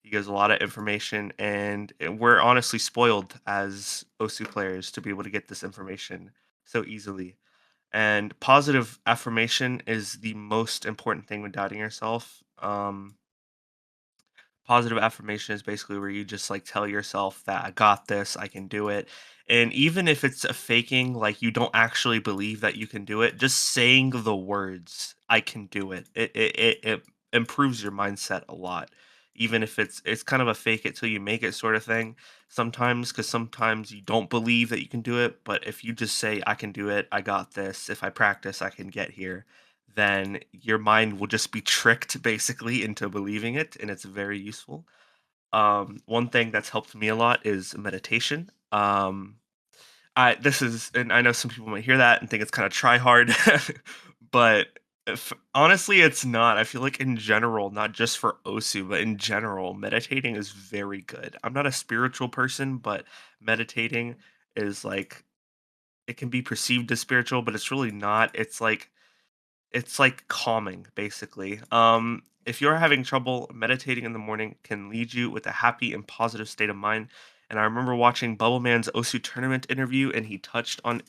He gives a lot of information, and we're honestly spoiled as OSU players to be able to get this information so easily. And positive affirmation is the most important thing when doubting yourself. Positive affirmation is basically where you just like tell yourself that I got this, I can do it. And even if it's a faking, like you don't actually believe that you can do it, just saying the words I can do it, it improves your mindset a lot. Even if it's kind of a fake it till you make it sort of thing sometimes, because sometimes you don't believe that you can do it. But if you just say I can do it, I got this, if I practice, I can get here, then your mind will just be tricked basically into believing it, and it's very useful. One thing that's helped me a lot is meditation. I this is, and I know some people might hear that and think it's kind of try hard, but if, honestly, it's not. I feel like in general, not just for OSU, but in general, meditating is very good. I'm not a spiritual person, but meditating is like it can be perceived as spiritual, but it's really not. It's like calming, basically. If you're having trouble, meditating in the morning can lead you with a happy and positive state of mind. And I remember watching Bubbleman's OSU tournament interview, and he touched on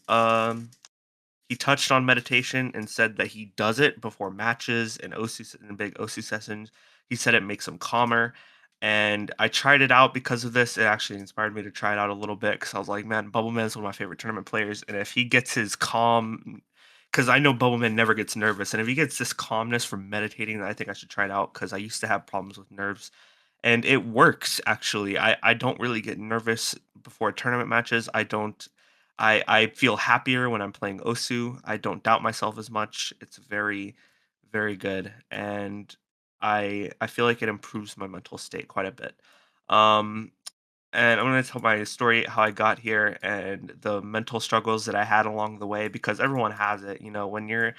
meditation and said that he does it before matches and and big OSU sessions. He said it makes him calmer. And I tried it out because of this. It actually inspired me to try it out a little bit because I was like, man, Bubbleman is one of my favorite tournament players. And if he gets his calm, because I know Bubbleman never gets nervous. And if he gets this calmness from meditating, I think I should try it out because I used to have problems with nerves. And it works, actually. I don't really get nervous before tournament matches. I feel happier when I'm playing Osu. I don't doubt myself as much. It's very, very good, and I feel like it improves my mental state quite a bit. Um, and I'm gonna tell my story how I got here and the mental struggles that I had along the way because everyone has it. You know, when you're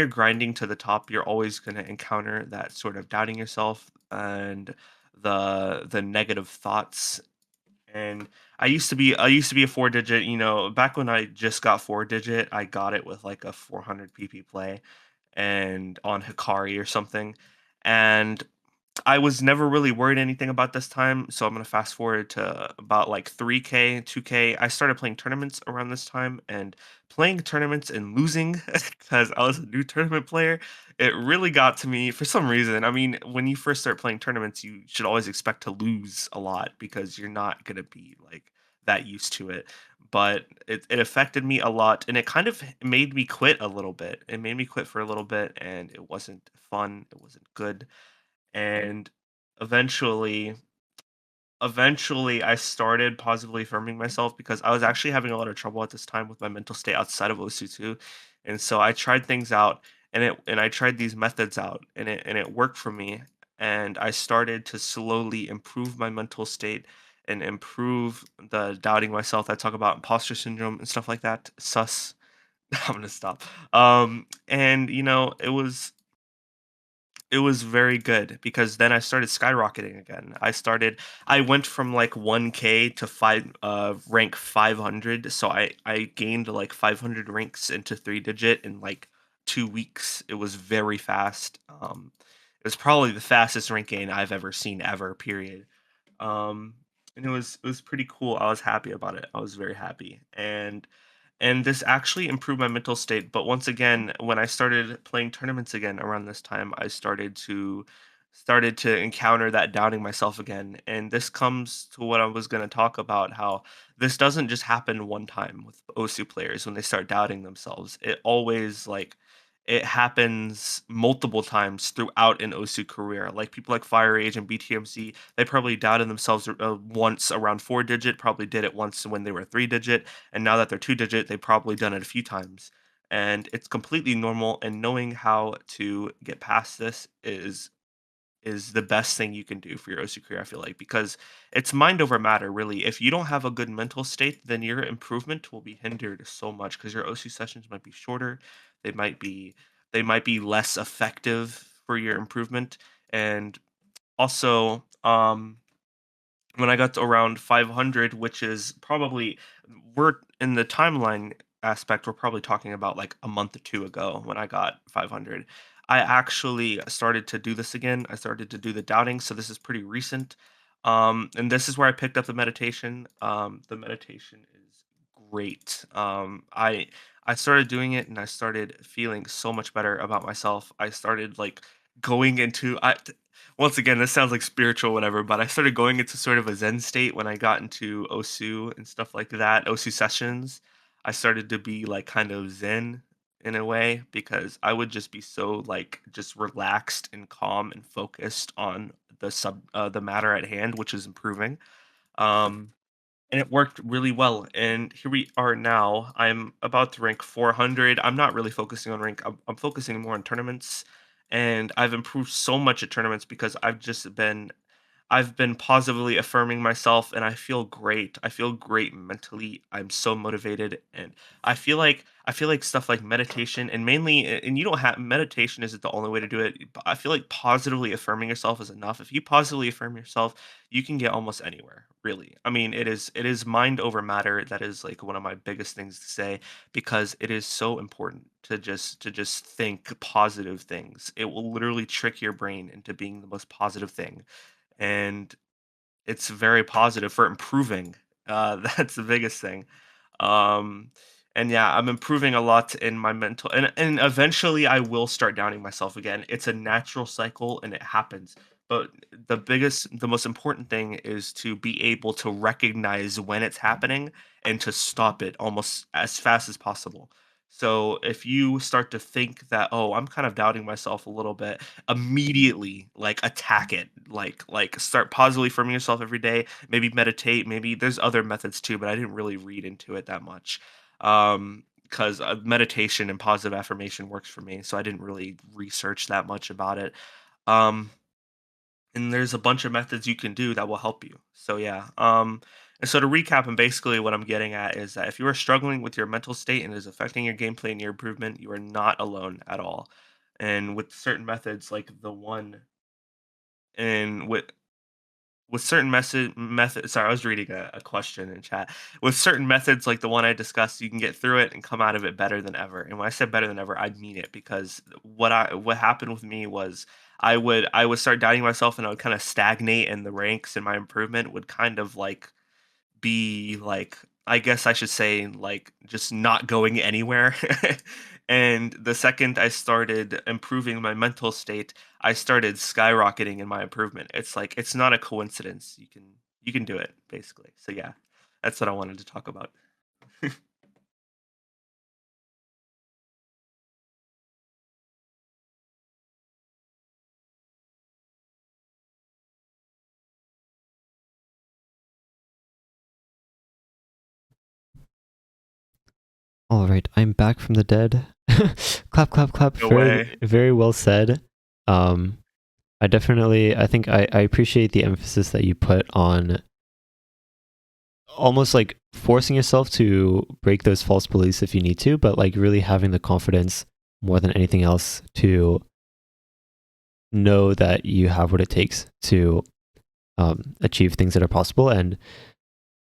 grinding to the top, you're always gonna encounter that sort of doubting yourself and the negative thoughts. And I used to be a 4 digit, back when I just got 4 digit, I got it with like a 400 PP play and on Hikari or something. And I was never really worried anything about this time, so I'm gonna fast forward to about like 3K, 2K. I started playing tournaments around this time, and playing tournaments and losing because I was a new tournament player. It really got to me for some reason. I mean, when you first start playing tournaments, you should always expect to lose a lot because you're not gonna be like that used to it. But it affected me a lot, and it kind of made me quit a little bit. It made me quit for a little bit, and it wasn't fun. It wasn't good, and eventually eventually I started positively affirming myself because I was actually having a lot of trouble at this time with my mental state outside of OC2. And so I tried things out, and I tried these methods out, and it worked for me. And I started to slowly improve my mental state and improve the doubting myself. I talk about imposter syndrome and stuff like that. Sus. I'm gonna stop. And it was very good because then I started skyrocketing again. I went from like 1K to rank 500. So I gained like 500 ranks into 3 digit in like 2 weeks. It was very fast. It was probably the fastest rank gain I've ever seen ever, period. Um, and it was pretty cool. I was happy about it. I was very happy. And this actually improved my mental state. But once again, when I started playing tournaments again around this time, I started to encounter that doubting myself again. And this comes to what I was going to talk about, how this doesn't just happen one time with OSU players when they start doubting themselves. It happens multiple times throughout an OSU career. Like people like Fire Age and BTMC, they probably doubted themselves once around 4 digit, probably did it once when they were 3 digit, and now that they're 2 digit, they've probably done it a few times. And it's completely normal, and knowing how to get past this is the best thing you can do for your OC career, I feel like, because it's mind over matter, really. If you don't have a good mental state, then your improvement will be hindered so much because your OC sessions might be shorter, they might be they might be less effective for your improvement. And also, when I got to around 500, which is probably, we're in the timeline aspect, we're probably talking about like a month or two ago when I got 500. I actually started to do this again. I started to do the doubting, so this is pretty recent. And this is where I picked up the meditation. The meditation is great. I started doing it and I started feeling so much better about myself. I started like going into once again, this sounds like spiritual, whatever, but I started going into sort of a Zen state when I got into OSU and stuff like that, OSU sessions. I started to be like kind of Zen in a way because I would just be so like just relaxed and calm and focused on the matter at hand, which is improving. Um, and it worked really well. And here we are now. I'm about to rank 400. I'm not really focusing on rank. I'm focusing more on tournaments, and I've improved so much at tournaments because I've been positively affirming myself and I feel great. I feel great mentally. I'm so motivated and I feel like stuff like meditation and mainly and you don't have meditation isn't the only way to do it. But I feel like positively affirming yourself is enough. If you positively affirm yourself, you can get almost anywhere, really. I mean, it is mind over matter. That is like one of my biggest things to say because it is so important to just think positive things. It will literally trick your brain into being the most positive thing and it's very positive for improving. That's the biggest thing. Um, and yeah, I'm improving a lot in my mental, and eventually I will start downing myself again. It's a natural cycle, and it happens. But the most important thing is to be able to recognize when it's happening and to stop it almost as fast as possible. So if you start to think that, oh, I'm kind of doubting myself a little bit, immediately like attack it. Like start positively affirming yourself every day. Maybe meditate. Maybe there's other methods too, but I didn't really read into it that much. Because meditation and positive affirmation works for me, so I didn't really research that much about it. Um, and there's a bunch of methods you can do that will help you. So yeah. And so to recap, and basically what I'm getting at is that if you are struggling with your mental state and it is affecting your gameplay and your improvement, you are not alone at all. And with certain methods like the one and with certain method sorry, I was reading a question in chat. With certain methods like the one I discussed, you can get through it and come out of it better than ever. And when I said better than ever, I mean it because what happened with me was I would start doubting myself and I would kind of stagnate and the ranks and my improvement would kind of like be like I guess I should say like just not going anywhere. And the second I started improving my mental state, I started skyrocketing in my improvement. It's like it's not a coincidence. You can do it basically. So yeah, that's what I wanted to talk about. All right, I'm back from the dead. Clap, clap, clap. No Very, way. very well said. I think I appreciate the emphasis that you put on almost like forcing yourself to break those false beliefs if you need to, but like really having the confidence more than anything else to know that you have what it takes to achieve things that are possible. And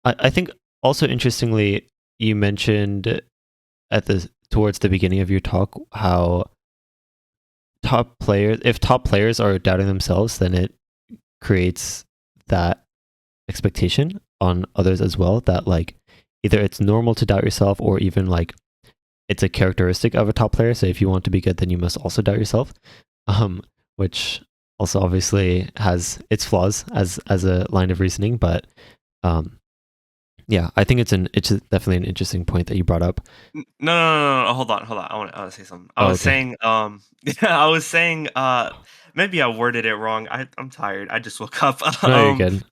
I think also interestingly, you mentioned towards the beginning of your talk how if top players are doubting themselves, then it creates that expectation on others as well that like either it's normal to doubt yourself or even like it's a characteristic of a top player. So if you want to be good, then you must also doubt yourself, which also obviously has its flaws as a line of reasoning. But yeah, I think it's definitely an interesting point that you brought up. No. Hold on, hold on. I want to say something. I Oh, was okay. saying, yeah, I was saying, maybe I worded it wrong. I'm tired. I just woke up. No, you're good.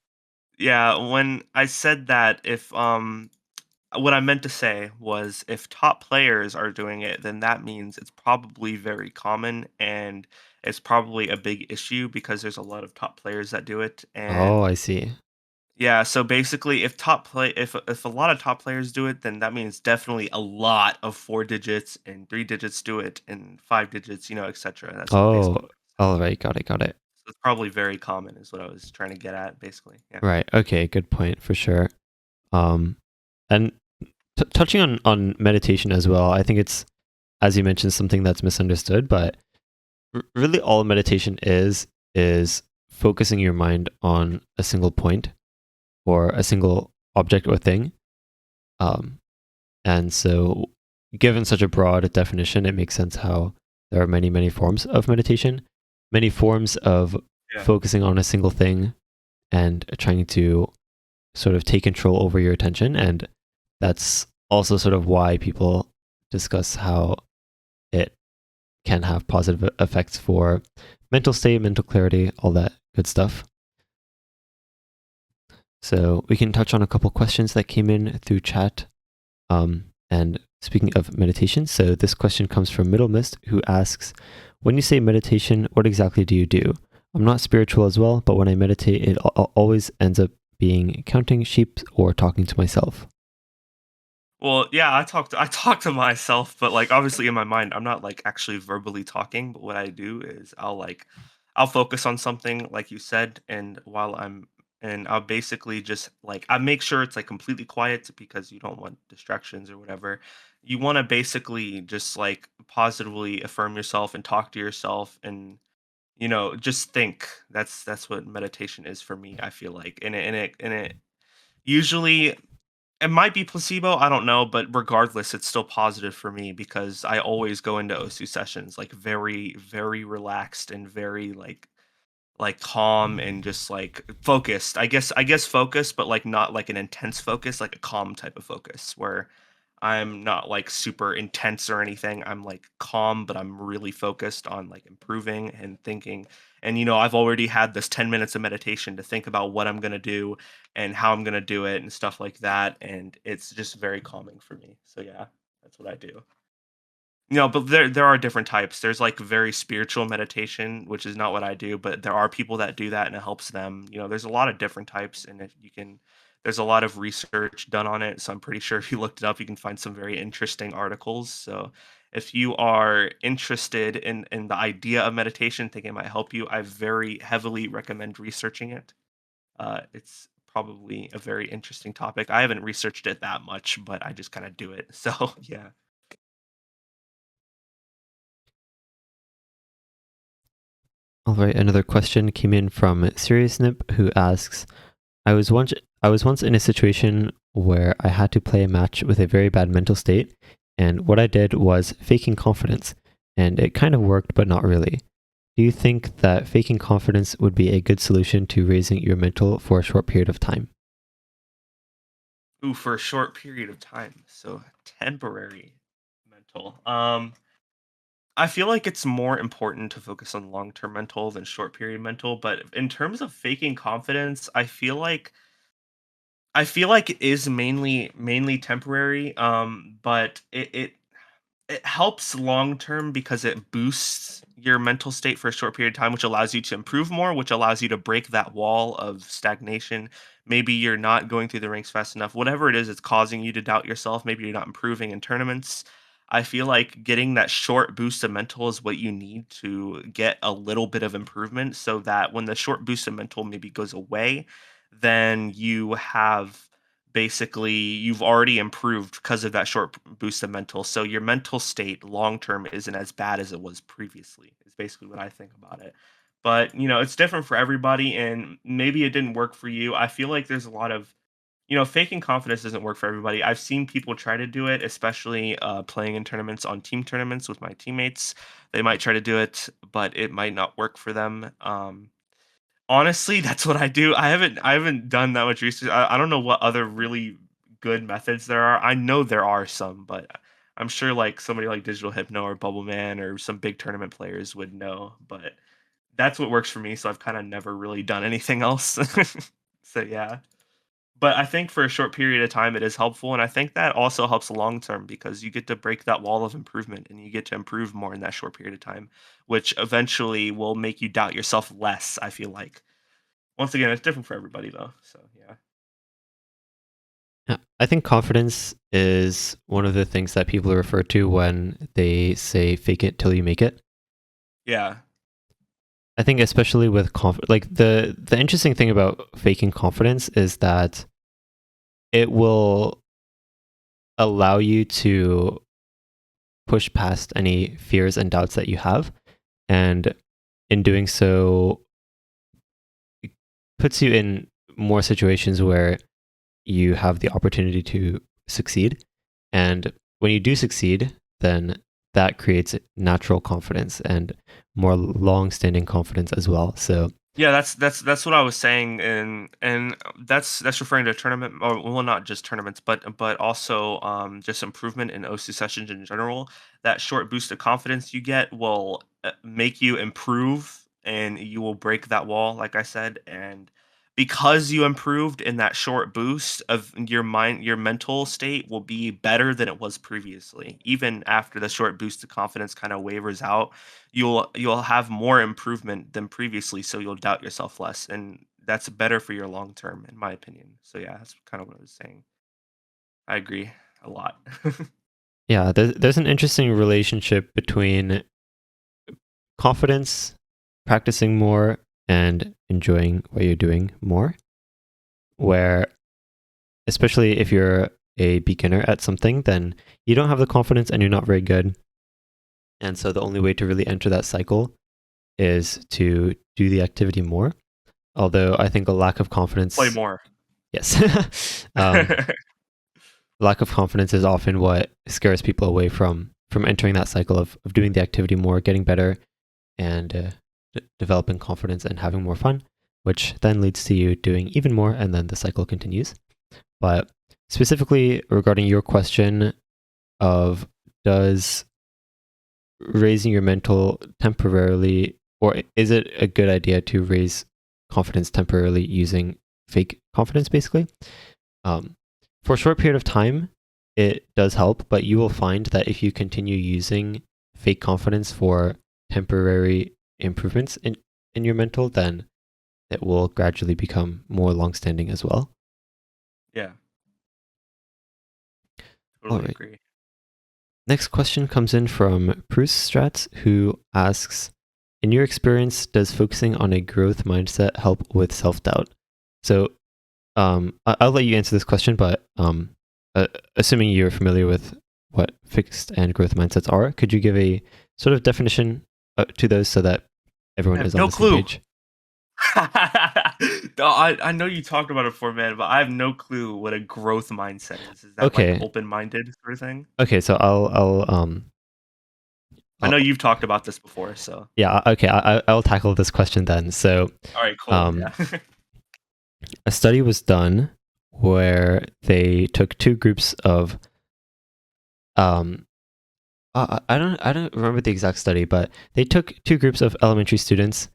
Yeah, when I said that, if what I meant to say was if top players are doing it, then that means it's probably very common and it's probably a big issue because there's a lot of top players that do it. Oh, And I see. yeah, so basically if a lot of top players do it, then that means definitely a lot of 4 digits and 3 digits do it and 5 digits, etc. That's what Oh, basically. all right, got it. So it's probably very common is what I was trying to get at basically. Yeah. Right. Okay, good point for sure. Um, and touching on meditation as well, I think it's, as you mentioned, something that's misunderstood, but really all meditation is focusing your mind on a single point or a single object or thing. And so, given such a broad definition, it makes sense how there are many, many forms of meditation, many forms of focusing on a single thing and trying to sort of take control over your attention. And that's also sort of why people discuss how it can have positive effects for mental state, mental clarity, all that good stuff. So we can touch on a couple questions that came in through chat. And speaking of meditation, so this question comes from Middle Mist, who asks, when you say meditation, what exactly do you do? I'm not spiritual as well, but when I meditate, it always ends up being counting sheep or talking to myself. Well, yeah, I talk to myself, but like obviously in my mind, I'm not like actually verbally talking. But what I do is I'll focus on something like you said, and I'll basically just like I make sure it's like completely quiet because you don't want distractions or whatever. You want to basically just like positively affirm yourself and talk to yourself and just think. That's what meditation is for me. I feel like, and it usually it might be placebo, I don't know, but regardless, it's still positive for me because I always go into OSU sessions like very, very relaxed and very like calm and just like focused. I guess focused, but like not like an intense focus, like a calm type of focus where I'm not like super intense or anything. I'm like calm, but I'm really focused on like improving and thinking. And I've already had this 10 minutes of meditation to think about what I'm going to do and how I'm going to do it and stuff like that, and it's just very calming for me. So yeah, that's what I do. But there are different types. There's like very spiritual meditation, which is not what I do, but there are people that do that and it helps them. There's a lot of different types, and if you can, there's a lot of research done on it. So I'm pretty sure if you looked it up, you can find some very interesting articles. So if you are interested in the idea of meditation, think it might help you, I very heavily recommend researching it. It's probably a very interesting topic. I haven't researched it that much, but I just kind of do it. So yeah. All right, another question came in from Serious Nip, who asks, I was once in a situation where I had to play a match with a very bad mental state, and what I did was faking confidence, and it kind of worked, but not really. Do you think that faking confidence would be a good solution to raising your mental for a short period of time? Ooh, for a short period of time. So temporary mental. I feel like it's more important to focus on long-term mental than short period mental, but in terms of faking confidence, I feel like it is mainly temporary. But it helps long term because it boosts your mental state for a short period of time, which allows you to improve more, which allows you to break that wall of stagnation. Maybe you're not going through the ranks fast enough. Whatever it is, it's causing you to doubt yourself. Maybe you're not improving in tournaments. I feel like getting that short boost of mental is what you need to get a little bit of improvement so that when the short boost of mental maybe goes away, then you have basically you've already improved because of that short boost of mental. So your mental state long term isn't as bad as it was previously. Is basically what I think about it. But it's different for everybody, and maybe it didn't work for you. I feel like there's a lot of faking confidence doesn't work for everybody. I've seen people try to do it, especially playing in tournaments on team tournaments with my teammates. They might try to do it, but it might not work for them. Honestly, that's what I do. I haven't done that much research. I don't know what other really good methods there are. I know there are some, but I'm sure like somebody like Digital Hypno or Bubble Man or some big tournament players would know. But that's what works for me, so I've kind of never really done anything else. So yeah. But I think for a short period of time it is helpful, and I think that also helps long term because you get to break that wall of improvement and you get to improve more in that short period of time, which eventually will make you doubt yourself less, I feel like. Once again, it's different for everybody though. So yeah. Yeah, I think confidence is one of the things that people refer to when they say fake it till you make it. Yeah. I think especially with like the interesting thing about faking confidence is that it will allow you to push past any fears and doubts that you have. and in doing so, it puts you in more situations where you have the opportunity to succeed. And when you do succeed, then that creates natural confidence and more long-standing confidence as well. So Yeah, that's what I was saying, and that's referring to tournament, or well, not just tournaments, but also just improvement in OC sessions in general. That short boost of confidence you get will make you improve, and you will break that wall, like I said, and because you improved in that short boost of your mind, your mental state will be better than it was previously. Even after the short boost of confidence kind of wavers out, you'll have more improvement than previously, so you'll doubt yourself less, and that's better for your long term, in my opinion. So yeah, that's kind of what I was saying. I agree a lot. yeah, there's an interesting relationship between confidence, practicing more, and enjoying what you're doing more, where especially if you're a beginner at something, then you don't have the confidence and you're not very good. And so the only way to really enter that cycle is to do the activity more. Although I think a lack of confidence, Play more. yes, lack of confidence is often what scares people away from entering that cycle of doing the activity more, getting better, and developing confidence and having more fun, which then leads to you doing even more, and then the cycle continues. But specifically regarding your question of does raising your mental temporarily, or is it a good idea to raise confidence temporarily using fake confidence, basically? For a short period of time, it does help, but you will find that if you continue using fake confidence for temporary improvements in your mental, then it will gradually become more long-standing as well. Yeah. All Totally right. agree. Next question comes in from Bruce Stratz, who asks, in your experience, does focusing on a growth mindset help with self-doubt? So I'll let you answer this question, but assuming you're familiar with what fixed and growth mindsets are, could you give a sort of definition to those so that everyone I have is on no the same clue. page? No, I know you talked about it before, man, but I have no clue what a growth mindset is. Is that Okay. like open-minded sort of thing? Okay, so I know you've talked about this before, so. yeah, okay, I'll tackle this question then. So All right, cool. Yeah. a study was done where they took two groups of I don't remember the exact study, but they took two groups of elementary students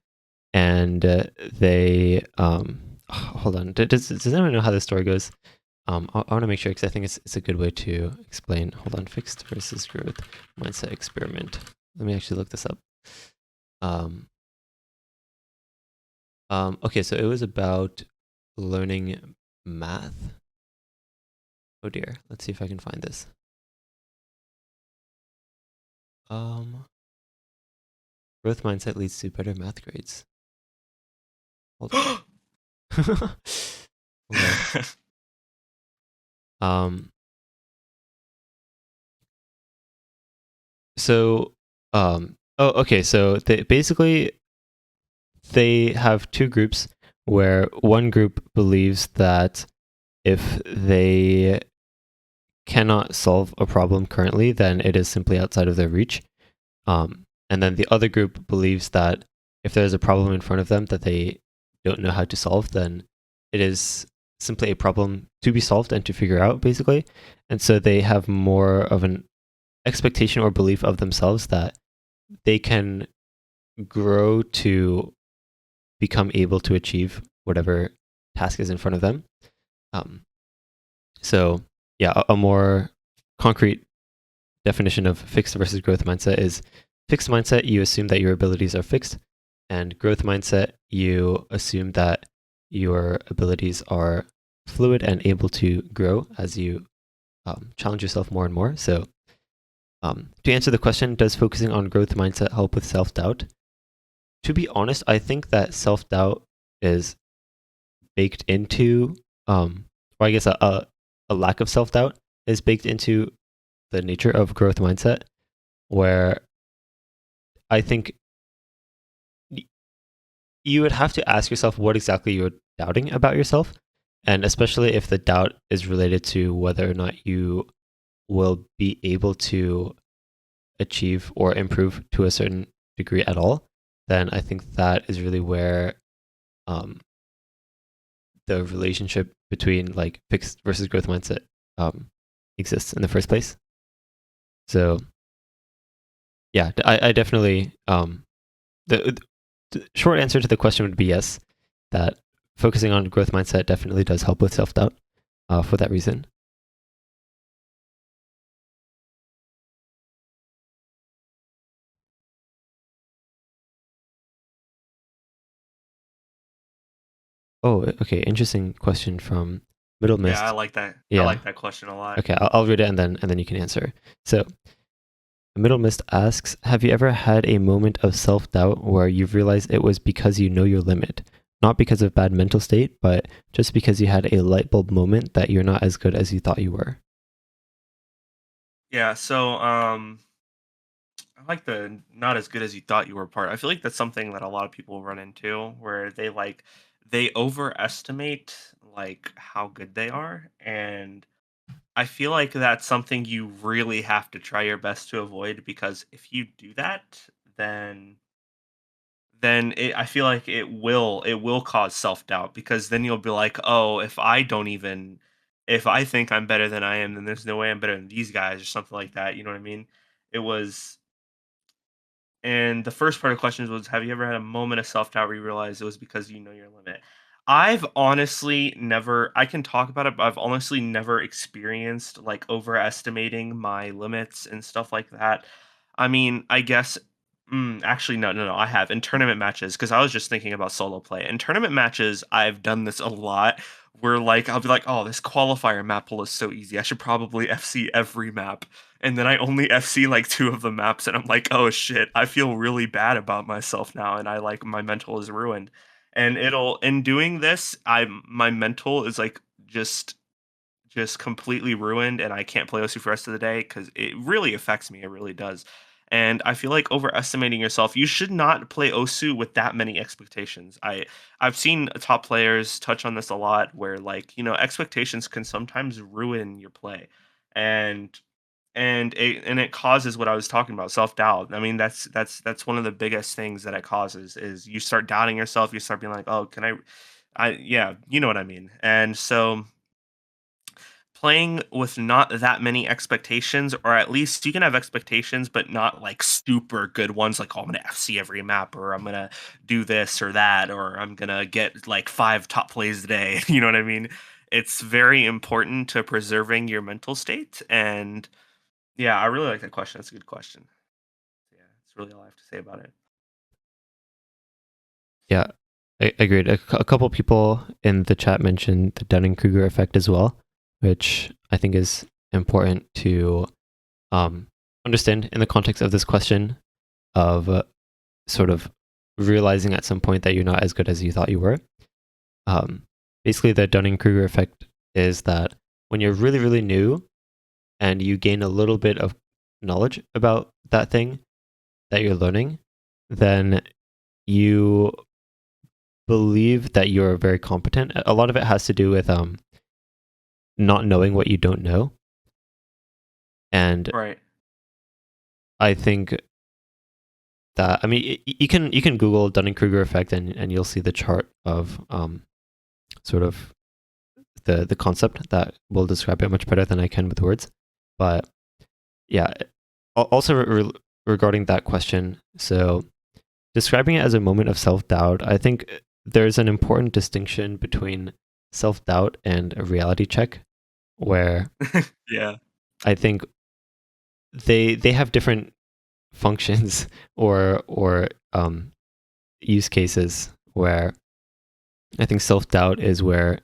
and they hold on. Does anyone know how this story goes? I want to make sure because I think it's a good way to explain. Hold on, fixed versus growth mindset experiment. Let me actually look this up. Okay, so it was about learning math. Oh dear, let's see if I can find this. Growth mindset leads to better math grades. Hold on. Hold on. So, okay. So they have two groups where one group believes that if they cannot solve a problem currently, then it is simply outside of their reach. And then the other group believes that if there's a problem in front of them that they don't know how to solve, then it is simply a problem to be solved and to figure out, basically. And so they have more of an expectation or belief of themselves that they can grow to become able to achieve whatever task is in front of them. So yeah, a more concrete definition of fixed versus growth mindset is fixed mindset, you assume that your abilities are fixed, and growth mindset, you assume that your abilities are fluid and able to grow as you challenge yourself more and more. So to answer the question, does focusing on growth mindset help with self-doubt? To be honest, I think that self-doubt is baked into, or I guess a lack of self-doubt is baked into the nature of growth mindset, where I think you would have to ask yourself what exactly you're doubting about yourself, and especially if the doubt is related to whether or not you will be able to achieve or improve to a certain degree at all, then I think that is really where um, the relationship between like fixed versus growth mindset exists in the first place. So yeah, I definitely the short answer to the question would be yes, that focusing on growth mindset definitely does help with self-doubt for that reason. Oh, okay. Interesting question from Middle Mist. Yeah, I like that. I Yeah. like that question a lot. Okay, I'll read it and then you can answer. So, Middle Mist asks, have you ever had a moment of self-doubt where you've realized it was because you know your limit? Not because of bad mental state, but just because you had a light bulb moment that you're not as good as you thought you were. Yeah, so I like the not as good as you thought you were part. I feel like that's something that a lot of people run into where they overestimate like how good they are, and I feel like that's something you really have to try your best to avoid, because if you do that, then I feel like it will cause self-doubt, because then you'll be like, "Oh, if I think I'm better than I am, then there's no way I'm better than these guys," or something like that, you know what I mean? It was And the first part of the questions was, have you ever had a moment of self-doubt where you realized it was because you know your limit? I've honestly never I can talk about it, but I've honestly never experienced like overestimating my limits and stuff like that. I mean, I guess actually no, I have in tournament matches, because I was just thinking about solo play. In tournament matches, I've done this a lot where like I'll be like, "Oh, this qualifier map pool is so easy. I should probably FC every map." And then I only FC like 2 of the maps, and I'm like, "Oh shit, I feel really bad about myself now, and I like my mental is ruined." And it'll in doing this, my mental is like just completely ruined, and I can't play OSU for the rest of the day because it really affects me. It really does. And I feel like overestimating yourself, you should not play OSU with that many expectations. I've seen top players touch on this a lot where like, expectations can sometimes ruin your play. And it causes what I was talking about, self-doubt. I mean, that's one of the biggest things that it causes is you start doubting yourself, you start being like, "Oh, can I yeah, you know what I mean." And so playing with not that many expectations, or at least you can have expectations, but not like super good ones, like, oh, I'm gonna FC every map, or I'm gonna do this or that, or I'm gonna get like 5 top plays a day. You know what I mean? It's very important to preserving your mental state. And yeah, I really like that question. That's a good question. Yeah, that's really all I have to say about it. Yeah, I agreed. A couple people in the chat mentioned the Dunning-Kruger effect as well, which I think is important to understand in the context of this question of sort of realizing at some point that you're not as good as you thought you were. Basically, the Dunning-Kruger effect is that when you're really, really new and you gain a little bit of knowledge about that thing that you're learning, then you believe that you're very competent. A lot of it has to do with not knowing what you don't know. And Right. I think that, I mean, you can Google Dunning-Kruger effect and you'll see the chart of sort of the concept that will describe it much better than I can with words. But yeah, also regarding that question, so describing it as a moment of self-doubt, I think there's an important distinction between self-doubt and a reality check, where Yeah. I think they have different functions or use cases, where I think self-doubt is where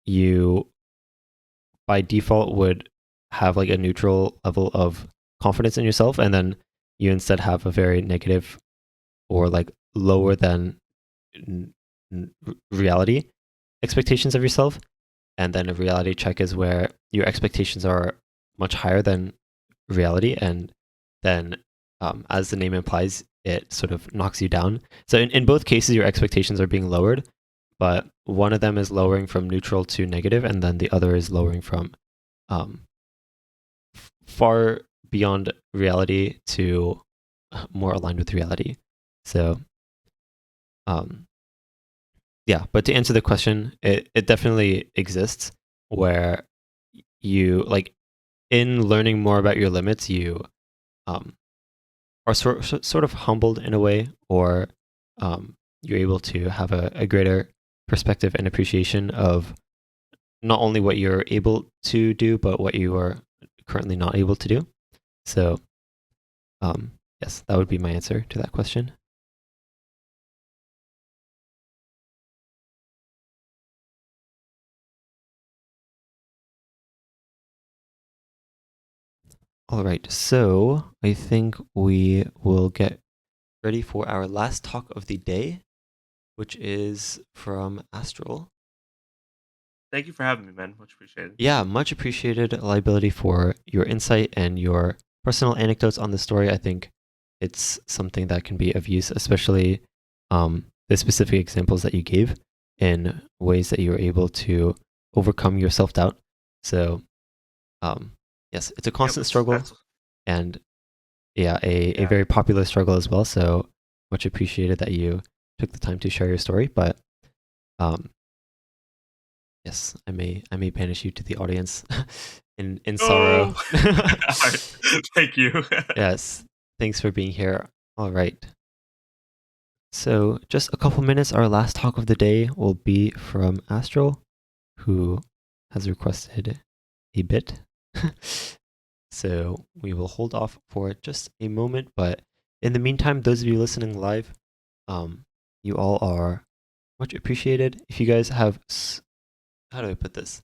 you by default would have like a neutral level of confidence in yourself, and then you instead have a very negative or like lower than reality expectations of yourself. And then a reality check is where your expectations are much higher than reality, and then as the name implies, it sort of knocks you down. So in both cases, your expectations are being lowered, but one of them is lowering from neutral to negative, and then the other is lowering from um, far beyond reality to more aligned with reality. So, yeah, but to answer the question, it definitely exists where you, like, in learning more about your limits, you are sort of humbled in a way, or you're able to have a greater perspective and appreciation of not only what you're able to do, but what you are currently not able to do. So, yes, that would be my answer to that question. All right, so I think we will get ready for our last talk of the day, which is from Astral. Thank you for having me, man. Much appreciated. Yeah, much appreciated, Liability, for your insight and your personal anecdotes on the story. I think it's something that can be of use, especially the specific examples that you gave in ways that you were able to overcome your self-doubt. So, yes, it's a constant struggle, and yeah, a Yeah. very popular struggle as well. So much appreciated that you took the time to share your story. But yes, I may banish you to the audience in sorrow. Thank you. Yes, thanks for being here. All right. So just a couple minutes. Our last talk of the day will be from Astral, who has requested a bit. So we will hold off for just a moment. But in the meantime, those of you listening live, you all are much appreciated. If you guys have, how do I put this?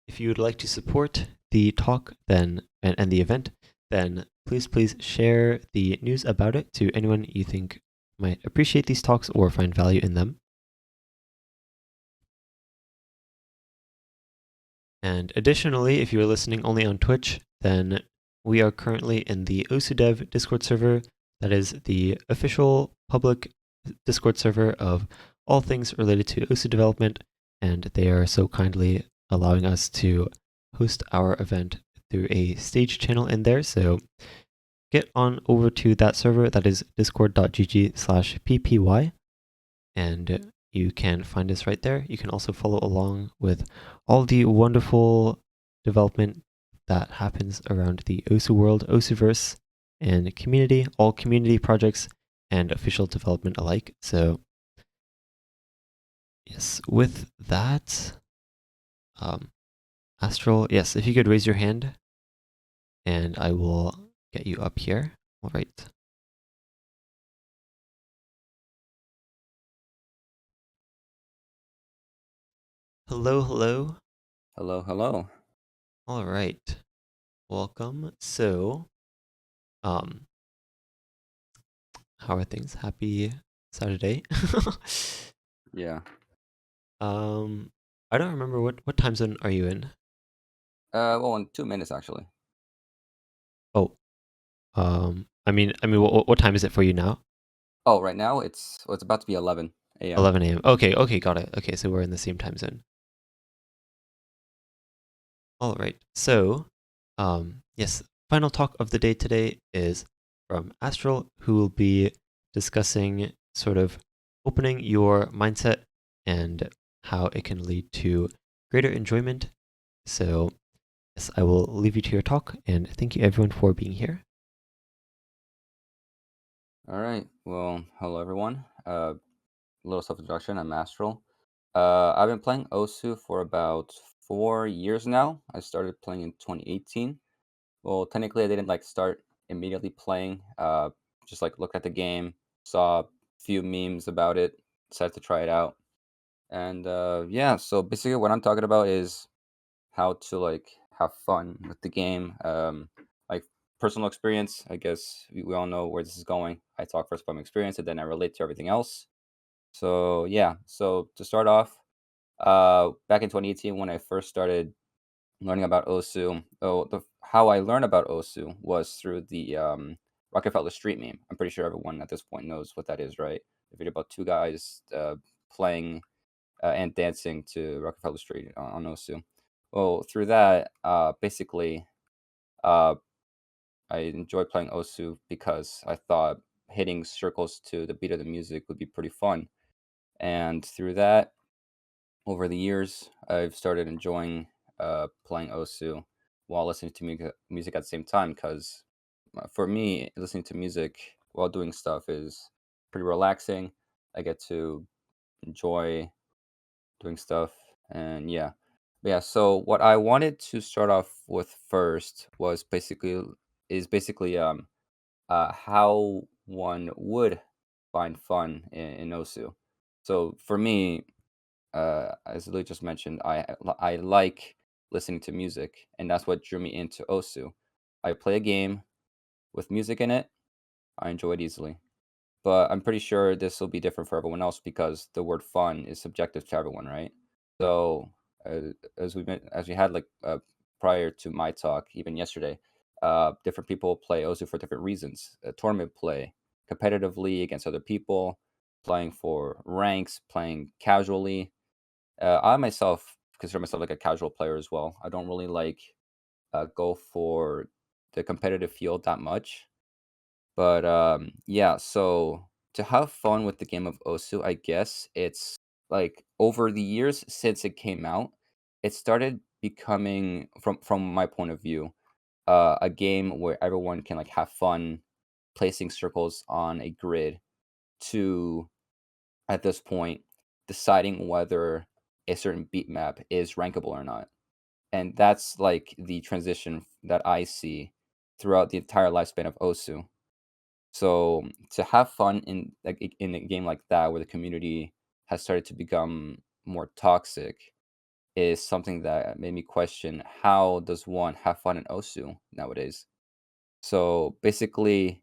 If you would like to support the talk then and the event, then please share the news about it to anyone you think might appreciate these talks or find value in them. And additionally, if you're listening only on Twitch, then we are currently in the OsuDev Discord server. That is the official public Discord server of all things related to Osu development, and they are so kindly allowing us to host our event through a stage channel in there. So get on over to that server. That is discord.gg/ppy, and you can find us right there. You can also follow along with all the wonderful development that happens around the Osu world, Osuverse, and community, all community projects and official development alike. So yes, with that, Astral, yes, if you could raise your hand and I will get you up here. All right. Hello. Hello. All right. Welcome. So, how are things? Happy Saturday. Yeah. I don't remember what time zone are you in? Well, in 2 minutes actually. Oh, I mean, what time is it for you now? Oh, right now it's about to be 11 a.m. 11 a.m. Okay, got it. Okay, so we're in the same time zone. All right. So, yes, final talk of the day today is from Astral, who will be discussing sort of opening your mindset and how it can lead to greater enjoyment. So, yes, I will leave you to your talk, and thank you everyone for being here. All right. Well, hello everyone. A little self-introduction. I'm Astral. I've been playing Osu for about 4 years now. I started playing in 2018. Well, technically, I didn't start immediately playing. Just looked at the game, saw a few memes about it, decided to try it out, and yeah. So basically, what I'm talking about is how to have fun with the game. Like personal experience. I guess we all know where this is going. I talk first about my experience, and then I relate to everything else. So yeah. So to start off, back in 2018 when I first started learning about Osu, how I learned about Osu was through the Rockefeller Street meme. I'm pretty sure everyone at this point knows what that is, right? The video about two guys playing and dancing to Rockefeller Street on Osu. Well, through that, basically, I enjoy playing Osu because I thought hitting circles to the beat of the music would be pretty fun. And through that, over the years, I've started enjoying playing Osu while listening to music at the same time because for me, listening to music while doing stuff is pretty relaxing. I get to enjoy doing stuff, and yeah. But yeah, so what I wanted to start off with first was basically how one would find fun in Osu. So for me, as Lee just mentioned, I like listening to music, and that's what drew me into Osu. I play a game with music in it. I enjoy it easily, but I'm pretty sure this will be different for everyone else because the word fun is subjective to everyone, right? So as we had like prior to my talk, even yesterday, different people play Osu for different reasons. Tournament play, competitively against other people, playing for ranks, playing casually. I myself consider myself like a casual player as well. I don't really like go for the competitive field that much. But yeah, so to have fun with the game of Osu, I guess it's like over the years since it came out, it started becoming from my point of view, a game where everyone can like have fun placing circles on a grid to at this point deciding whether a certain beat map is rankable or not. And that's like the transition that I see throughout the entire lifespan of Osu. So to have fun in like in a game like that where the community has started to become more toxic is something that made me question how does one have fun in Osu nowadays. So basically,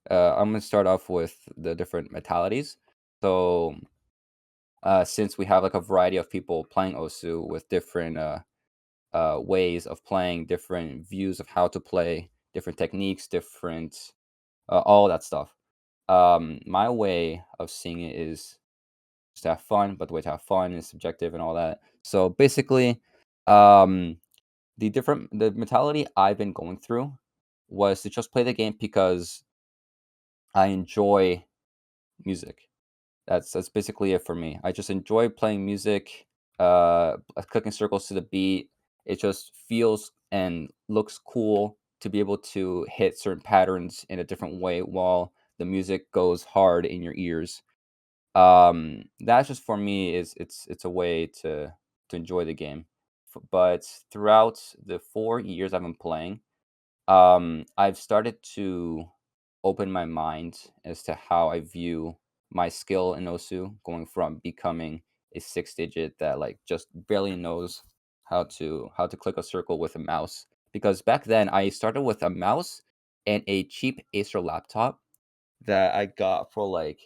I'm gonna start off with the different mentalities. So since we have like a variety of people playing Osu with different ways of playing, different views of how to play, different techniques, different all that stuff. My way of seeing it is just to have fun, but the way to have fun is subjective and all that. So basically, um, the mentality I've been going through was to just play the game because I enjoy music. That's basically it for me. I just enjoy playing music, clicking circles to the beat. It just feels and looks cool to be able to hit certain patterns in a different way while the music goes hard in your ears. That's just for me is it's a way to enjoy the game. But throughout the 4 years I've been playing, I've started to open my mind as to how I view my skill in Osu, going from becoming a six digit that like just barely knows how to click a circle with a mouse. Because back then I started with a mouse and a cheap Acer laptop that I got for like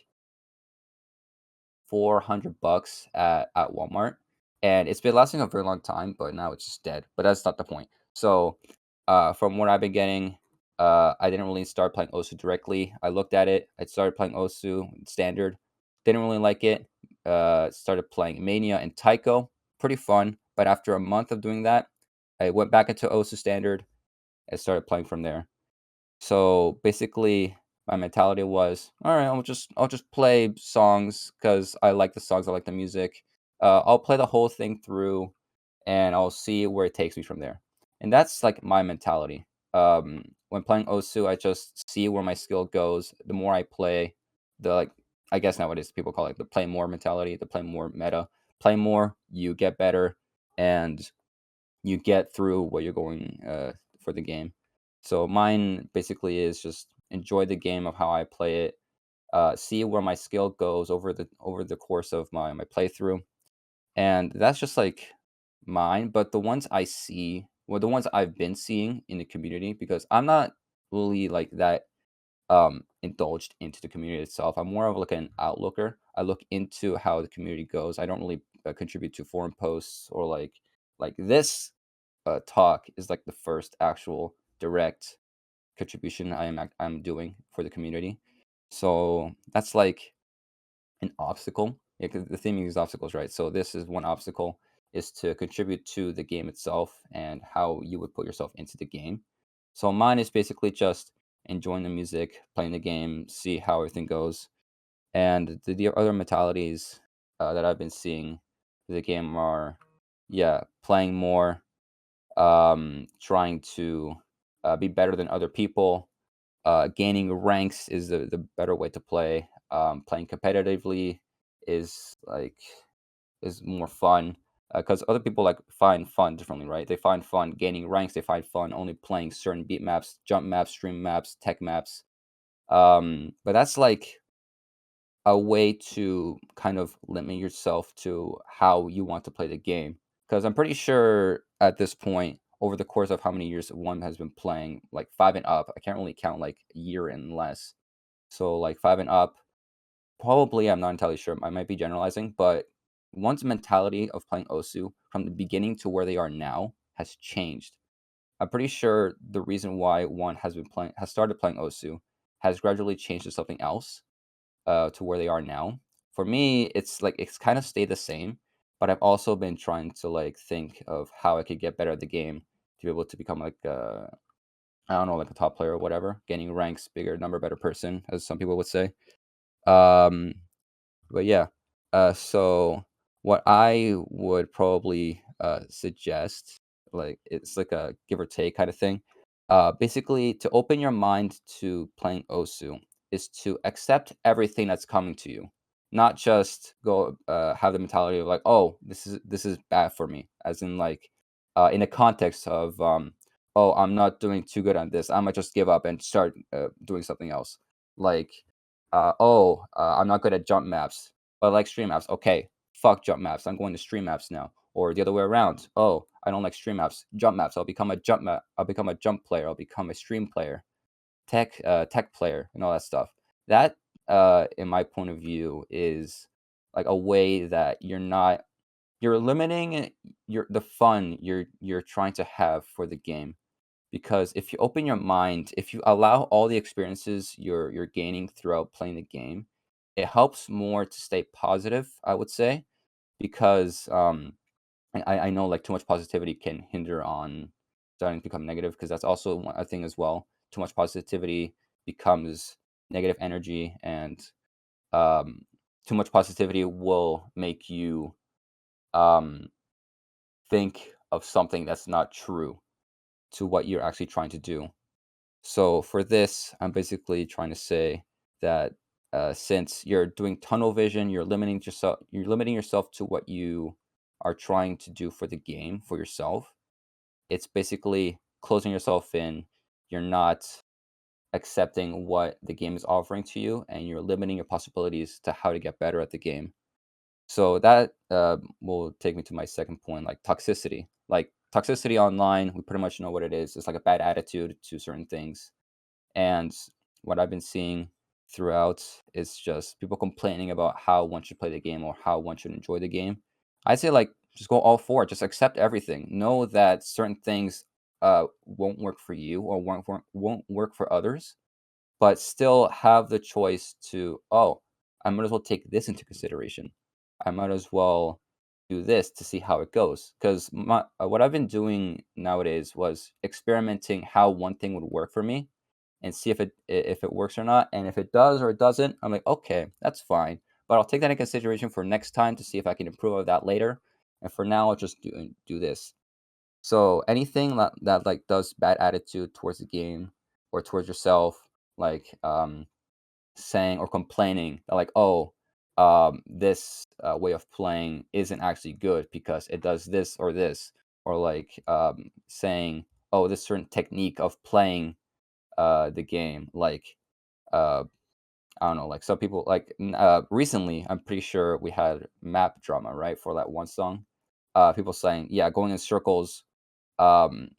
$400 at Walmart, and it's been lasting a very long time, but now it's just dead. But that's not the point. So, from what I've been getting, I didn't really start playing Osu directly. I looked at it. I started playing Osu standard. Didn't really like it. Started playing Mania and Taiko. Pretty fun. But after a month of doing that, I went back into Osu standard and started playing from there. So basically, my mentality was, all right, I'll just play songs because I like the songs, I like the music. I'll play the whole thing through, and I'll see where it takes me from there. And that's like my mentality. When playing Osu, I just see where my skill goes. The more I play, the like I guess nowadays people call it the play more mentality, the play more meta. Play more, you get better, and you get through what you're going for the game. So mine basically is just enjoy the game of how I play it, see where my skill goes over the course of my playthrough, and that's just like mine. But the ones I see, well, the ones I've been seeing in the community, because I'm not really like that indulged into the community itself. I'm more of like an outlooker. I look into how the community goes. I don't really contribute to forum posts or like this talk is like the first actual direct contribution I'm doing for the community. So that's like an obstacle. Yeah, 'cause the theming is obstacles, right? So this is one obstacle, is to contribute to the game itself and how you would put yourself into the game. So mine is basically just enjoying the music, playing the game, see how everything goes. And the other mentalities that I've been seeing for the game are, yeah, playing more, trying to be better than other people. Gaining ranks is the better way to play. Playing competitively is is more fun because other people like find fun differently, right? They find fun gaining ranks. They find fun only playing certain beat maps, jump maps, stream maps, tech maps. But that's like a way to kind of limit yourself to how you want to play the game. Because I'm pretty sure at this point, over the course of how many years one has been playing, like 5 and up, I can't really count like a year and less. So like 5 and up, probably I'm not entirely sure. I might be generalizing, but one's mentality of playing Osu from the beginning to where they are now has changed. I'm pretty sure the reason why one has started playing Osu has gradually changed to something else to where they are now. For me, it's like it's kind of stayed the same, but I've also been trying to like think of how I could get better at the game to be able to become like I don't know, like a top player or whatever, gaining ranks, bigger number, better person, as some people would say. Um, but yeah, so what I would probably suggest, like it's like a give or take kind of thing. Basically, to open your mind to playing Osu is to accept everything that's coming to you, not just go have the mentality of like, oh, this is bad for me, as in like in the context of oh, I'm not doing too good on this. I might just give up and start doing something else. Like I'm not good at jump maps, but I like stream maps. Okay, fuck jump maps. I'm going to stream maps now. Or the other way around. Oh, I don't like stream maps. Jump maps. I'll become a jump map. I'll become a jump player. I'll become a stream player, tech player, and all that stuff. That, in my point of view, is like a way that you're limiting the fun you're trying to have for the game, because if you open your mind, if you allow all the experiences you're gaining throughout playing the game, it helps more to stay positive, I would say, because I know like too much positivity can hinder on starting to become negative, because that's also a thing as well. Too much positivity becomes negative energy, and um, too much positivity will make you um, think of something that's not true to what you're actually trying to do. So for this, I'm basically trying to say that since you're doing tunnel vision, you're limiting yourself to what you are trying to do for the game for yourself. It's basically closing yourself in. You're not accepting what the game is offering to you, and you're limiting your possibilities to how to get better at the game. So that will take me to my second point, like toxicity. Like toxicity online, we pretty much know what it is. It's like a bad attitude to certain things. And what I've been seeing throughout is just people complaining about how one should play the game or how one should enjoy the game. I say like just go all for it. Just accept everything. Know that certain things won't work for you or won't work for others, but still have the choice to, oh, I might as well take this into consideration. I might as well do this to see how it goes. Because what I've been doing nowadays was experimenting how one thing would work for me and see if it works or not. And if it does or it doesn't, I'm like, okay, that's fine. But I'll take that into consideration for next time to see if I can improve on that later. And for now, I'll just do this. So anything that like does bad attitude towards the game or towards yourself, like saying or complaining that like, oh, this way of playing isn't actually good because it does this or this, or like saying, oh, this certain technique of playing the game, like uh, I don't know, like some people like recently, I'm pretty sure we had map drama, right, for that one song. People saying, yeah, going in circles um,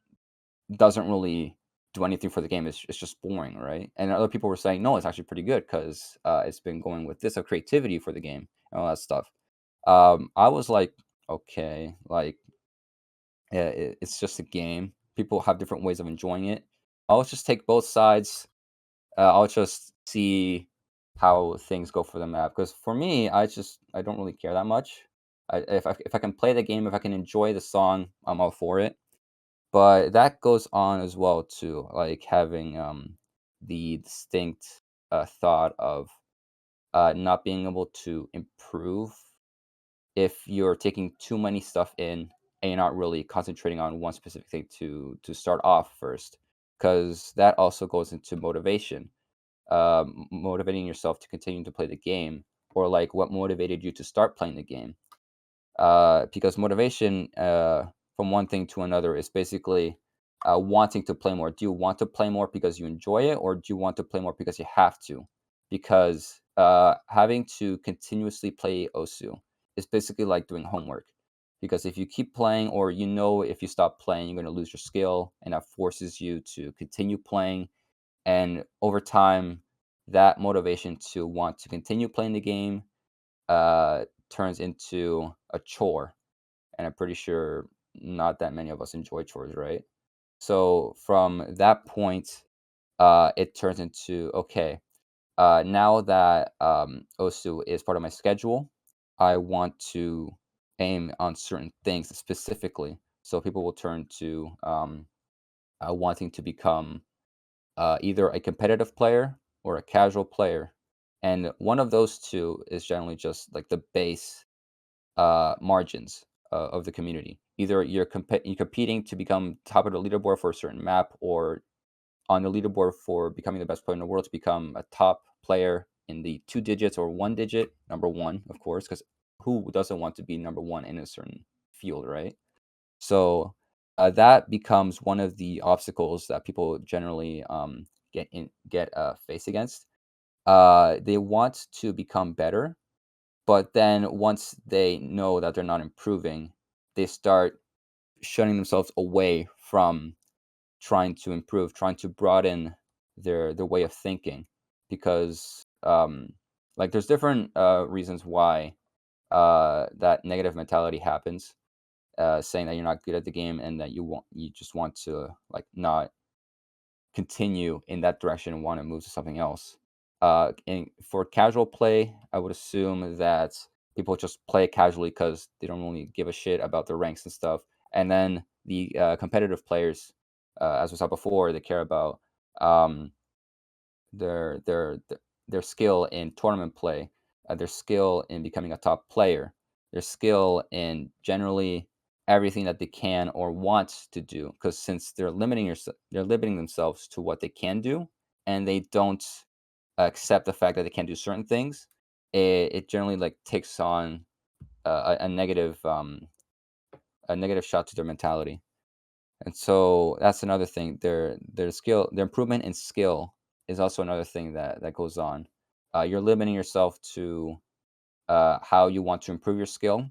doesn't really do anything for the game. It's just boring, right? And other people were saying, no, it's actually pretty good because it's been going with this of creativity for the game and all that stuff. I was like, okay, like it's just a game. People have different ways of enjoying it. I'll just take both sides. I'll just see how things go for the map. Because for me, I don't really care that much. If I can play the game, if I can enjoy the song, I'm all for it. But that goes on as well too, like having the distinct thought of not being able to improve if you're taking too many stuff in and you're not really concentrating on one specific thing to start off first, because that also goes into motivation, motivating yourself to continue to play the game, or like what motivated you to start playing the game. Because motivation from one thing to another is basically wanting to play more. Do you want to play more because you enjoy it, or do you want to play more because you have to? Because having to continuously play Osu is basically like doing homework. Because if you keep playing, or if you stop playing, you're going to lose your skill, and that forces you to continue playing. And over time, that motivation to want to continue playing the game turns into a chore. And I'm pretty sure not that many of us enjoy chores, right? So from that point, it turns into okay. Now that Osu is part of my schedule, I want to aim on certain things specifically. So people will turn to wanting to become either a competitive player or a casual player. And one of those two is generally just like the base margins of the community. Either you're competing to become top of the leaderboard for a certain map, or on the leaderboard for becoming the best player in the world to become a top player in the 2 digits or 1 digit, number one, of course, because who doesn't want to be number one in a certain field, right? So that becomes one of the obstacles that people generally get face against. They want to become better, but then once they know that they're not improving, they start shutting themselves away from trying to improve, trying to broaden their way of thinking, because like there's different reasons why that negative mentality happens, saying that you're not good at the game and that you just want to like not continue in that direction and want to move to something else. And for casual play, I would assume that people just play casually because they don't really give a shit about their ranks and stuff. And then the competitive players, as we saw before, they care about um, their their th- their skill in tournament play, their skill in becoming a top player, their skill in generally everything that they can or want to do. Because since they're limiting themselves to what they can do, and they don't accept the fact that they can't do certain things, it generally like takes on a negative shot to their mentality. And so that's another thing. Their improvement in skill is also another thing that goes on. You're limiting yourself to how you want to improve your skill,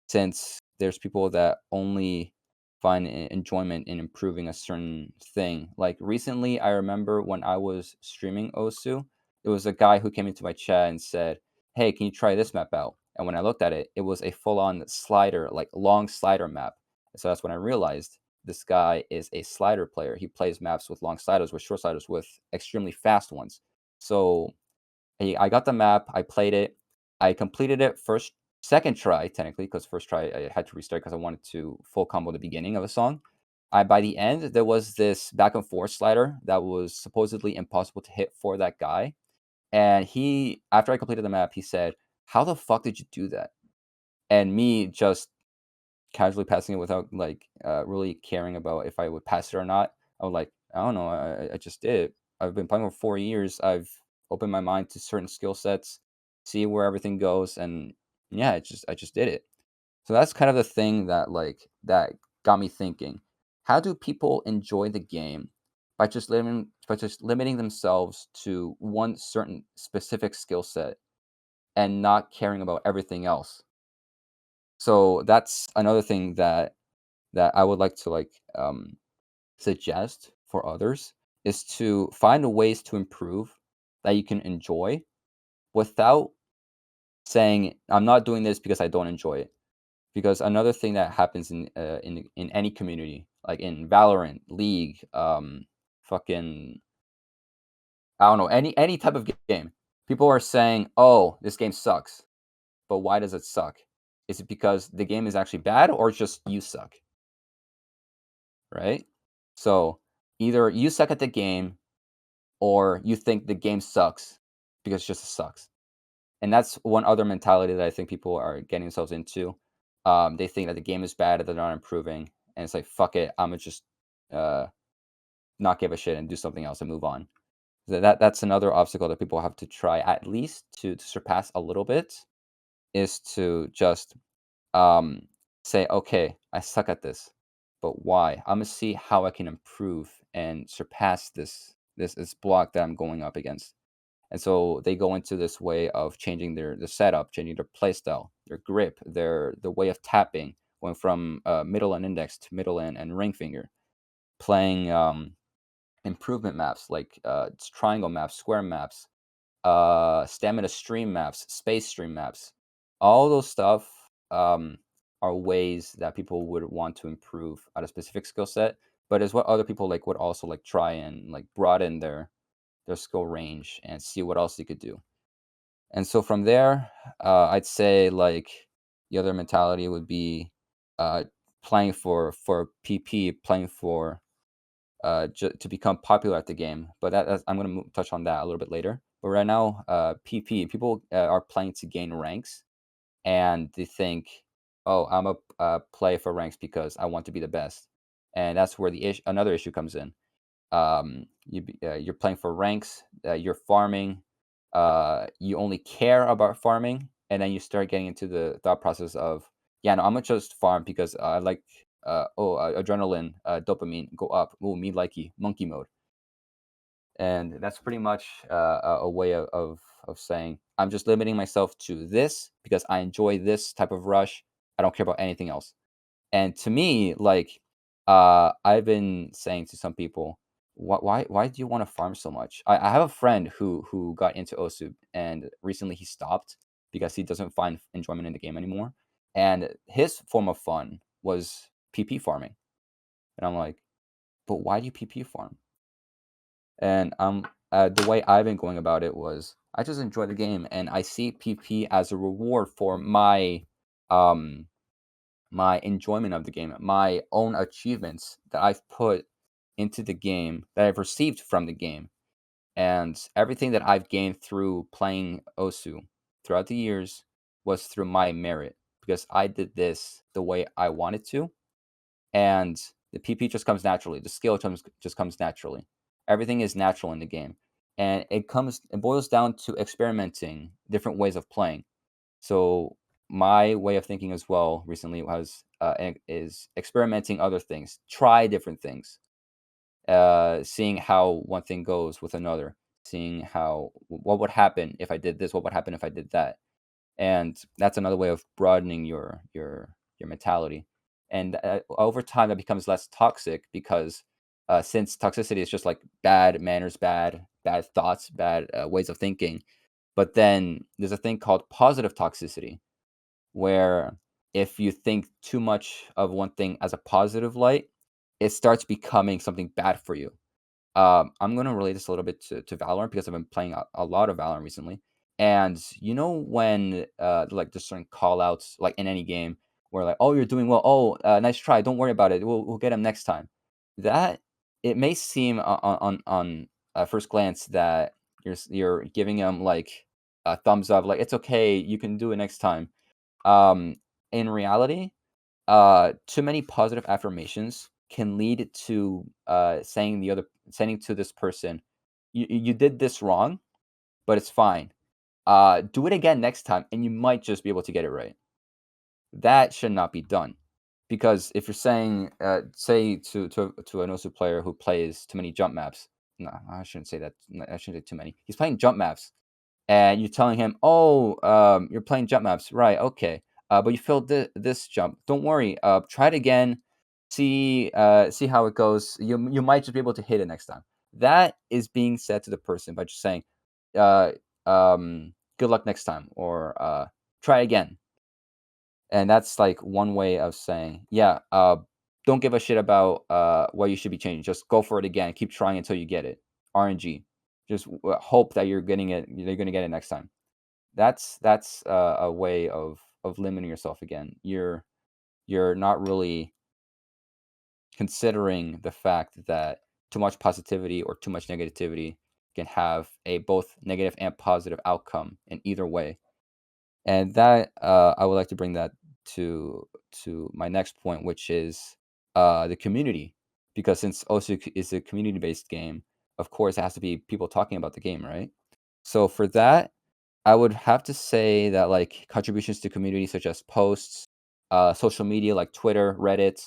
since there's people that only find enjoyment in improving a certain thing. Like recently, I remember when I was streaming Osu, there was a guy who came into my chat and said, "Hey, can you try this map out?" And when I looked at it, it was a full-on slider, like long slider map. And so that's when I realized this guy is a slider player. He plays maps with long sliders, with short sliders, with extremely fast ones. So I got the map. I played it. I completed it second try technically, because first try I had to restart because I wanted to full combo the beginning of a song. By the end, there was this back and forth slider that was supposedly impossible to hit for that guy. And after I completed the map, he said, "How the fuck did you do that?" And me just casually passing it without like really caring about if I would pass it or not. I was like, I don't know, I just did it. I've been playing for 4 years. I've opened my mind to certain skill sets, see where everything goes, and yeah, I just did it. So that's kind of the thing that got me thinking. How do people enjoy the game by just limiting themselves to one certain specific skill set and not caring about everything else? So that's another thing that I would like to suggest for others, is to find ways to improve that you can enjoy without saying I'm not doing this because I don't enjoy it. Because another thing that happens in any community, like in Valorant, League, fucking, I don't know, any type of game. People are saying, "Oh, this game sucks." But why does it suck? Is it because the game is actually bad or just you suck? Right? So either you suck at the game or you think the game sucks because it just sucks. And that's one other mentality that I think people are getting themselves into. They think that the game is bad, that they're not improving, and it's like, fuck it, I'm gonna just uh, not give a shit and do something else and move on. That's another obstacle that people have to try at least to surpass a little bit, is to just um, say, okay, I suck at this, but why? I'm gonna see how I can improve and surpass this block that I'm going up against. And so they go into this way of changing their setup, changing their play style, their grip, the way of tapping, going from middle and index to middle and ring finger, playing improvement maps like triangle maps, square maps, stamina stream maps, space stream maps. All those stuff are ways that people would want to improve at a specific skill set, but is what other people like would also like try and like broaden their skill range and see what else they could do. And so from there, I'd say like the other mentality would be uh, playing for PP, playing for to become popular at the game. But I'm going to touch on that a little bit later. But right now, PP, people are playing to gain ranks, and they think, oh, I'm a play for ranks because I want to be the best, and that's where another issue comes in. You're playing for ranks, you're farming, you only care about farming, and then you start getting into the thought process of, yeah, no, I'm gonna just farm because I like adrenaline, dopamine go up. Oh, me likey, monkey mode. And that's pretty much a way of saying, I'm just limiting myself to this because I enjoy this type of rush. I don't care about anything else. And to me, like, I've been saying to some people, why do you want to farm so much? I have a friend who got into OSU, and recently he stopped because he doesn't find enjoyment in the game anymore. And his form of fun was PP farming. And I'm like, but why do you PP farm? And the way I've been going about it was, I just enjoy the game, and I see PP as a reward for um my enjoyment of the game, my own achievements that I've put into the game, that I've received from the game, and everything that I've gained through playing OSU throughout the years was through my merit, because I did this the way I wanted to, and the PP just comes naturally. The skill just comes naturally. Everything is natural in the game, and it boils down to experimenting different ways of playing. So my way of thinking as well recently is experimenting other things, try different things, seeing how one thing goes with another, seeing what would happen if I did this, what would happen if I did that, and that's another way of broadening your mentality. And over time, that becomes less toxic because since toxicity is just like bad manners, bad thoughts, bad ways of thinking. But then there's a thing called positive toxicity, where if you think too much of one thing as a positive light, it starts becoming something bad for you. I'm gonna relate this a little bit to Valorant because I've been playing a lot of Valorant recently. And you know when like there's certain call outs like in any game where like, oh, you're doing well, oh, nice try, don't worry about it, we'll get him next time. That it may seem on first glance that you're giving him like a thumbs up, like it's okay, you can do it next time. Um, in reality, too many positive affirmations can lead to saying to this person, you did this wrong, but it's fine. Do it again next time, and you might just be able to get it right. That should not be done, because if you're saying, say to an OSU player who plays too many jump maps, no, I shouldn't say that. I shouldn't say too many. He's playing jump maps, and you're telling him, "Oh, you're playing jump maps, right? Okay, but you failed this jump. Don't worry. Try it again. See how it goes. You might just be able to hit it next time." That is being said to the person by just saying, uh, "Good luck next time," or "Try again." And that's like one way of saying, "Yeah, don't give a shit about what you should be changing. Just go for it again. Keep trying until you get it. RNG. Just hope that you're getting it. You're gonna get it next time. That's a way of limiting yourself again. You're not really considering the fact that too much positivity or too much negativity can have a both negative and positive outcome in either way. And that I would like to bring that to my next point, which is the community, because since OSU is a community based game, of course it has to be people talking about the game, right? So for that, I would have to say that like contributions to community such as posts, social media like Twitter, Reddit,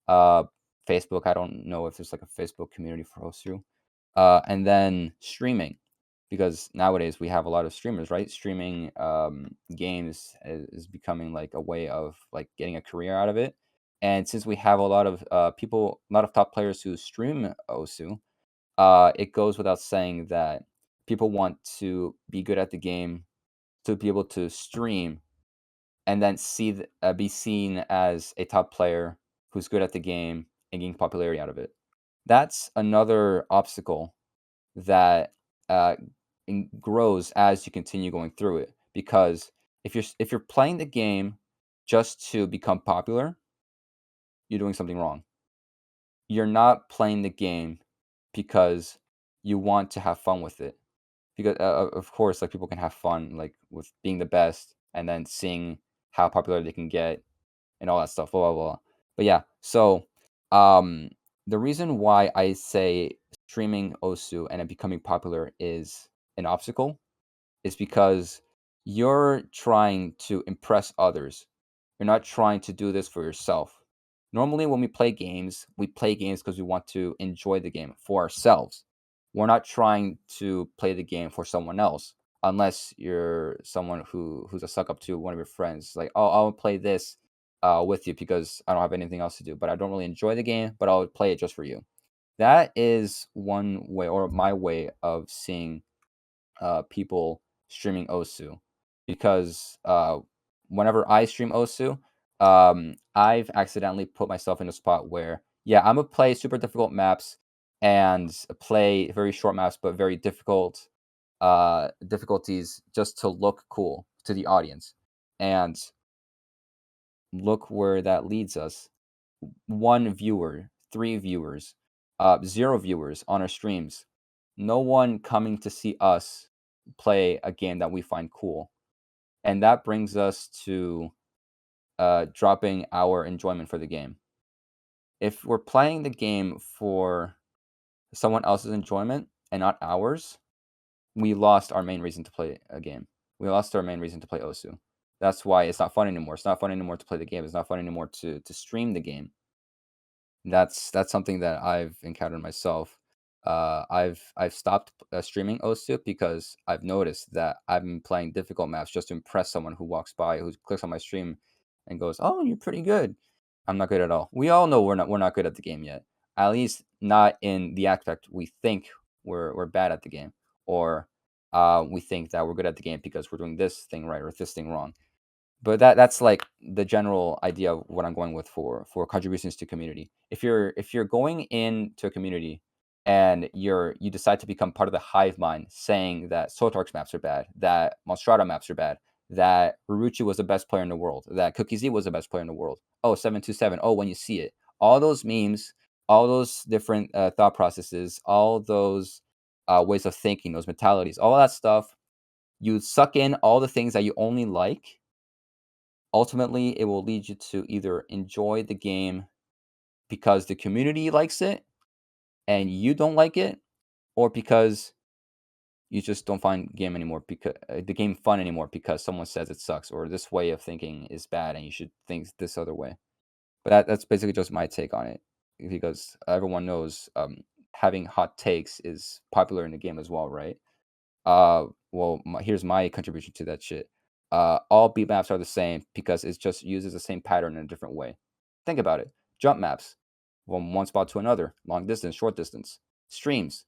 uh, Facebook. I don't know if there's like a Facebook community for OSU, and then streaming, because nowadays we have a lot of streamers, right? Streaming games is becoming like a way of like getting a career out of it. And since we have a lot of people, a lot of top players who stream OSU, it goes without saying that people want to be good at the game, to be able to stream, and then be seen as a top player who's good at the game and getting popularity out of it. That's another obstacle that uh, grows as you continue going through it. Because if you're playing the game just to become popular, you're doing something wrong. You're not playing the game because you want to have fun with it. Because of course, like people can have fun like with being the best and then seeing how popular they can get and all that stuff. Blah blah blah. But yeah, so um, the reason why I say streaming OSU and it becoming popular is an obstacle is because you're trying to impress others. You're not trying to do this for yourself. Normally, when we play games because we want to enjoy the game for ourselves. We're not trying to play the game for someone else, unless you're someone who's a suck up to one of your friends. Like, oh, I'll play this with you because I don't have anything else to do, but I don't really enjoy the game, but I'll play it just for you. That is one way, or my way of seeing people streaming OSU, because whenever I stream OSU, I've accidentally put myself in a spot where, yeah, I'm gonna play super difficult maps and play very short maps, but very difficult difficulties just to look cool to the audience. And look where that leads us. 1 viewer, 3 viewers, 0 viewers on our streams. No one coming to see us play a game that we find cool. And that brings us to dropping our enjoyment for the game. If we're playing the game for someone else's enjoyment and not ours, we lost our main reason to play a game. We lost our main reason to play OSU. That's why it's not fun anymore. It's not fun anymore to play the game. It's not fun anymore to stream the game. That's something that I've encountered myself. I've stopped streaming OSU because I've noticed that I've been playing difficult maps just to impress someone who walks by, who clicks on my stream, and goes, "Oh, you're pretty good." I'm not good at all. We all know we're not good at the game yet. At least not in the aspect we think we're bad at the game, or we think that we're good at the game because we're doing this thing right or this thing wrong. But that's like the general idea of what I'm going with for contributions to community. If you're going into a community and you decide to become part of the hive mind, saying that Sotark's maps are bad, that Monstrata maps are bad, that Ruruchi was the best player in the world, that Cookie Z was the best player in the world. Oh, 727. Oh, when you see it, all those memes, all those different thought processes, all those ways of thinking, those mentalities, all that stuff. You suck in all the things that you only like. Ultimately, it will lead you to either enjoy the game because the community likes it and you don't like it, or because you just don't find game anymore because the game fun anymore because someone says it sucks or this way of thinking is bad and you should think this other way. But that's basically just my take on it, because everyone knows having hot takes is popular in the game as well, right? Well, here's my contribution to that shit. All beat maps are the same because it just uses the same pattern in a different way. Think about it. Jump maps, from one spot to another, long distance, short distance. Streams,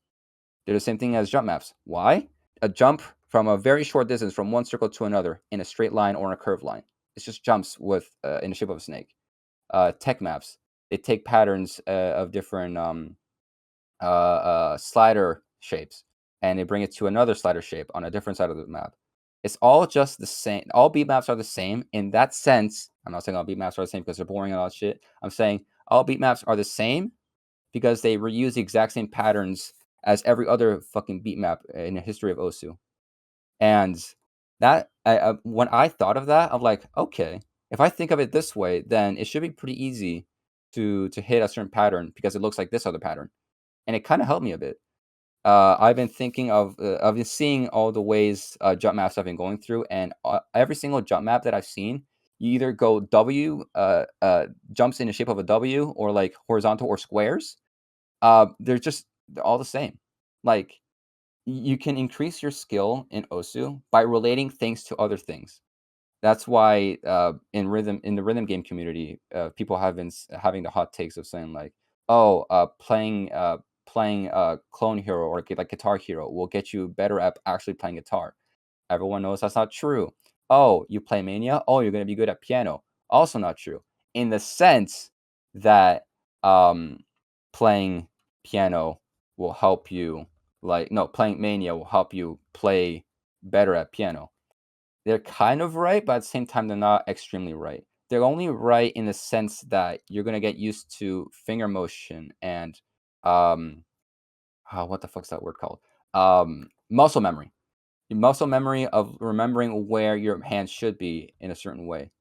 they're the same thing as jump maps. Why? A jump from a very short distance from one circle to another in a straight line or in a curved line. It's just jumps with in the shape of a snake. Tech maps, they take patterns of different slider shapes, and they bring it to another slider shape on a different side of the map. It's all just the same. All beat maps are the same in that sense. I'm not saying all beat maps are the same because they're boring and all that shit. I'm saying all beat maps are the same because they reuse the exact same patterns as every other fucking beat map in the history of Osu. And that when I thought of that, I'm like, okay, if I think of it this way, then it should be pretty easy to hit a certain pattern because it looks like this other pattern, and it kind of helped me a bit. I've been thinking of, I've been seeing all the ways jump maps I've been going through, and every single jump map that I've seen, you either go W, jumps in the shape of a W, or like horizontal or squares. They're all the same. Like you can increase your skill in Osu by relating things to other things. That's why in the rhythm game community, people have been having the hot takes of saying like, oh, playing Clone Hero or like Guitar Hero will get you better at actually playing guitar. Everyone knows that's not true. Oh, you play Mania? Oh, you're going to be good at piano. Also not true. In the sense that playing piano will help you, playing Mania will help you play better at piano. They're kind of right, but at the same time, they're not extremely right. They're only right in the sense that you're going to get used to finger motion and, what the fuck's that word called? Muscle memory. Muscle memory of remembering where your hands should be in a certain way.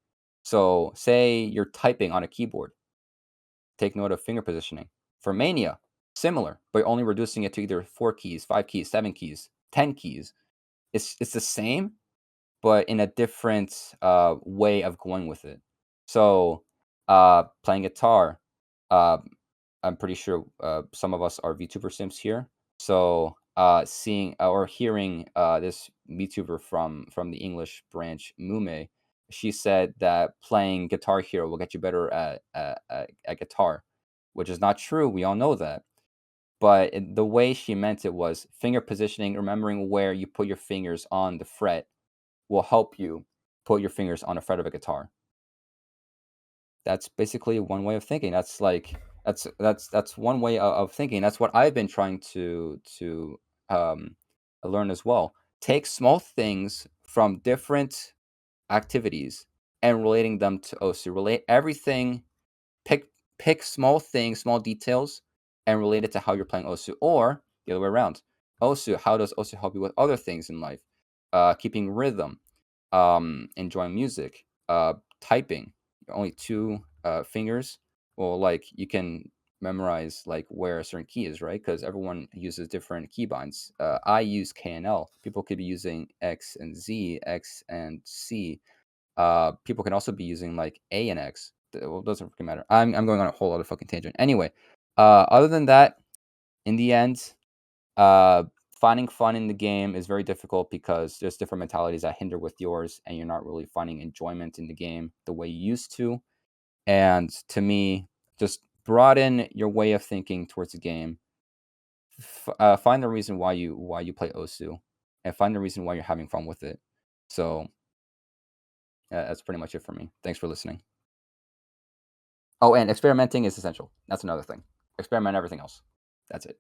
So, say you're typing on a keyboard, take note of finger positioning. For Mania, similar, but you're only reducing it to either 4 keys, 5 keys, 7 keys, 10 keys. It's the same, but in a different way of going with it. So, playing guitar, uh, I'm pretty sure some of us are VTuber Sims here. So, seeing or hearing this VTuber from the English branch, Mume, she said that playing Guitar Hero will get you better at guitar, which is not true. We all know that. But the way she meant it was finger positioning, remembering where you put your fingers on the fret will help you put your fingers on a fret of a guitar. That's basically one way of thinking. That's one way of thinking. That's what I've been trying to learn as well. Take small things from different activities and relating them to Osu. Relate everything. Pick small things, small details, and relate it to how you're playing Osu, or the other way around. Osu, how does Osu help you with other things in life? Keeping rhythm, enjoying music, typing. Only 2 fingers. Well, like you can memorize like where a certain key is, right? Because everyone uses different keybinds. I use K and L. People could be using X and Z, X and C. People can also be using like A and X. Well, it doesn't fucking matter. I'm going on a whole other fucking tangent. Anyway, other than that, in the end, finding fun in the game is very difficult because there's different mentalities that hinder with yours, and you're not really finding enjoyment in the game the way you used to. And to me, just broaden your way of thinking towards the game. Find the reason why you play Osu, and find the reason why you're having fun with it. So that's pretty much it for me. Thanks for listening. Oh, and experimenting is essential. That's another thing. Experiment everything else. That's it.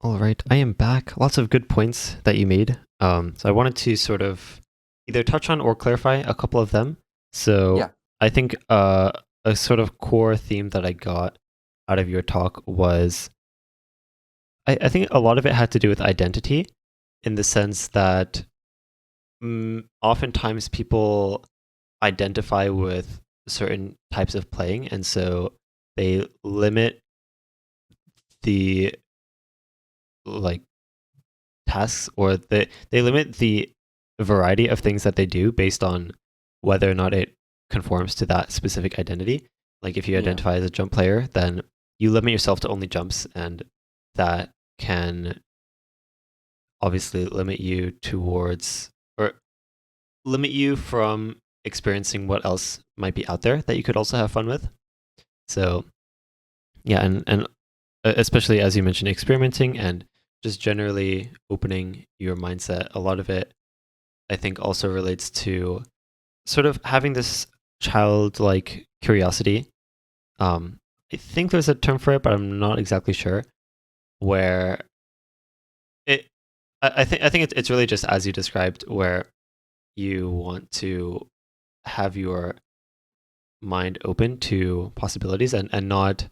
All right, I am back. Lots of good points that you made. So I wanted to sort of either touch on or clarify a couple of them. So Yeah. I think a sort of core theme that I got out of your talk was I think a lot of it had to do with identity, in the sense that oftentimes people identify with certain types of playing, and so they limit the like tasks, or they limit the variety of things that they do based on whether or not it conforms to that specific identity. Like if you Yeah. identify as a jump player, then you limit yourself to only jumps, and that can obviously limit you towards, or limit you from experiencing what else might be out there that you could also have fun with. So yeah, and especially as you mentioned, experimenting and just generally opening your mindset. A lot of it, I think, also relates to sort of having this childlike curiosity. I think there's a term for it, but I'm not exactly sure. Where it, I think it's really just as you described, where you want to have your mind open to possibilities and not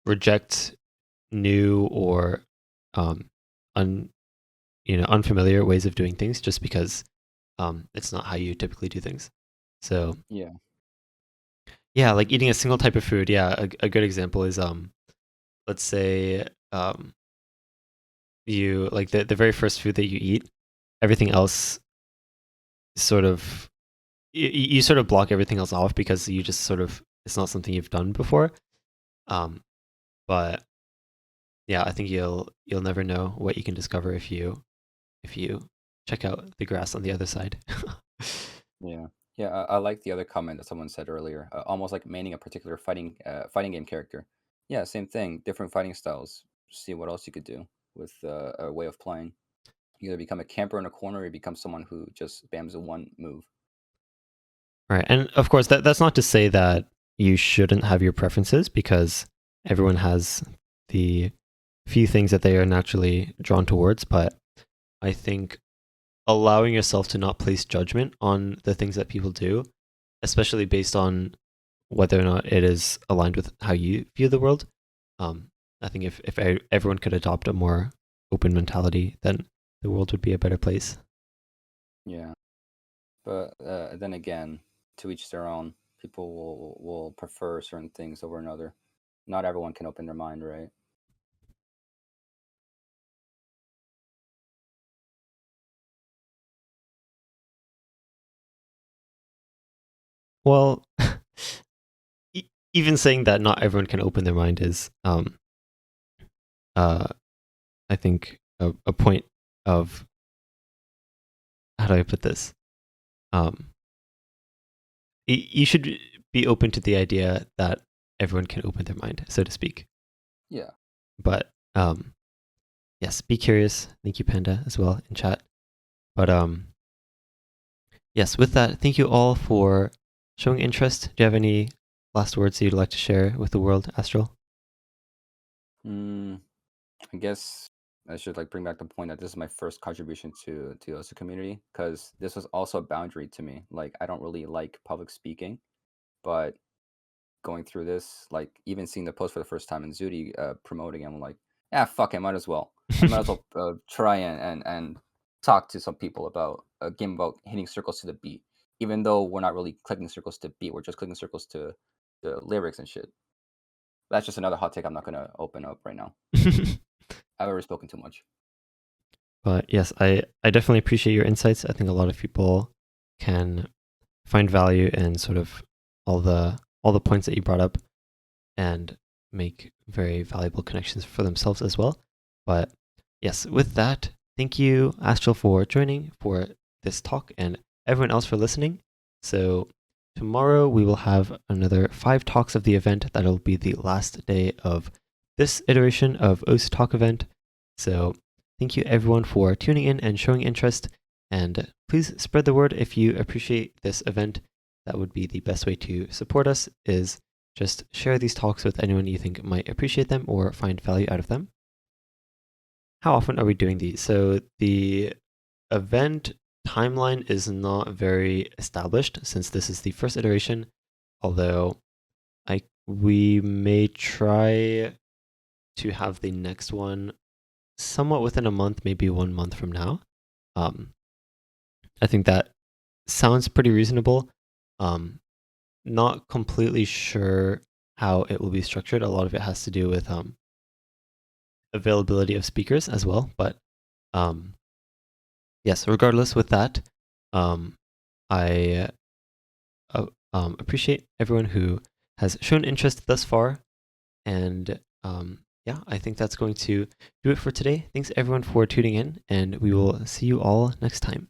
reject new or um, un, unfamiliar ways of doing things just because it's not how you typically do things. So Yeah. yeah, like eating a single type of food. Yeah, a good example is let's say you like the very first food that you eat, everything else sort of you sort of block everything else off because you just sort of it's not something you've done before. Um, but yeah, I think you'll never know what you can discover if you check out the grass on the other side. Yeah. Yeah, I like the other comment that someone said earlier. Almost like maining a particular fighting game character. Yeah, same thing. Different fighting styles. See what else you could do with a way of playing. You either become a camper in a corner or you become someone who just bams a one move. Right. And of course that's not to say that you shouldn't have your preferences because everyone has the few things that they are naturally drawn towards, but I think allowing yourself to not place judgment on the things that people do, especially based on whether or not it is aligned with how you view the world. I think if everyone could adopt a more open mentality, then the world would be a better place. Yeah. But then again, to each their own. People will prefer certain things over another. Not everyone can open their mind, right? Well, even saying that not everyone can open their mind is, I think, a point of how do I put this? You should be open to the idea that everyone can open their mind, so to speak. Yeah. But yes, be curious. Thank you, Panda, as well in chat. But yes, with that, thank you all for showing interest. Do you have any last words that you'd like to share with the world, Astral? I guess I should like bring back the point that this is my first contribution to the OSU community because this was also a boundary to me. Like I don't really like public speaking, but going through this, like even seeing the post for the first time and Zudi promoting, I'm like, yeah, fuck, I might as well. I might as well try and talk to some people about a game about hitting circles to the beat, even though we're not really clicking circles to beat. We're just clicking circles to the lyrics and shit. That's just another hot take I'm not gonna open up right now. I've already spoken too much. But yes, I definitely appreciate your insights. I think a lot of people can find value in sort of all the points that you brought up and make very valuable connections for themselves as well. But yes, with that, thank you, Astral, for joining for this talk and everyone else for listening. So tomorrow we will have another 5 talks of the event. That'll be the last day of this iteration of OS Talk event. So thank you everyone for tuning in and showing interest. And please spread the word if you appreciate this event. That would be the best way to support us is just share these talks with anyone you think might appreciate them or find value out of them. How often are we doing these? So the event timeline is not very established since this is the first iteration, although we may try to have the next one somewhat within a month, maybe 1 month from now. I think that sounds pretty reasonable. Not completely sure how it will be structured. A lot of it has to do with availability of speakers as well. But yes, regardless with that, I appreciate everyone who has shown interest thus far. And yeah, I think that's going to do it for today. Thanks everyone for tuning in, and we will see you all next time.